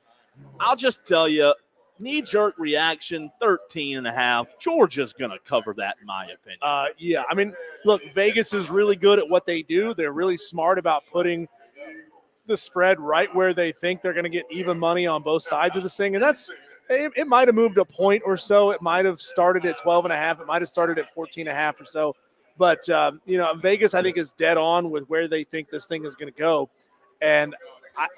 I'll just tell you, knee-jerk reaction, 13.5. Georgia's going to cover that, in my opinion. Yeah, I mean, look, Vegas is really good at what they do. They're really smart about putting the spread right where they think they're going to get even money on both sides of this thing. And it might have moved a point or so. It might have started at 12.5. It might have started at 14.5 or so. But, Vegas, I think, is dead on with where they think this thing is going to go. And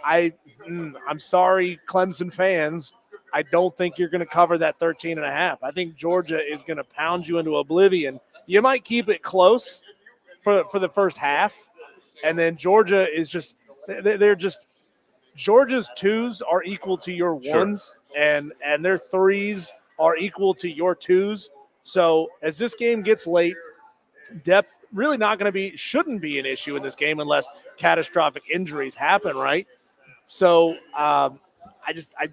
I'm sorry, Clemson fans. I don't think you're going to cover that 13.5. I think Georgia is going to pound you into oblivion. You might keep it close for the first half, and then Georgia is Georgia's twos are equal to your ones, and their threes are equal to your twos. So as this game gets late, depth really shouldn't be an issue in this game unless catastrophic injuries happen, right? So I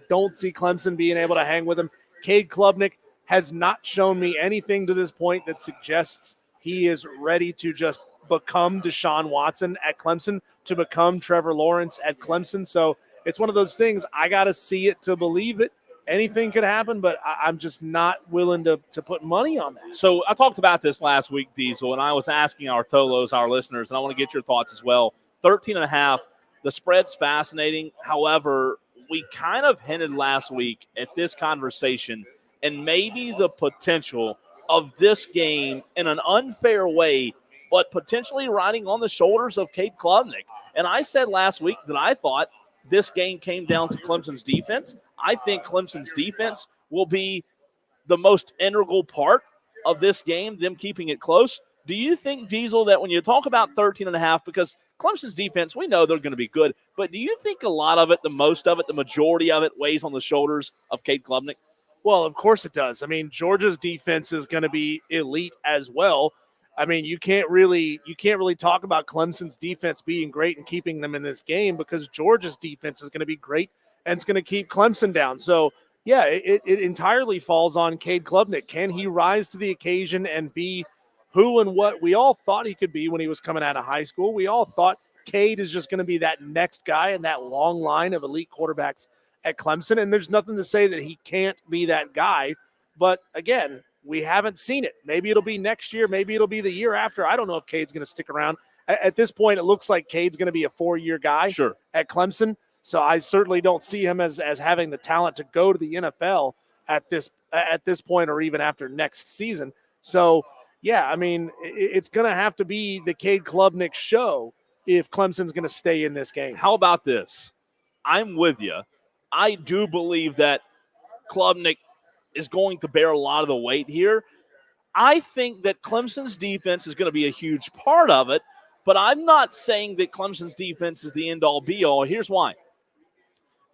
don't see Clemson being able to hang with him. Cade Klubnik has not shown me anything to this point that suggests he is ready to just become Deshaun Watson at Clemson, to become Trevor Lawrence at Clemson. So it's one of those things, I got to see it to believe it. Anything could happen, but I'm just not willing to put money on that. So I talked about this last week, Diesel, and I was asking our Tolos, our listeners, and I want to get your thoughts as well. 13.5, the spread's fascinating. However, we kind of hinted last week at this conversation and maybe the potential of this game in an unfair way, but potentially riding on the shoulders of Cade Klubnik. And I said last week that I thought this game came down to Clemson's defense. I think Clemson's defense will be the most integral part of this game, them keeping it close. Do you think, Diesel, that when you talk about 13.5, because Clemson's defense, we know they're going to be good, but do you think a lot of it, the most of it, the majority of it weighs on the shoulders of Cade Klubnik? Well, of course it does. I mean, Georgia's defense is going to be elite as well. I mean, you can't really talk about Clemson's defense being great and keeping them in this game because Georgia's defense is going to be great and it's going to keep Clemson down. So, yeah, it entirely falls on Cade Klubnik. Can he rise to the occasion and be who and what we all thought he could be when he was coming out of high school? We all thought Cade is just going to be that next guy in that long line of elite quarterbacks at Clemson, and there's nothing to say that he can't be that guy. But, again, we haven't seen it. Maybe it'll be next year. Maybe it'll be the year after. I don't know if Cade's going to stick around. At this point, it looks like Cade's going to be a 4-year guy at Clemson. So I certainly don't see him as having the talent to go to the NFL at this point or even after next season. So, yeah, I mean, it's going to have to be the Cade Klubnik show if Clemson's going to stay in this game. How about this? I'm with you. I do believe that Klubnik is going to bear a lot of the weight here. I think that Clemson's defense is going to be a huge part of it, but I'm not saying that Clemson's defense is the end-all, be-all. Here's why.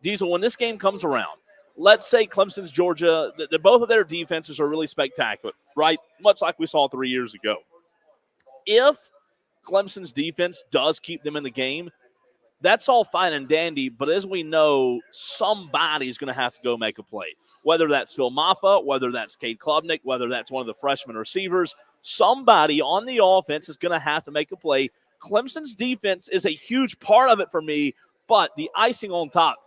Diesel, when this game comes around, let's say Clemson's Georgia, both of their defenses are really spectacular, right? Much like we saw 3 years ago. If Clemson's defense does keep them in the game, that's all fine and dandy, but as we know, somebody's going to have to go make a play. Whether that's Phil Maffa, whether that's Cade Klubnik, whether that's one of the freshman receivers, somebody on the offense is going to have to make a play. Clemson's defense is a huge part of it for me, but the icing on top,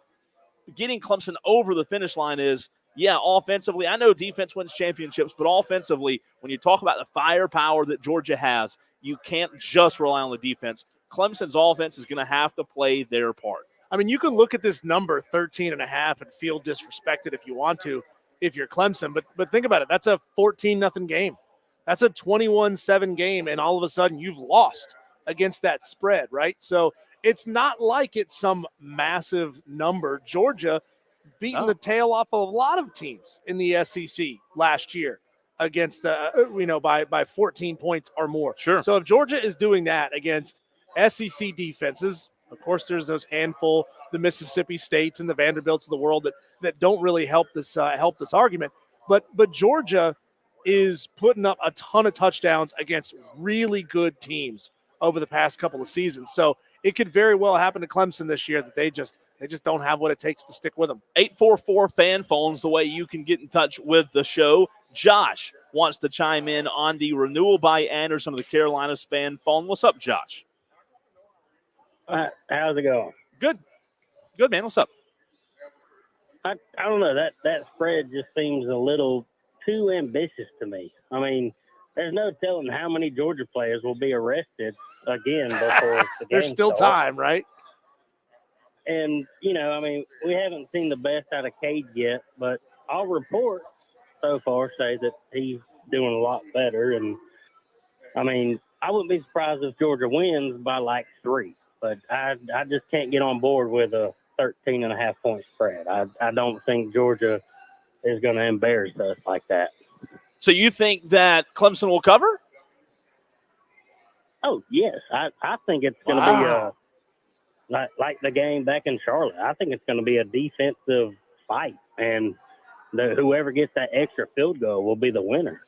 getting Clemson over the finish line is, yeah, offensively, I know defense wins championships, but offensively, when you talk about the firepower that Georgia has, you can't just rely on the defense. Clemson's offense is going to have to play their part. I mean, you can look at this number 13.5 and feel disrespected if you want to, if you're Clemson, but think about it. That's a 14-0 game. That's a 21-7 game, and all of a sudden you've lost against that spread, right? So it's not like it's some massive number. Georgia beating the tail off of a lot of teams in the SEC last year against by 14 points or more. Sure. So if Georgia is doing that against SEC defenses, of course, there's those handful, the Mississippi States and the Vanderbilts of the world that don't really help this argument. But Georgia is putting up a ton of touchdowns against really good teams over the past couple of seasons. So it could very well happen to Clemson this year that they just don't have what it takes to stick with them. 844 fan phones, the way you can get in touch with the show. Josh wants to chime in on the renewal by Anderson of the Carolinas fan phone. What's up, Josh? How's it going? Good, man. What's up? I don't know. That spread just seems a little too ambitious to me. I mean, there's no telling how many Georgia players will be arrested again before the game There's still starts. time, right? And, I mean, we haven't seen the best out of Cade yet, but all reports so far say that he's doing a lot better. And, I mean, I wouldn't be surprised if Georgia wins by like 3. But I just can't get on board with a 13.5-point spread. I don't think Georgia is going to embarrass us like that. So you think that Clemson will cover? Oh, yes. I think it's going to be like the game back in Charlotte. I think it's going to be a defensive fight, and whoever gets that extra field goal will be the winner.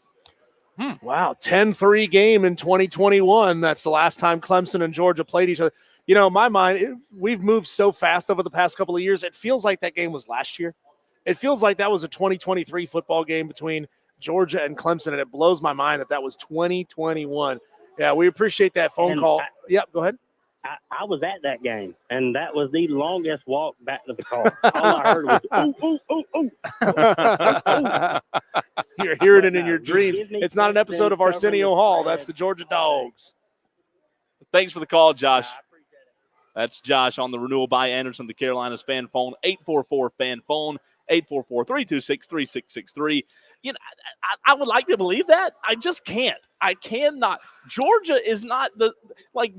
Wow, 10-3 game in 2021. That's the last time Clemson and Georgia played each other. In my mind, we've moved so fast over the past couple of years. It feels like that game was last year. It feels like that was a 2023 football game between Georgia and Clemson, and it blows my mind that was 2021. Yeah, we appreciate that phone call. Yep, go ahead. I was at that game, and that was the longest walk back to the car. All I heard was, ooh, ooh, ooh, ooh. You're hearing it in your dreams. It's not an episode of Arsenio Hall. That's the Georgia Dogs. Thanks for the call, Josh. That's Josh on the renewal by Anderson, the Carolinas fan phone, 844 fan phone, 844-326-3663. I would like to believe that. I just can't. I cannot. Georgia is not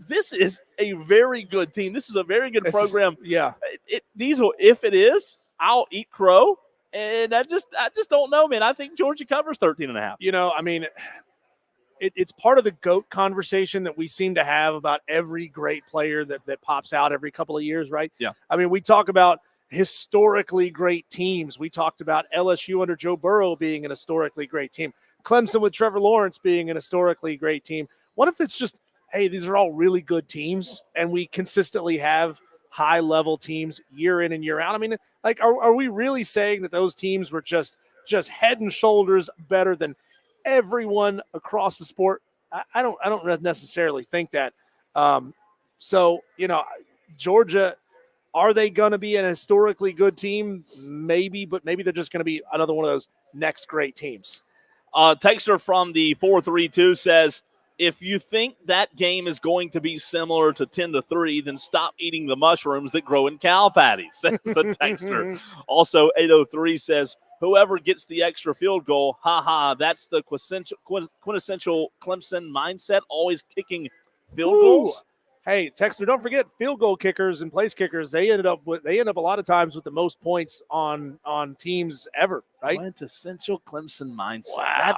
this is a very good team. This is a very good program. If it is, I'll eat crow. And I just don't know, man. I think Georgia covers 13.5. I mean, it's part of the GOAT conversation that we seem to have about every great player that pops out every couple of years, right? Yeah. I mean, we talk about historically great teams. We talked about LSU under Joe Burrow being an historically great team. Clemson with Trevor Lawrence being an historically great team. What if it's just, hey, these are all really good teams, and we consistently have high-level teams year in and year out? I mean, are we really saying that those teams were just head and shoulders better than everyone across the sport? I don't necessarily think that. Georgia, are they going to be an historically good team? Maybe, but maybe they're just going to be another one of those next great teams. Texter from the 432 says, if you think that game is going to be similar to 10-3, then stop eating the mushrooms that grow in cow patties, says the texter. Also, 803 says, whoever gets the extra field goal, that's the quintessential Clemson mindset, always kicking field goals. hey, Texter, don't forget field goal kickers and place kickers. They end up a lot of times with the most points on teams ever, right? Quintessential Clemson mindset. Wow.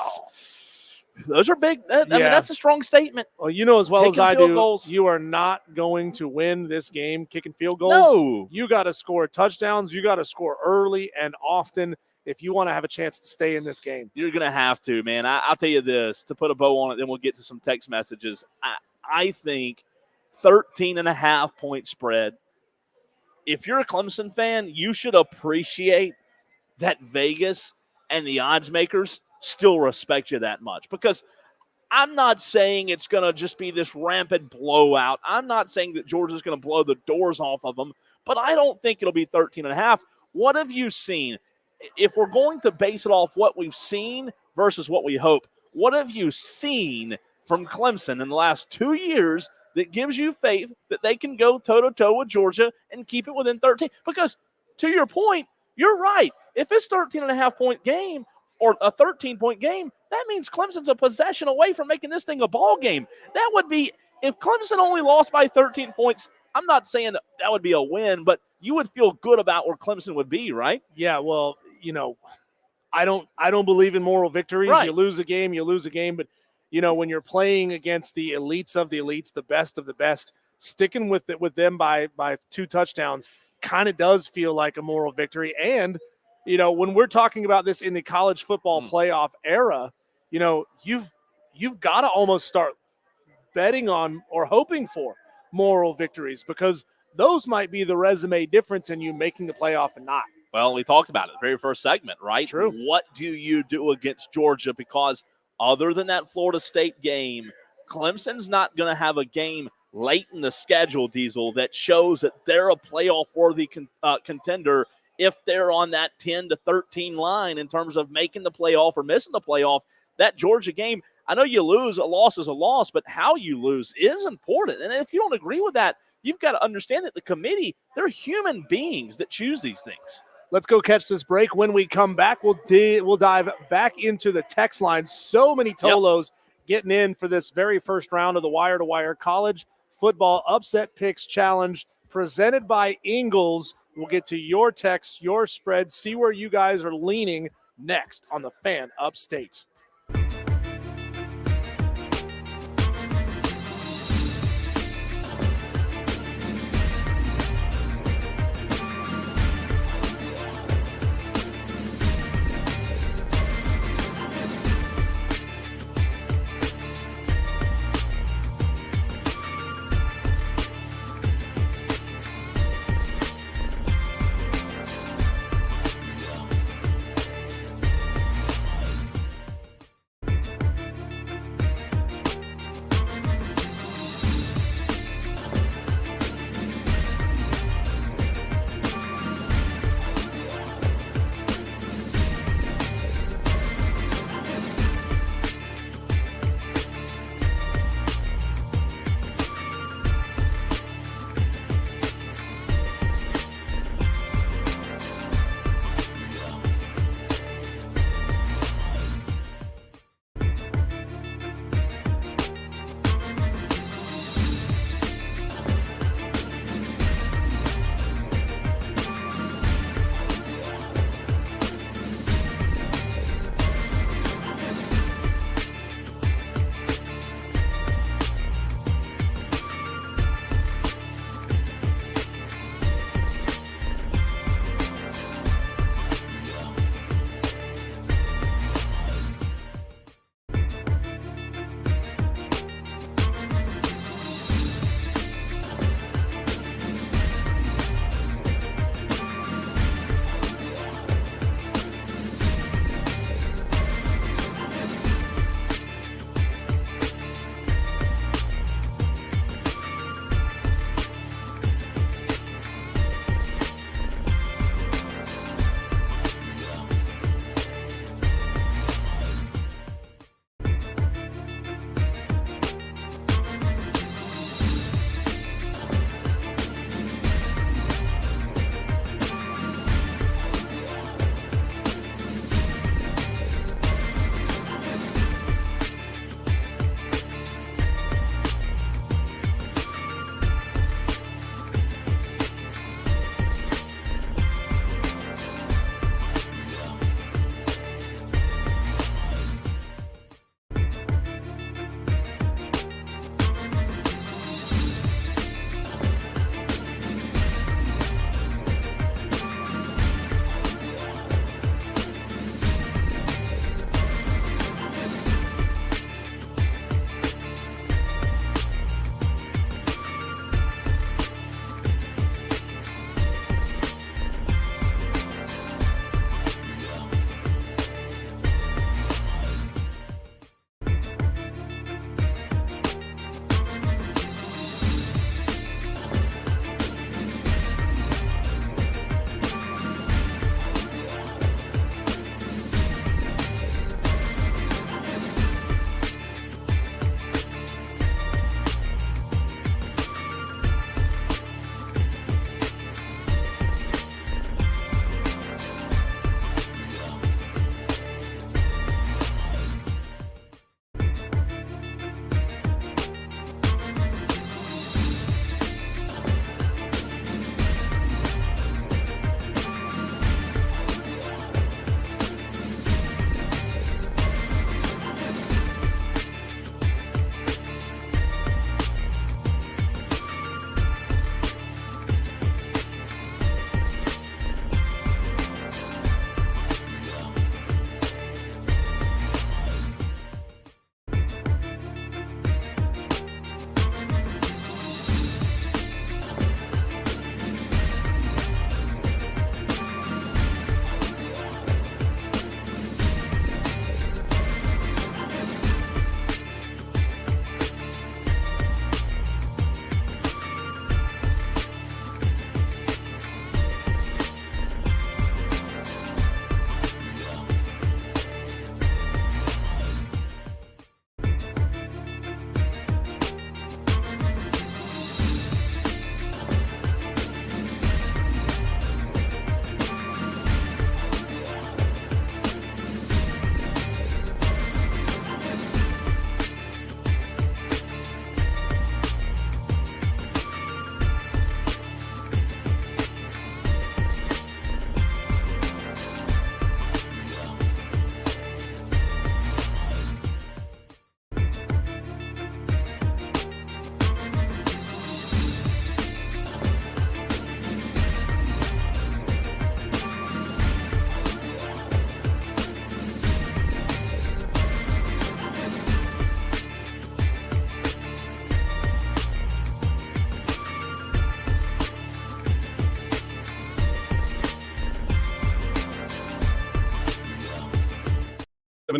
Those are big. I mean, Yeah. that's a strong statement. Well, you know as well as Kicking I field do, goals. you are not going to win this game kicking field goals. No. You got to score touchdowns. You got to score early and often if you want to have a chance to stay in this game. You're going to have to, man. I'll tell you this, to put a bow on it, then we'll get to some text messages. I think 13.5-point spread. If you're a Clemson fan, you should appreciate that Vegas and the odds makers still respect you that much, because I'm not saying it's going to just be this rampant blowout. I'm not saying that Georgia's going to blow the doors off of them, but I don't think it'll be 13.5. What have you seen? If we're going to base it off what we've seen versus what we hope, what have you seen from Clemson in the last 2 years that gives you faith that they can go toe-to-toe with Georgia and keep it within 13? Because to your point, you're right. If it's 13.5-point game or a 13-point game, that means Clemson's a possession away from making this thing a ball game. That would be, if Clemson only lost by 13 points, I'm not saying that would be a win, but you would feel good about where Clemson would be, right? Yeah, well, I don't believe in moral victories. Right. You lose a game, but when you're playing against the elites of the elites, the best of the best, sticking with them by 2 touchdowns kind of does feel like a moral victory. And when we're talking about this in the college football playoff era, you've got to almost start betting on or hoping for moral victories, because those might be the resume difference in you making the playoff and not. Well, we talked about it the very first segment, right? It's true. What do you do against Georgia? Because other than that Florida State game, Clemson's not going to have a game late in the schedule, Diesel, that shows that they're a playoff-worthy contender if they're on that 10 to 13 line in terms of making the playoff or missing the playoff. That Georgia game, I know you lose, a loss is a loss, but how you lose is important. And if you don't agree with that, you've got to understand that the committee, they're human beings that choose these things. Let's go catch this break. When we come back, we'll dive back into the text line. So many Tolos getting in for this very first round of the Wire to Wire College Football Upset Picks Challenge presented by Ingles. We'll get to your text, your spread, see where you guys are leaning next on the Fan Upstate.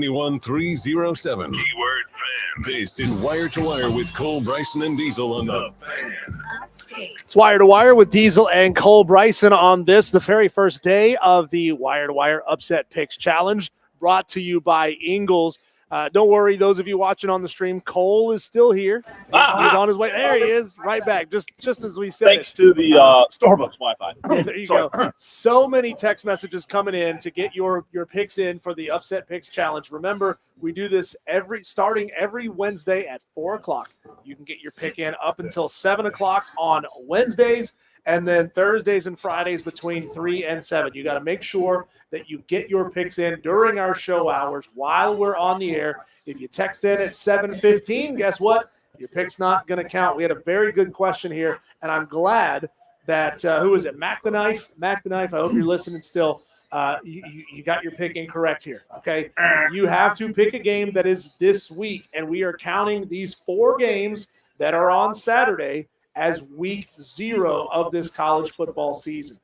71307. Keyword fan. This is Wire to Wire with Cole, Bryson, and Diesel on the Fan. It's Wire to Wire with Diesel and Cole Bryson on this, the very first day of the Wire to Wire Upset Picks Challenge, brought to you by Ingles. Don't worry, those of you watching on the stream, Cole is still here. He's on his way. There he is, right back, just as we said. Thanks to the Starbucks Wi-Fi. There you go. So many text messages coming in to get your picks in for the Upset Picks Challenge. Remember, we do this starting every Wednesday at 4 o'clock. You can get your pick in up until 7 o'clock on Wednesdays, and then Thursdays and Fridays between 3 and 7. You got to make sure that you get your picks in during our show hours while we're on the air. If you text in at 7:15, guess what? Your pick's not going to count. We had a very good question here, and I'm glad that who is it? Mac the Knife. Mac the Knife. I hope you're listening still. You got your pick incorrect here. Okay, you have to pick a game that is this week, and we are counting these 4 games that are on Saturday as week 0 of this college football season.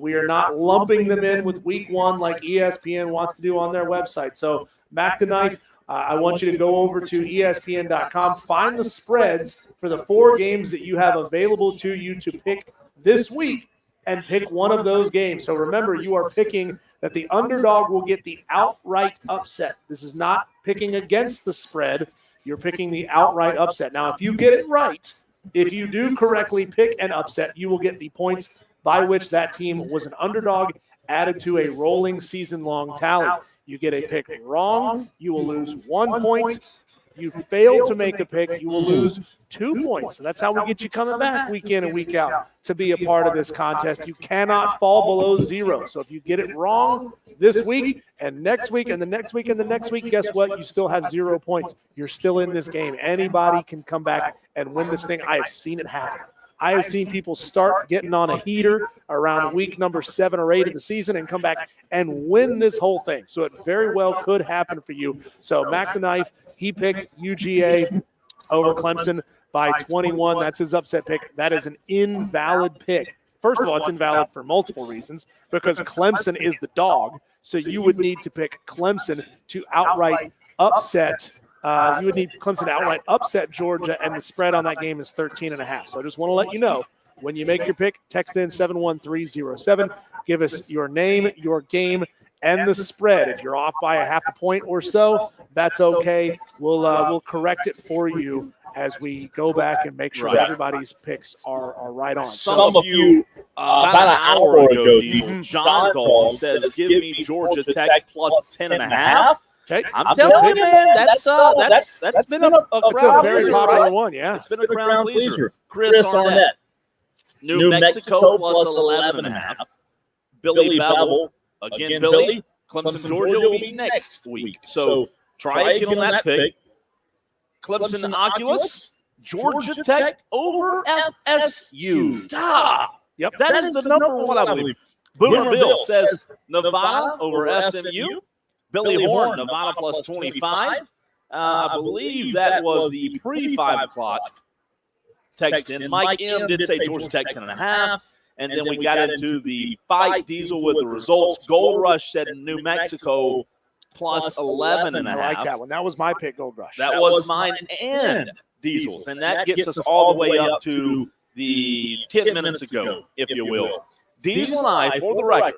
We are not lumping them in with week 1 like ESPN wants to do on their website. So, Mac the Knife, I want you to go over to ESPN.com, find the spreads for the 4 games that you have available to you to pick this week, and pick one of those games. So remember, you are picking that the underdog will get the outright upset. This is not picking against the spread. You're picking the outright upset. Now, if you get it right, if you do correctly pick an upset, you will get the points by which that team was an underdog added to a rolling season-long tally. You get a pick wrong, you will lose 1 point. You fail to make a pick, you will lose 2 points. So that's how we get you coming back week in and week out to be a part of this contest. You cannot fall below 0. So if you get it wrong this week and next week and the next week and the next week, guess what? You still have 0 points. You're still in this game. Anybody can come back and win this thing. I have seen it happen. I have seen people start getting on a heater around week number 7 or 8 of the season and come back and win this whole thing. So it very well could happen for you. So Mac the Knife, he picked UGA over Clemson by 21. That's his upset pick. That is an invalid pick. First of all, it's invalid for multiple reasons because Clemson is the dog. So you would need to pick Clemson to outright upset. You would need Clemson to outright upset Georgia, and the spread on that game is 13.5. So I just want to let you know, when you make your pick, text in 71307. Give us your name, your game, and the spread. If you're off by a half a point or so, that's okay. We'll correct it for you as we go back and make sure everybody's picks are right on. Some of you, about an hour ago, John Dog says, give me Georgia Tech plus 10.5. Okay. I'm telling you, man, that's been a very popular one. Yeah, it's been a crowd pleaser. Chris Arnett, New Mexico plus 11.5. Billy Bevel, again, Billy. Clemson, Georgia will be next week. So try to get on that pick. Clemson, Oculus, Georgia Tech over FSU. Yep, that is the number 1, I believe. Boomer Bill says Nevada over SMU. Billy Horn, Nevada plus 25. I believe that was the pre-5 o'clock text in. Mike M. did say Georgia Tech 10.5. And then we got into the fight Diesel with the results. Gold Rush said New Mexico plus 11.5. I like that one. That was my pick, Gold Rush. That was mine and Diesel's. And that gets us all the way up to the 10 minutes ago, if you will. Diesel and I, for the record,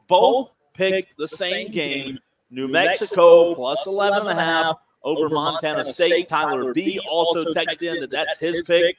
both picked the same game. New Mexico plus 11.5 over Montana State. Tyler B. also texted in that that's his pick.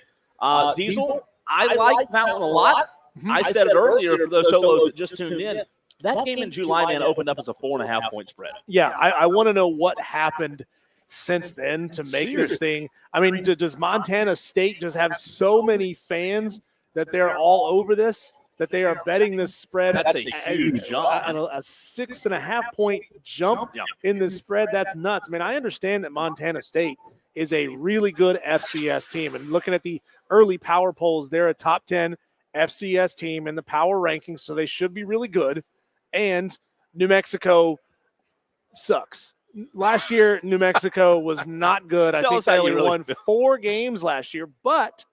Diesel, I like that one a lot. I said it earlier for those Tolos that just tuned in. That game in July, man, opened up as a 4.5 point spread. Yeah, I want to know what happened since then to make this thing. I mean, does Montana State just have so many fans that they're all over this? That they are betting this spread. That's a huge jump. A 6.5 point jump in this spread. That's nuts. I mean, I understand that Montana State is a really good FCS team. And looking at the early power polls, they're a top 10 FCS team in the power rankings, so they should be really good. And New Mexico sucks. Last year, New Mexico was not good. I think they only won 4 games last year, but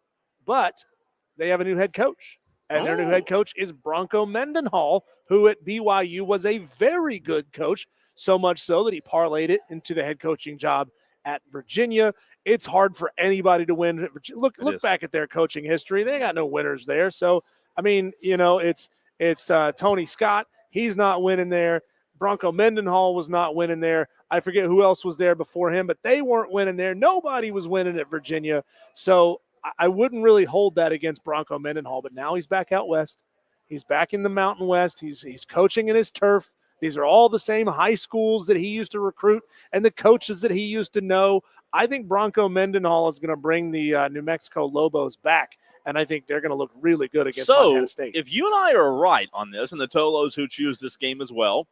they have a new head coach. And their new head coach is Bronco Mendenhall, who at BYU was a very good coach. so much so that he parlayed it into the head coaching job at Virginia. It's hard for anybody to win. Look back at their coaching history. They got no winners there. So, I mean, it's Tony Scott. He's not winning there. Bronco Mendenhall was not winning there. I forget who else was there before him, but they weren't winning there. Nobody was winning at Virginia. So I wouldn't really hold that against Bronco Mendenhall, but now he's back out west. He's back in the Mountain West. He's coaching in his turf. These are all the same high schools that he used to recruit and the coaches that he used to know. I think Bronco Mendenhall is going to bring the New Mexico Lobos back, and I think they're going to look really good against Montana State. If you and I are right on this, and the Tolos who choose this game as well,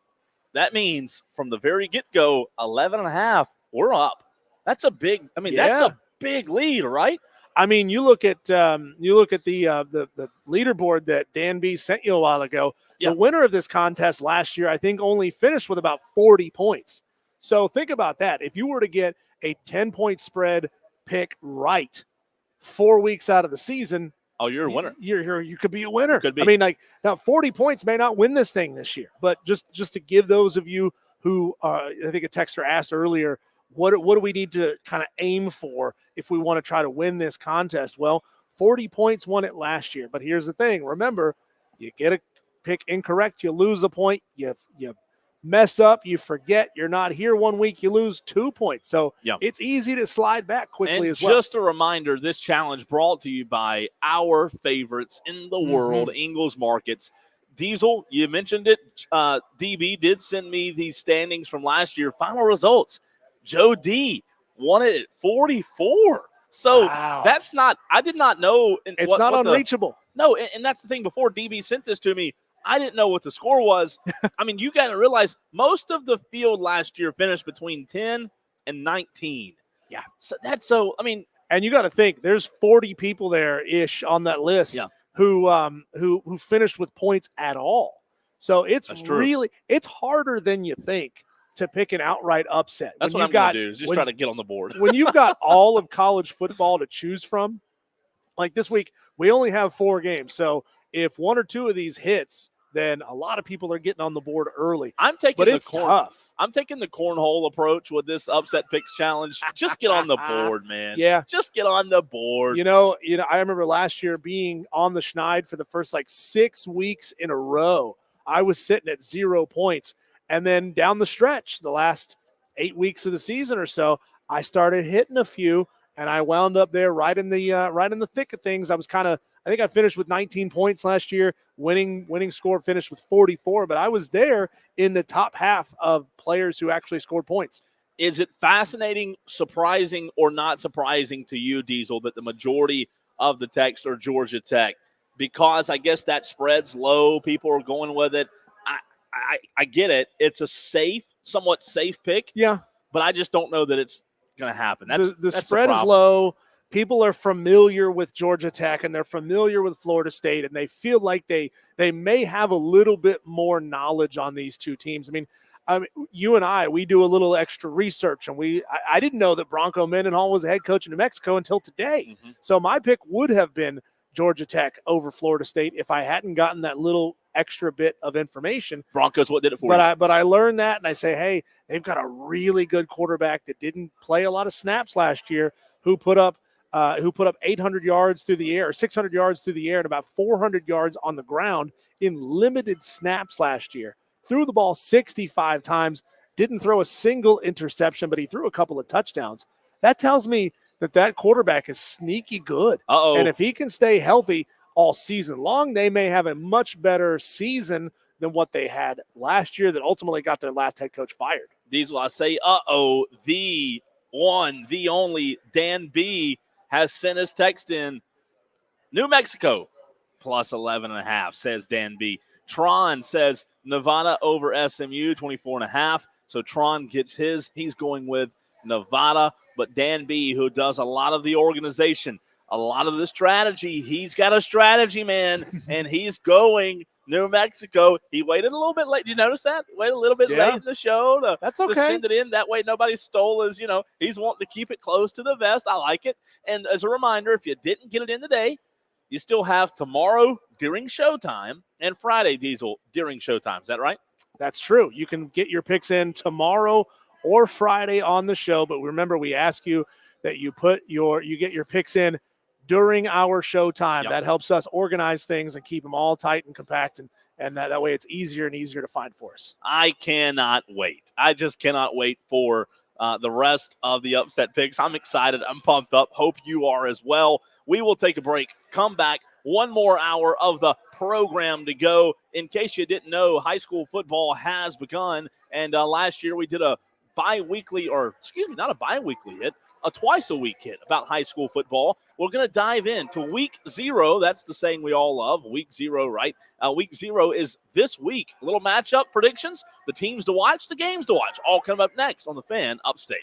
that means from the very get-go, 11.5, we're up. That's a big – that's a big lead, right? I mean, you look at the leaderboard that Dan B sent you a while ago. Yeah. The winner of this contest last year, I think, only finished with about 40 points. So think about that. If you were to get a 10-point spread pick right 4 weeks out of the season, you're a winner. You could be a winner. Could be. I mean, now 40 points may not win this thing this year, but just to give those of you who I think a texter asked earlier, what do we need to kind of aim for if we want to try to win this contest? Well, 40 points won it last year. But here's the thing. Remember, you get a pick incorrect, you lose a point. You mess up, you forget, you're not here 1 week, you lose 2 points. So it's easy to slide back quickly as well. Just a reminder, this challenge brought to you by our favorites in the world, Ingles Markets. Diesel, you mentioned it. DB did send me these standings from last year. Final results. Joe D won it at 44. So that's not – I did not know – It's not unreachable. No, and that's the thing. Before DB sent this to me, I didn't know what the score was. I mean, you got to realize most of the field last year finished between 10 and 19. Yeah. So I mean – and you got to think there's 40 people there-ish on that list who finished with points at all. So it's it's harder than you think to pick an outright upset. That's what I'm going to do, is just try to get on the board. When you've got all of college football to choose from, like this week, we only have 4 games. So if 1 or 2 of these hits, then a lot of people are getting on the board early. It's tough. I'm taking the cornhole approach with this upset picks challenge. Just get on the board, man. Yeah. Just get on the board. I remember last year being on the Schneid for the first 6 weeks in a row. I was sitting at 0 points. And then down the stretch, the last 8 weeks of the season or so, I started hitting a few, and I wound up there right in the thick of things. I think I finished with 19 points last year. Winning score finished with 44, but I was there in the top half of players who actually scored points. Is it fascinating, surprising, or not surprising to you, Diesel, that the majority of the texts are Georgia Tech? Because I guess that spread's low. People are going with it. I get it. It's a somewhat safe pick. Yeah. But I just don't know that it's going to happen. The spread is low. People are familiar with Georgia Tech, and they're familiar with Florida State, and they feel like they may have a little bit more knowledge on these two teams. I mean, you and we do a little extra research, and I didn't know that Bronco Mendenhall was the head coach in New Mexico until today. Mm-hmm. So my pick would have been Georgia Tech over Florida State if I hadn't gotten that little extra bit of information. Broncos, what did it for you? But I learned that, and I say, hey, they've got a really good quarterback that didn't play a lot of snaps last year, who put up 800 yards through the air, or 600 yards through the air, and about 400 yards on the ground in limited snaps last year. Threw the ball 65 times, didn't throw a single interception, but he threw a couple of touchdowns. That tells me that quarterback is sneaky good. Uh-oh. And if he can stay healthy all season long, they may have a much better season than what they had last year that ultimately got their last head coach fired. Diesel, I say, the one, the only Dan B has sent us text in. New Mexico plus 11.5, says Dan B. Tron says Nevada over SMU, 24.5. So Tron gets his. He's going with Nevada. But Dan B, who does a lot of the organization, a lot of the strategy, he's got a strategy, man, and he's going New Mexico. He waited a little bit late. Did you notice that? Waited a little bit late in the show to send it in. That way nobody stole his, he's wanting to keep it close to the vest. I like it. And as a reminder, if you didn't get it in today, you still have tomorrow during showtime and Friday, Diesel, during showtime. Is that right? That's true. You can get your picks in tomorrow or Friday on the show, but remember, we ask you that you get your picks in during our showtime. Yep. That helps us organize things and keep them all tight and compact, and that way it's easier and easier to find for us. I cannot wait. I just cannot wait for the rest of the upset picks. I'm excited. I'm pumped up. Hope you are as well. We will take a break, come back. One more hour of the program to go. In case you didn't know, high school football has begun, and last year we did a not a bi-weekly hit, a twice-a-week hit about high school football. We're going to dive into Week 0. That's the saying we all love, Week 0, right? Week 0 is this week. A little matchup predictions, the teams to watch, the games to watch, all coming up next on The Fan Upstate.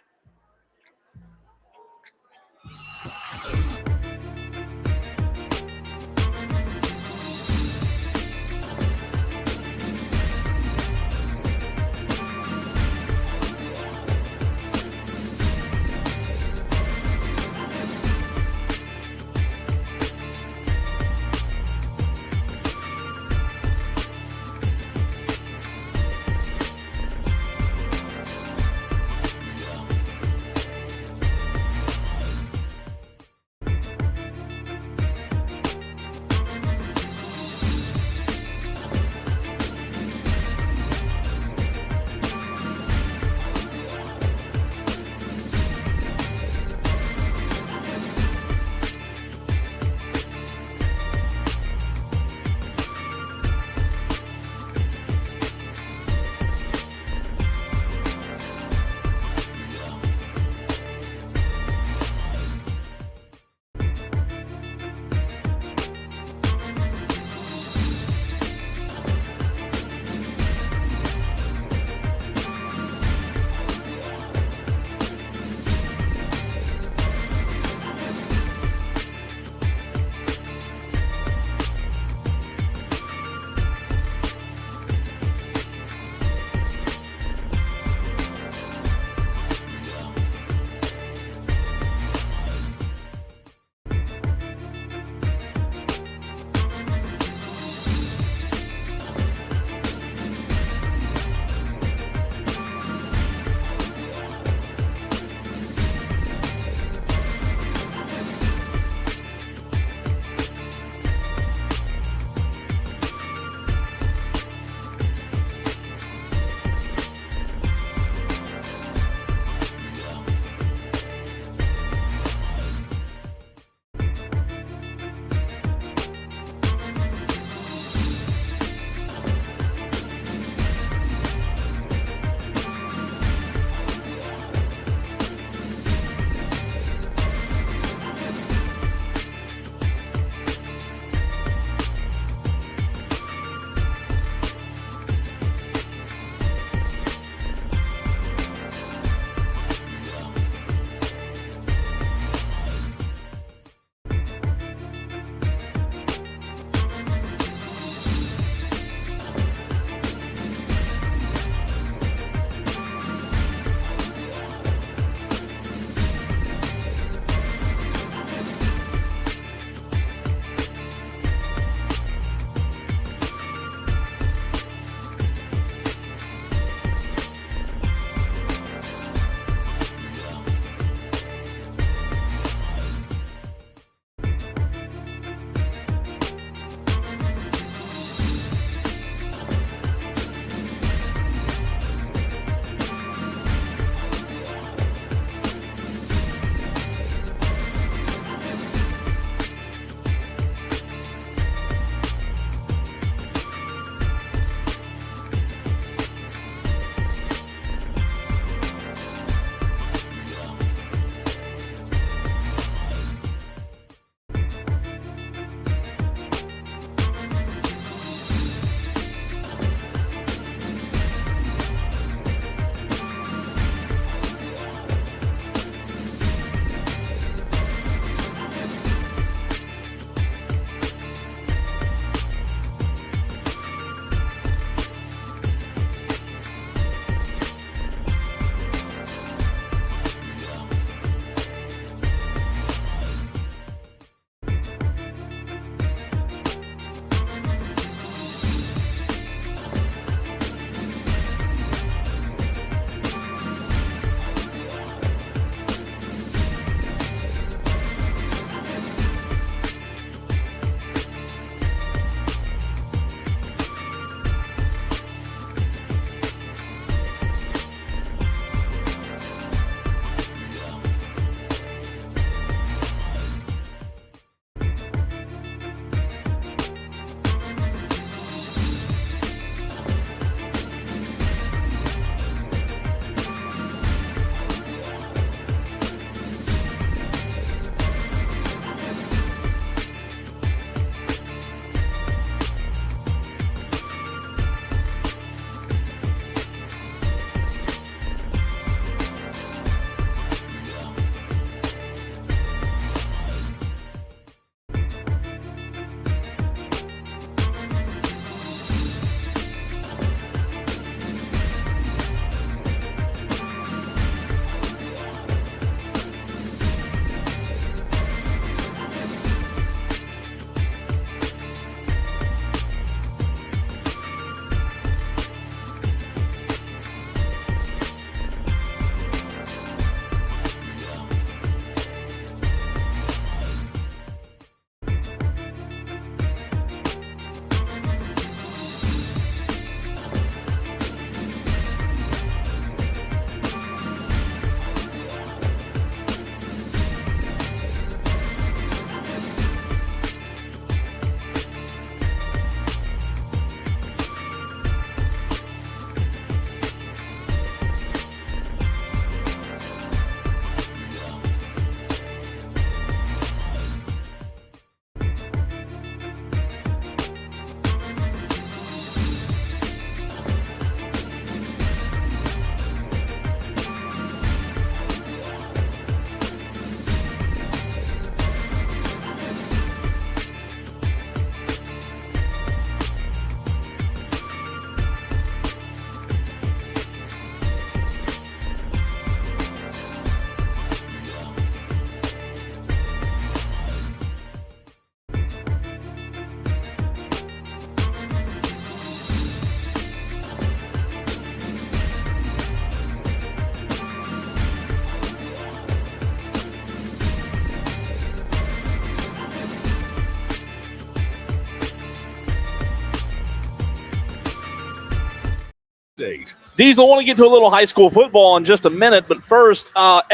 Update. Diesel, I want to get to a little high school football in just a minute, but first,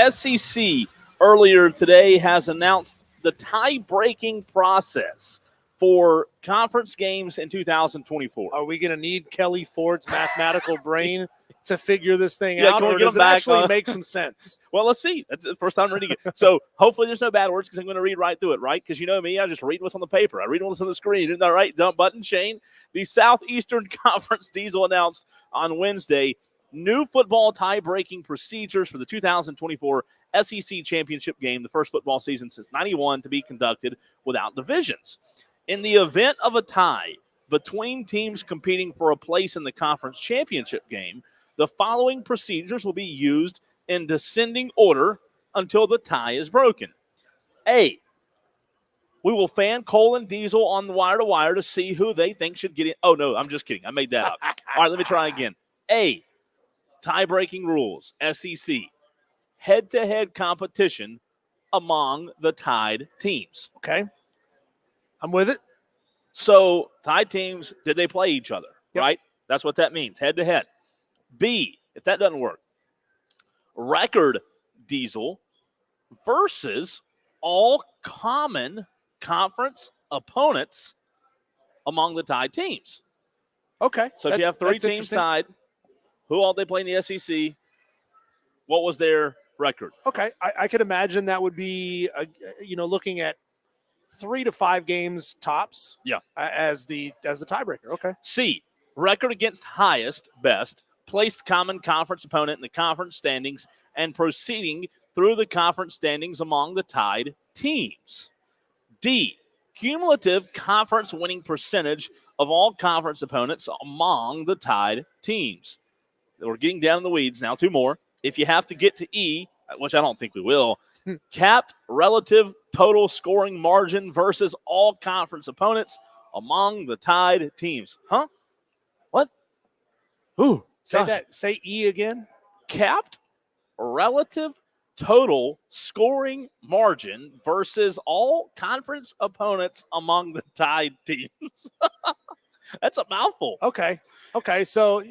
SEC earlier today has announced the tie-breaking process for conference games in 2024. Are we going to need Kelley Ford's mathematical brain to figure this thing Yeah, out, can we or get does him it back actually on? make some sense? Well, let's see. That's the first time reading it. So hopefully there's no bad words because I'm going to read right through it, right? Because you know me, I just read what's on the paper. I read what's on the screen. Isn't that right? Dump button, Shane. The Southeastern Conference Diesel announced on Wednesday new football tie-breaking procedures for the 2024 SEC Championship game, the first football season since '91 to be conducted without divisions. In the event of a tie between teams competing for a place in the conference championship game, the following procedures will be used in descending order until the tie is broken. A, we will fan Cole and Diesel on the wire-to-wire to see who they think should get in. Oh, no, I'm just kidding. I made that up. All right, let me try again. A, tie-breaking rules, SEC, head-to-head competition among the tied teams. Okay. I'm with it. So tied teams, did they play each other, Yep. right? That's what that means, head-to-head. B, if that doesn't work, record Diesel versus all common conference opponents among the tied teams. Okay. So if you have three That's teams interesting. tied, who all they play in the SEC, what was their record? Okay. I could imagine that would be, looking at 3 to 5 games tops. Yeah. As the tiebreaker. Okay. C, record against highest, best, placed common conference opponent in the conference standings and proceeding through the conference standings among the tied teams. D, cumulative conference winning percentage of all conference opponents among the tied teams. We're getting down in the weeds now. 2 more. If you have to get to E, which I don't think we will, capped relative total scoring margin versus all conference opponents among the tied teams. Huh? What? Ooh, gosh. Say E again. Capped relative total scoring margin versus all conference opponents among the tied teams. That's a mouthful. Okay. So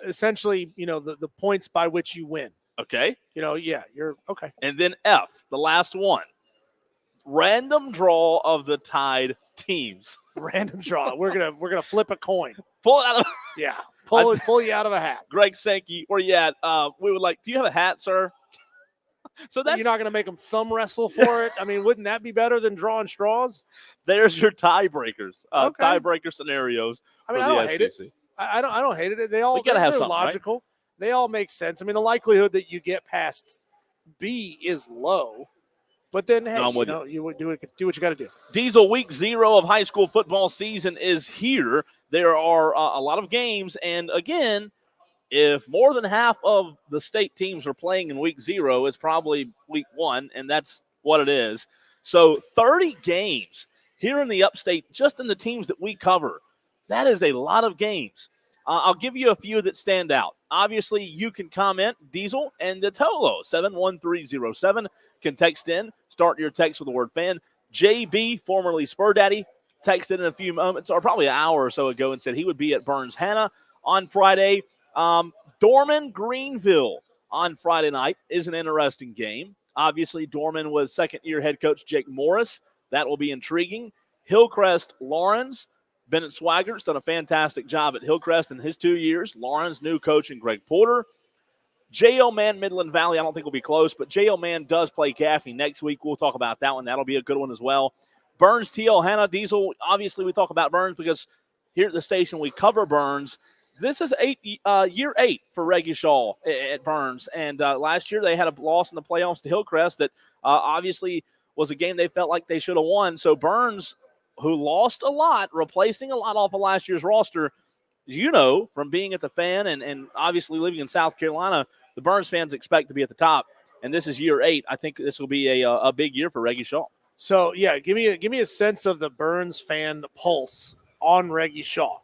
essentially, the points by which you win. Okay. You're okay. And then F, the last one. Random draw of the tied teams. Random draw. We're gonna flip a coin. Pull it out of Yeah. Pull you out of a hat. Greg Sankey, where you at? We would like, do you have a hat, sir? So that's You're not gonna make them thumb wrestle for it. I mean, wouldn't that be better than drawing straws? there's your tiebreakers. Okay. Tiebreaker scenarios. I mean, for I the don't hate it. SEC. I don't hate it. They all We gotta have they're something, right? logical. They all make sense. I mean, the likelihood that you get past B is low, but then hey, No, I'm with you would do what you got to do. Diesel, week 0 of high school football season is here. There are a lot of games, and again, if more than half of the state teams are playing in week 0, it's probably week 1, and that's what it is. So 30 games here in the upstate, just in the teams that we cover. That is a lot of games. I'll give you a few that stand out. Obviously, you can comment, Diesel and the Tolo, 71307. Can text in. Start your text with the word fan. JB, formerly Spur Daddy, texted in a few moments, or probably an hour or so ago, and said he would be at Burns Hannah on Friday. Dorman Greenville on Friday night is an interesting game. Obviously, Dorman was second-year head coach Jake Morris. That will be intriguing. Hillcrest Lawrence. Bennett Swaggert's done a fantastic job at Hillcrest in his 2 years. Lawrence, new coach, and Greg Porter. J.O. Man, Midland Valley, I don't think will be close, but J.O. Man does play Gaffney next week. We'll talk about that one. That'll be a good one as well. Burns, T.L. Hannah, Diesel. Obviously, we talk about Burns because here at the station we cover Burns. This is year 8 for Reggie Shaw at Burns. And last year they had a loss in the playoffs to Hillcrest that obviously was a game they felt like they should have won. So Burns, who lost a lot, replacing a lot off of last year's roster, from being at the Fan and obviously living in South Carolina, the Burns fans expect to be at the top. And this is year 8. I think this will be a big year for Reggie Shaw. So yeah, give me a sense of the Burns fan pulse on Reggie Shaw.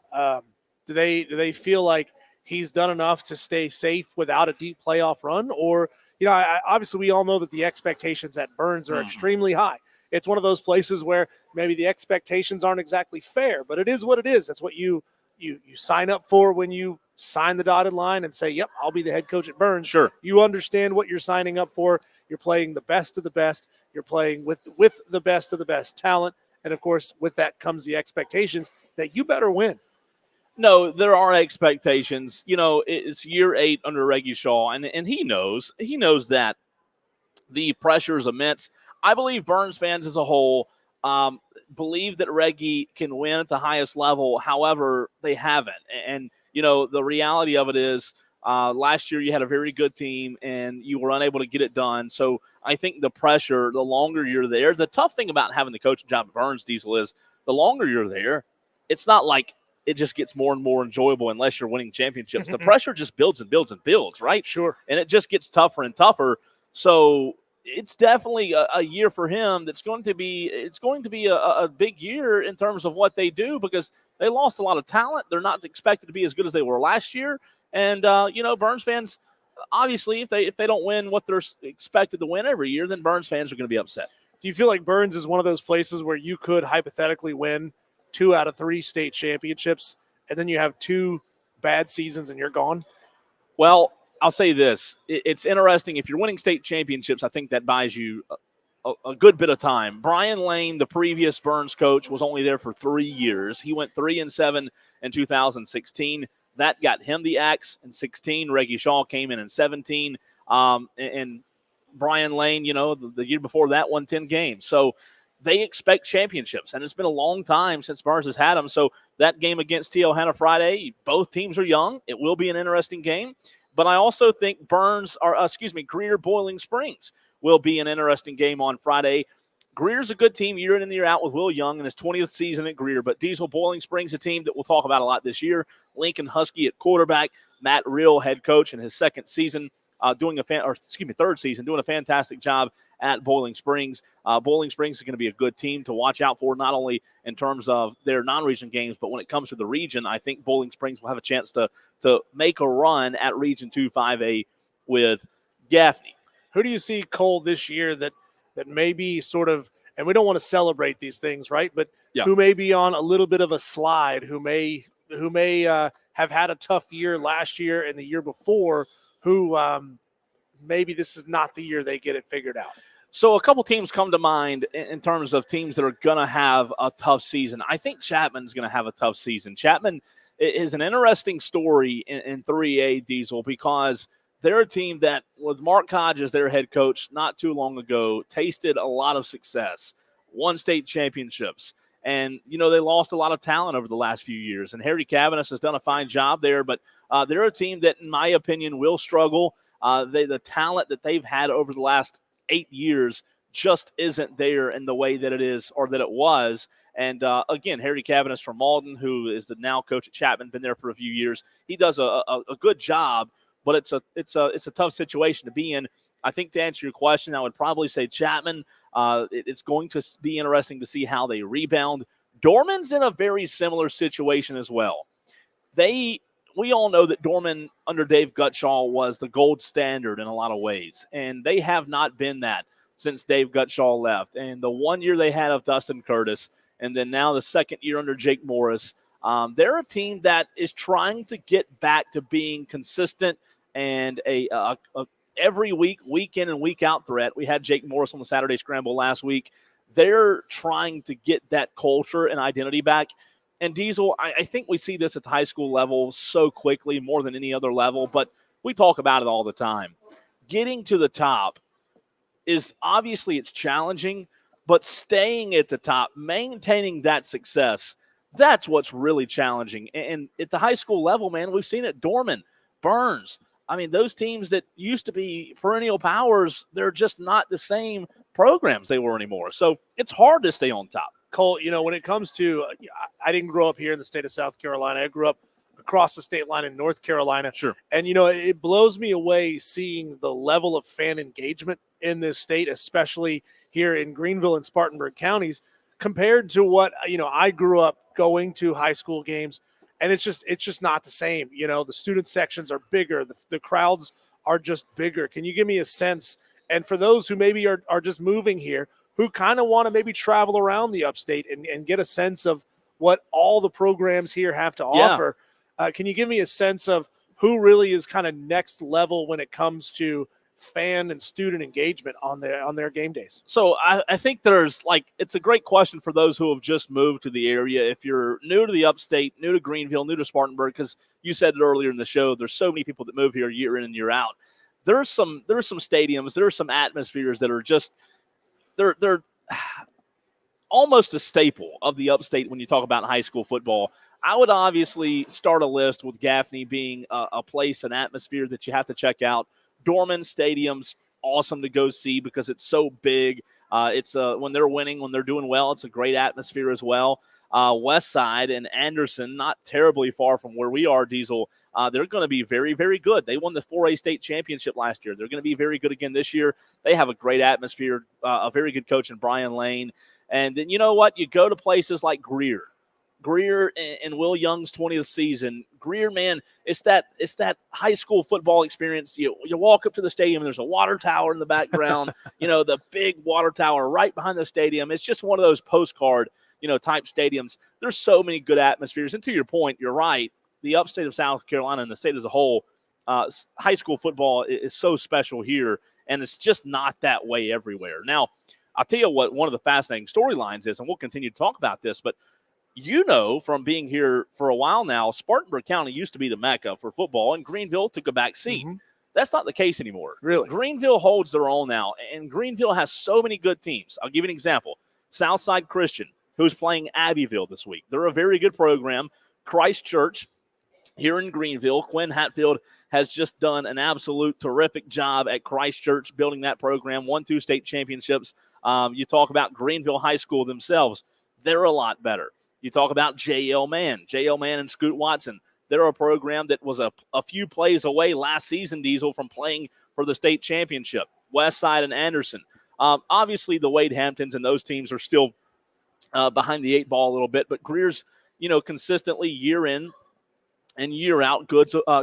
Do they feel like he's done enough to stay safe without a deep playoff run, or obviously we all know that the expectations at Burns are extremely high. It's one of those places where maybe the expectations aren't exactly fair, but it is what it is. That's what you sign up for when you sign the dotted line and say, yep, I'll be the head coach at Burns. Sure. You understand what you're signing up for. You're playing the best of the best. You're playing with the best of the best talent. And, of course, with that comes the expectations that you better win. No, there are expectations. It's year 8 under Reggie Shaw, and he knows that the pressure is immense. I believe Burns fans as a whole believe that Reggie can win at the highest level. However, they haven't. And, the reality of it is last year you had a very good team and you were unable to get it done. So I think the pressure, the longer you're there, the tough thing about having the coaching job at Burns, Diesel, is the longer you're there, it's not like it just gets more and more enjoyable unless you're winning championships. The pressure just builds and builds and builds, right? Sure. And it just gets tougher and tougher. So it's definitely a year for him that's going to be a big year in terms of what they do, because they lost a lot of talent. They're not expected to be as good as they were last year. And, Burns fans, obviously, if they don't win what they're expected to win every year, then Burns fans are going to be upset. Do you feel like Burns is one of those places where you could hypothetically win 2 out of 3 state championships, and then you have 2 bad seasons and you're gone? Well, I'll say this. It's interesting. If you're winning state championships, I think that buys you a good bit of time. Brian Lane, the previous Burns coach, was only there for 3 years. He went 3-7 in 2016. That got him the axe in 16. Reggie Shaw came in 17. And Brian Lane, the year before that, won 10 games. So they expect championships, and it's been a long time since Burns has had them. So that game against Tijuana Friday, both teams are young. It will be an interesting game. But I also think Greer Boiling Springs will be an interesting game on Friday. Greer's a good team year in and year out with Will Young in his 20th season at Greer. But Diesel Boiling Springs, a team that we'll talk about a lot this year. Lincoln Husky at quarterback. Matt Real, head coach in his third season, doing a fantastic job at Boiling Springs. Boiling Springs is going to be a good team to watch out for, not only in terms of their non-region games, but when it comes to the region, I think Boiling Springs will have a chance to make a run at Region 2 5A with Gaffney. Who do you see, Cole, this year that may be sort of, and we don't want to celebrate these things, right? But who may be on a little bit of a slide, who may have had a tough year last year and the year before, who maybe this is not the year they get it figured out? So a couple teams come to mind in terms of teams that are going to have a tough season. I think Chapman's going to have a tough season. Chapman is an interesting story in 3A, Diesel, because they're a team that, with Mark Hodge as their head coach not too long ago, tasted a lot of success, won state championships. And, they lost a lot of talent over the last few years. And Harry Cavanis has done a fine job there. But they're a team that, in my opinion, will struggle. The talent that they've had over the last 8 years just isn't there in the way that it is or that it was. And, again, Harry Cavanis from Malden, who is the now coach at Chapman, been there for a few years. He does a good job, but it's a tough situation to be in. I think, to answer your question, I would probably say Chapman. It's going to be interesting to see how they rebound. Dorman's in a very similar situation as well. We all know that Dorman under Dave Gutschall was the gold standard in a lot of ways, and they have not been that since Dave Gutschall left. And the 1 year they had of Dustin Curtis, and then now the second year under Jake Morris, they're a team that is trying to get back to being consistent and a every week in and week out threat. We had Jake Morris on the Saturday Scramble last week. They're trying to get that culture and identity back. And Diesel, I think we see this at the high school level so quickly, more than any other level, but we talk about it all the time. Getting to the top is obviously it's challenging, but staying at the top, maintaining that success, that's what's really challenging. And at the high school level, man, we've seen it. Dorman, Burns, I mean, those teams that used to be perennial powers, they're just not the same programs they were anymore. So it's hard to stay on top. Cole, when it comes to, I didn't grow up here in the state of South Carolina. I grew up across the state line in North Carolina. Sure. And, it blows me away seeing the level of fan engagement in this state, especially here in Greenville and Spartanburg counties, compared to what, I grew up going to high school games. And it's just not the same. The student sections are bigger. The crowds are just bigger. Can you give me a sense? And for those who maybe are just moving here, who kind of want to maybe travel around the upstate and get a sense of what all the programs here have to offer, Can you give me a sense of who really is kind of next level when it comes to fan and student engagement on their game days? So I think there's it's a great question for those who have just moved to the area. If you're new to the upstate, new to Greenville, new to Spartanburg, because you said it earlier in the show, there's so many people that move here year in and year out. There are some stadiums, there are some atmospheres that are just they're almost a staple of the upstate when you talk about high school football. I would obviously start a list with Gaffney being a place, an atmosphere that you have to check out. Dorman Stadium's awesome to go see because it's so big. It's when they're winning, when they're doing well, it's a great atmosphere as well. West Side and Anderson, not terribly far from where we are, Diesel. They're going to be very, very good. They won the 4A state championship last year. They're going to be very good again this year. They have a great atmosphere, a very good coach in Brian Lane. And then you know what? You go to places like Greer and Will Young's 20th season. Greer, man, it's that high school football experience. You walk up to the stadium and there's a water tower in the background, the big water tower right behind the stadium. It's just one of those postcard, type stadiums. There's so many good atmospheres. And to your point, you're right. The upstate of South Carolina and the state as a whole, high school football is so special here, and it's just not that way everywhere. Now, I'll tell you what one of the fascinating storylines is, and we'll continue to talk about this, but from being here for a while now, Spartanburg County used to be the mecca for football, and Greenville took a back seat. Mm-hmm. That's not the case anymore. Really? Greenville holds their own now, and Greenville has so many good teams. I'll give you an example. Southside Christian, who's playing Abbeville this week. They're a very good program. Christ Church here in Greenville, Quinn Hatfield has just done an absolute terrific job at Christ Church building that program, won 2 state championships. You talk about Greenville High School themselves. They're a lot better. You talk about J.L. Mann and Scoot Watson. They're a program that was a few plays away last season, Diesel, from playing for the state championship. Westside and Anderson. Obviously, the Wade Hamptons and those teams are still behind the 8 ball a little bit, but Greer's, consistently year in and year out,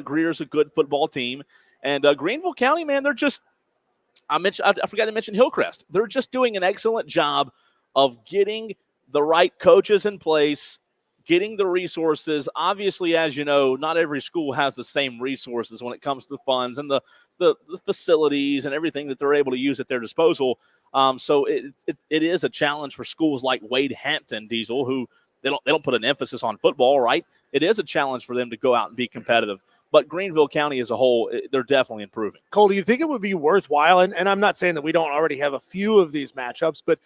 Greer's a good football team. And Greenville County, man, they're just – I forgot to mention Hillcrest. They're just doing an excellent job of getting – the right coaches in place, getting the resources. Obviously, as you know, not every school has the same resources when it comes to funds and the facilities and everything that they're able to use at their disposal. So it is a challenge for schools like Wade Hampton, Diesel, who they don't put an emphasis on football, right? It is a challenge for them to go out and be competitive. But Greenville County as a whole, they're definitely improving. Cole, do you think it would be worthwhile, and I'm not saying that we don't already have a few of these matchups, but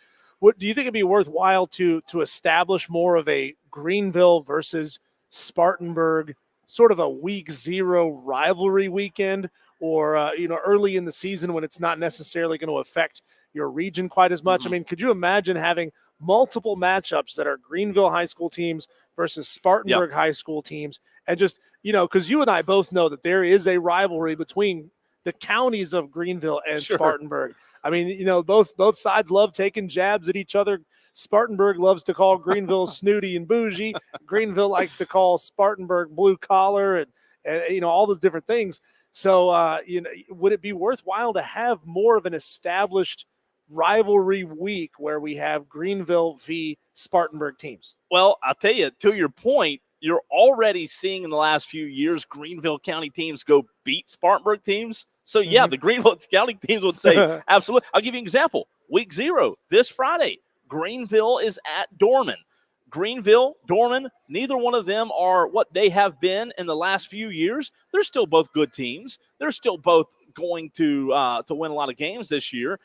do you think it'd be worthwhile to establish more of a Greenville versus Spartanburg sort of a week 0 rivalry weekend, or early in the season when it's not necessarily going to affect your region quite as much? Mm-hmm. I mean, could you imagine having multiple matchups that are Greenville high school teams versus Spartanburg high school teams, and just because you and I both know that there is a rivalry between the counties of Greenville and Spartanburg. I mean, both sides love taking jabs at each other. Spartanburg loves to call Greenville snooty and bougie. Greenville likes to call Spartanburg blue collar and all those different things. So, would it be worthwhile to have more of an established rivalry week where we have Greenville v. Spartanburg teams? Well, I'll tell you, to your point, you're already seeing in the last few years Greenville County teams go beat Spartanburg teams. So, yeah, the Greenville County teams would say, absolutely. I'll give you an example. Week 0, this Friday, Greenville is at Dorman. Greenville, Dorman, neither one of them are what they have been in the last few years. They're still both good teams. They're still both going to win a lot of games this year.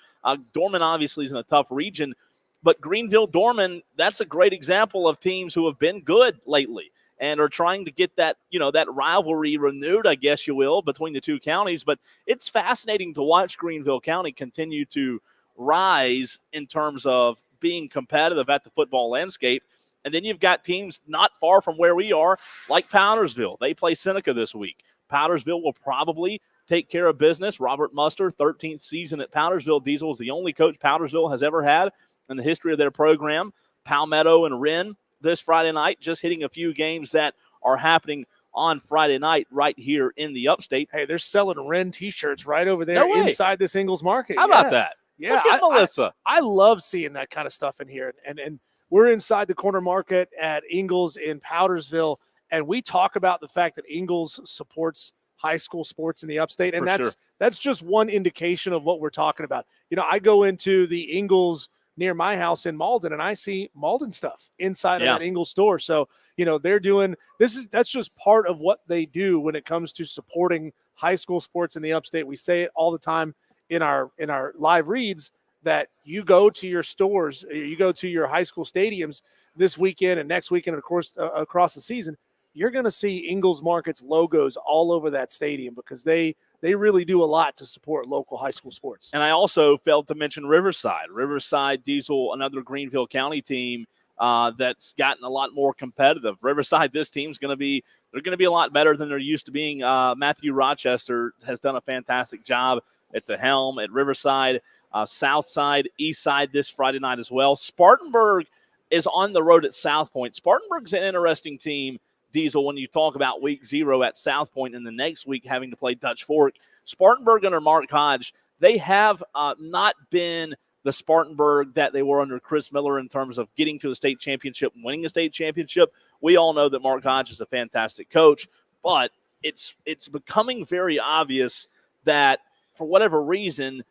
Dorman obviously is in a tough region, but Greenville, Dorman, that's a great example of teams who have been good lately and are trying to get that, that rivalry renewed, I guess you will, between the two counties. But it's fascinating to watch Greenville County continue to rise in terms of being competitive at the football landscape. And then you've got teams not far from where we are, like Powdersville. They play Seneca this week. Powdersville will probably take care of business. Robert Muster, 13th season at Powdersville. Diesel is the only coach Powdersville has ever had in the history of their program. Palmetto and Wren this Friday night, just hitting a few games that are happening on Friday night right here in the upstate. Hey, they're selling Wren T-shirts right over there inside this Ingalls Market. How about that? Yeah, look at Melissa. I love seeing that kind of stuff in here. And we're inside the corner market at Ingalls in Powdersville, And we talk about the fact that Ingalls supports high school sports in the upstate, and For sure. that's just one indication of what we're talking about. I go into the Ingalls near my house in Malden, and I see Malden stuff inside of that Ingalls store. So, they're doing that's just part of what they do when it comes to supporting high school sports in the upstate. We say it all the time in our live reads that you go to your stores, you go to your high school stadiums this weekend and next weekend, and of course, across the season, you're going to see Ingalls Market's logos all over that stadium because they really do a lot to support local high school sports. And I also failed to mention Riverside. Riverside Diesel, another Greenville County team that's gotten a lot more competitive. Riverside, this team's going to be a lot better than they're used to being. Matthew Rochester has done a fantastic job at the helm at Riverside. South Side, East Side this Friday night as well. Spartanburg is on the road at South Point. Spartanburg's an interesting team, Diesel, when you talk about week 0 at South Point and the next week having to play Dutch Fork. Spartanburg under Mark Hodge, they have not been the Spartanburg that they were under Chris Miller in terms of getting to a state championship and winning a state championship. We all know that Mark Hodge is a fantastic coach, but it's becoming very obvious that for whatever reason,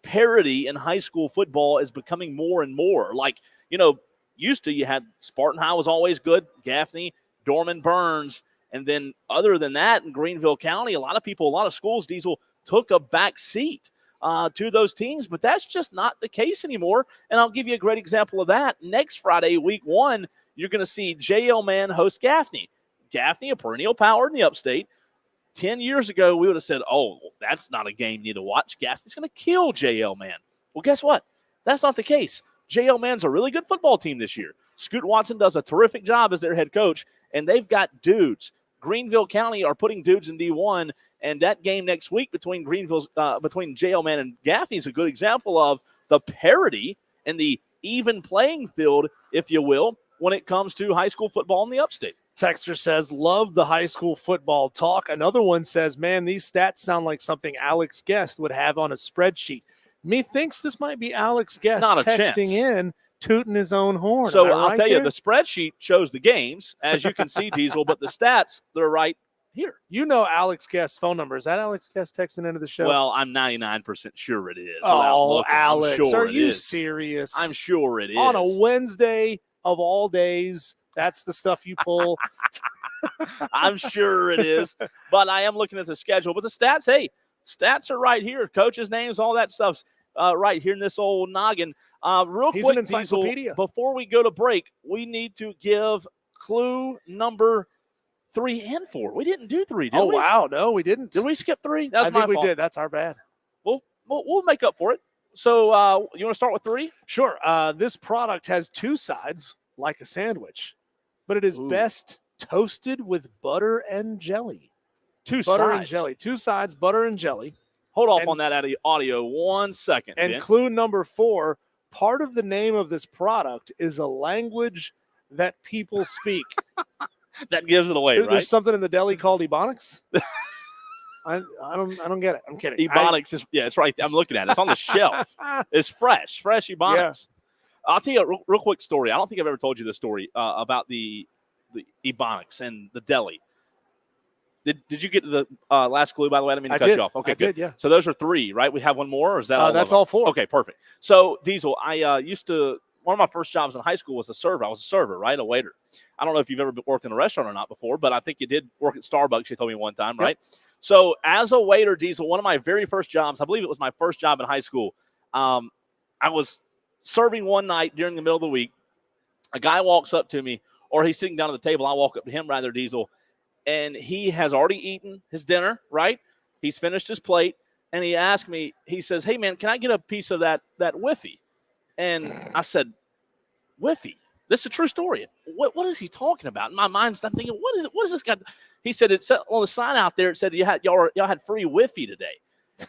parity in high school football is becoming more and more. Like, used to you had Spartan High was always good, Gaffney, Dorman, Burns, and then other than that in Greenville County, a lot of schools, Diesel, took a back seat to those teams, but that's just not the case anymore. And I'll give you a great example of that. Next Friday, week 1, you're going to see J.L. Mann host Gaffney. Gaffney, a perennial power in the upstate. 10 years ago, we would have said, oh, that's not a game you need to watch. Gaffney's going to kill J.L. Mann. Well, guess what? That's not the case. J.L. Mann's a really good football team this year. Scoot Watson does a terrific job as their head coach, and they've got dudes. Greenville County are putting dudes in D1, and that game next week between J.L. Mann and Gaffney is a good example of the parity and the even playing field, if you will, when it comes to high school football in the upstate. Texter says, love the high school football talk. Another one says, man, these stats sound like something Alex Guest would have on a spreadsheet. Methinks this might be Alex Guest Not a texting chance. in, tooting his own horn. So Am I I'll right tell you, there? the spreadsheet shows the games, as you can see, Diesel, but the stats, they're right here. You know Alex Guest's phone number. Is that Alex Guest texting into the show? Well, I'm 99% sure it is. without oh, looking. I'm Alex, sure are it you is. serious? I'm sure it is. On a Wednesday of all days, that's the stuff you pull. I'm sure it is. But I am looking at the schedule. But the stats, hey, stats are right here. Coaches' names, all that stuff's right here in this old noggin. Real He's quick, an encyclopedia. Diesel, before we go to break, we need to give clue number 3 and 4. We didn't do 3, did we? Wow. No, we didn't. Did we skip 3? That's I my think we fault. did. That's our bad. We'll make up for it. So you want to start with 3? Sure. This product has 2 sides, like a sandwich, but it is Ooh. best toasted with butter and jelly. 2 Butter sides. and jelly. 2 sides, butter and jelly. Hold off And- on that audio 1 second. And Ben. clue number 4, part of the name of this product is a language that people speak. That gives it away, There's right? something in the deli called Ebonics. I don't get it. I'm kidding. Ebonics is, it's right. I'm looking at it. It's on the shelf. It's fresh Ebonics. I'll tell you a real quick story. I don't think I've ever told you this story about the Ebonics and the deli. Did you get the last clue, by the way? I didn't mean to cut did. you off. Okay, I good. did, yeah. So those are 3, right? We have one more, or is that all? That's of them? all 4. Okay, perfect. So, Diesel, I used to – one of my first jobs in high school was a server. I was a server, right, a waiter. I don't know if you've ever worked in a restaurant or not before, but I think you did work at Starbucks, you told me one time, right? So as a waiter, Diesel, one of my very first jobs, I believe it was my first job in high school, I was serving one night during the middle of the week. A guy walks up to me, or he's sitting down at the table. I walk up to him, rather, Diesel, and he has already eaten his dinner, right? He's finished his plate, and he asked me, he says, hey, man, can I get a piece of that whiffy? And I said, whiffy? This is a true story. What is he talking about? In my mind, I'm thinking, what is this guy? He said, it said on the sign out there, it said y'all had free whiffy today.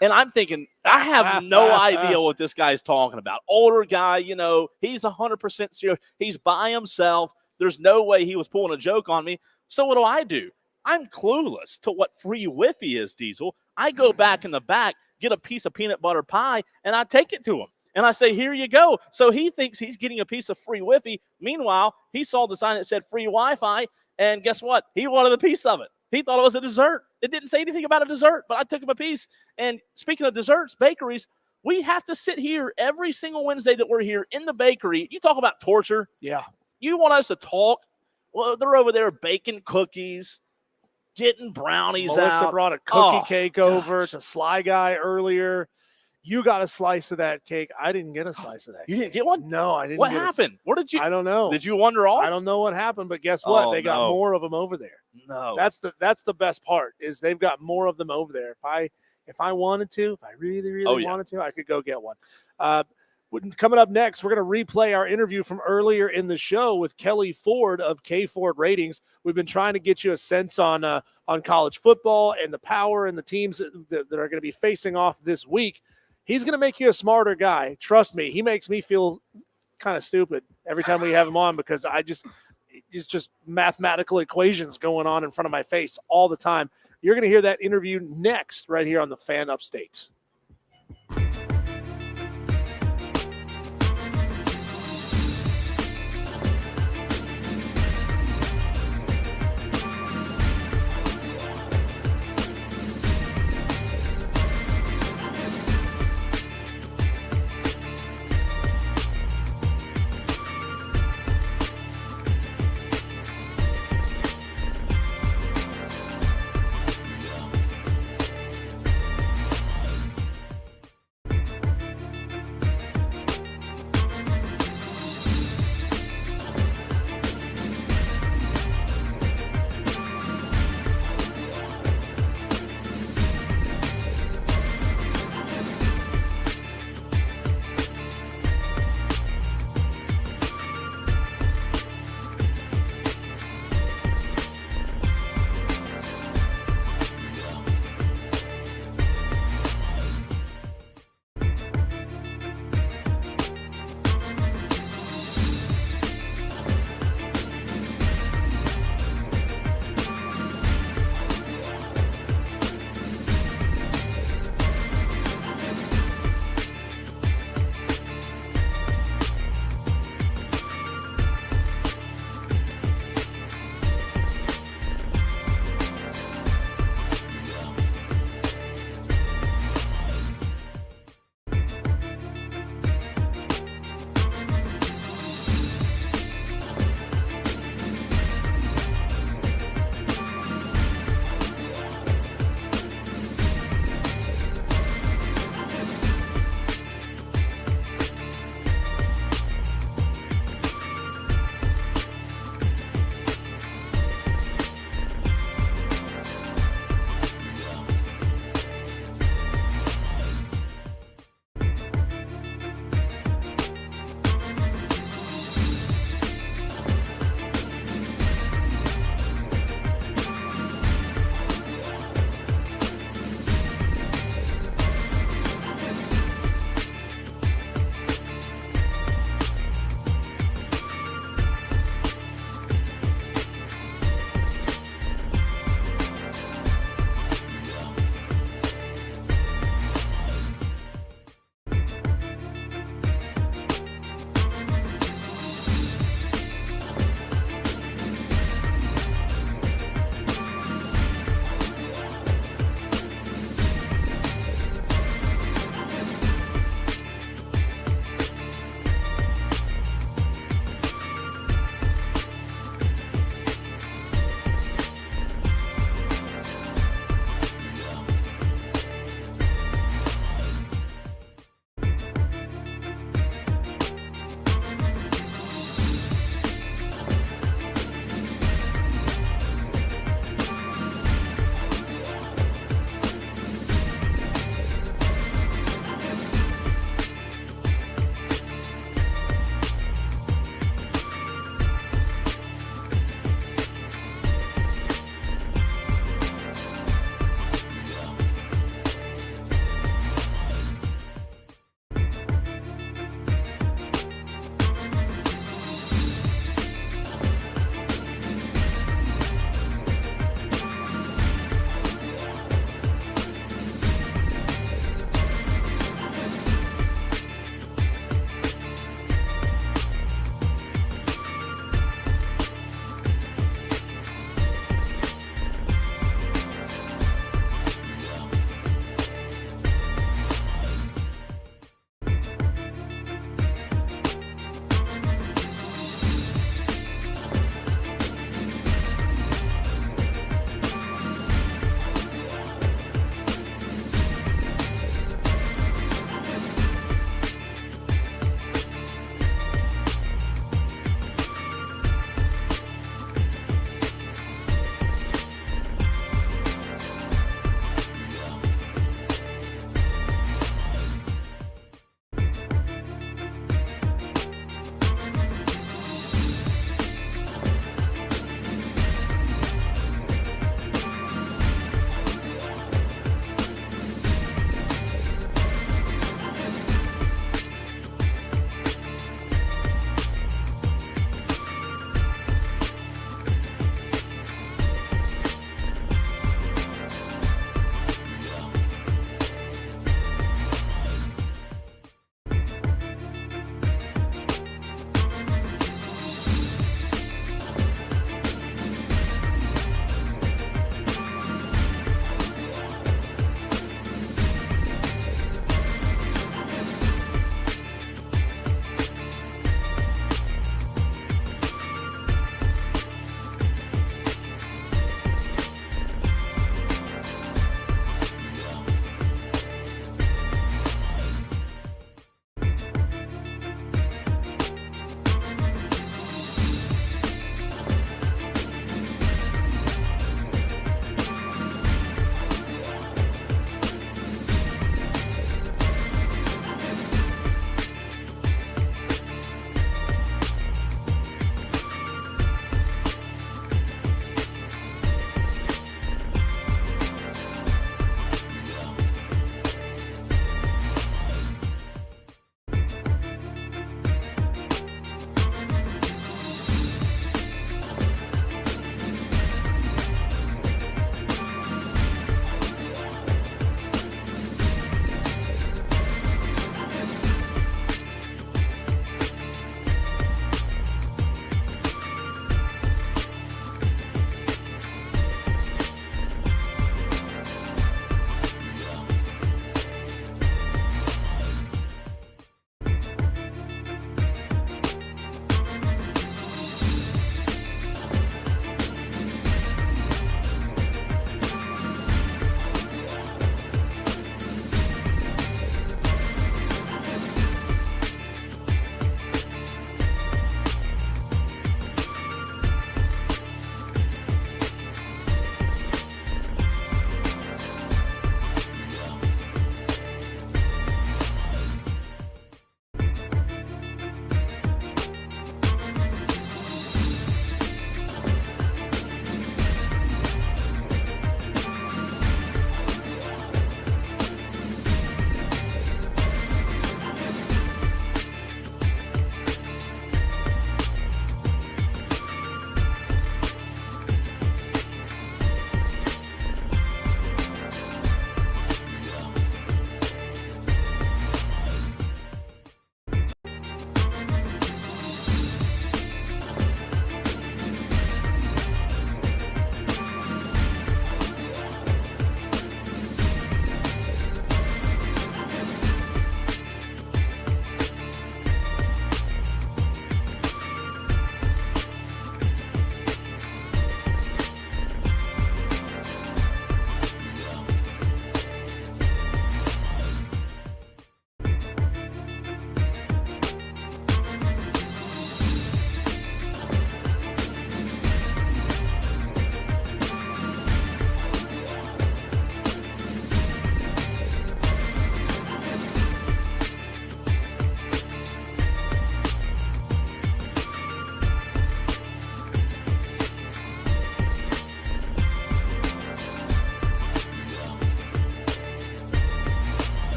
And I'm thinking, I have no idea what this guy's talking about. Older guy, he's 100% serious. He's by himself. There's no way he was pulling a joke on me. So what do? I'm clueless to what free whiffy is, Diesel. I go back in the back, get a piece of peanut butter pie, and I take it to him. And I say, here you go. So he thinks he's getting a piece of free whiffy. Meanwhile, he saw the sign that said free Wi-Fi, And guess what? He wanted a piece of it. He thought it was a dessert. It didn't say anything about a dessert, but I took him a piece. And speaking of desserts, bakeries, we have to sit here every single Wednesday that we're here in the bakery. You talk about torture. Yeah. You want us to talk? Well, they're over there baking cookies, getting brownies Melissa out. brought a cookie Oh, cake over gosh. to Sly Guy earlier. You got a slice of that cake. I didn't get a slice of that. You didn't get one? No, I didn't. What get happened? Where did you? I don't know. Did you wander off? I don't know what happened, but guess what? Oh, They got no. more of them over there. No. That's the best part is they've got more of them over there. If I wanted to, if I really wanted to, I could go get one. Coming up next, we're going to replay our interview from earlier in the show with Kelley Ford of KFordRatings. We've been trying to get you a sense on college football and the power and the teams that are going to be facing off this week. He's going to make you a smarter guy. Trust me, he makes me feel kind of stupid every time we have him on because it's just mathematical equations going on in front of my face all the time. You're going to hear that interview next right here on the Fan Upstate.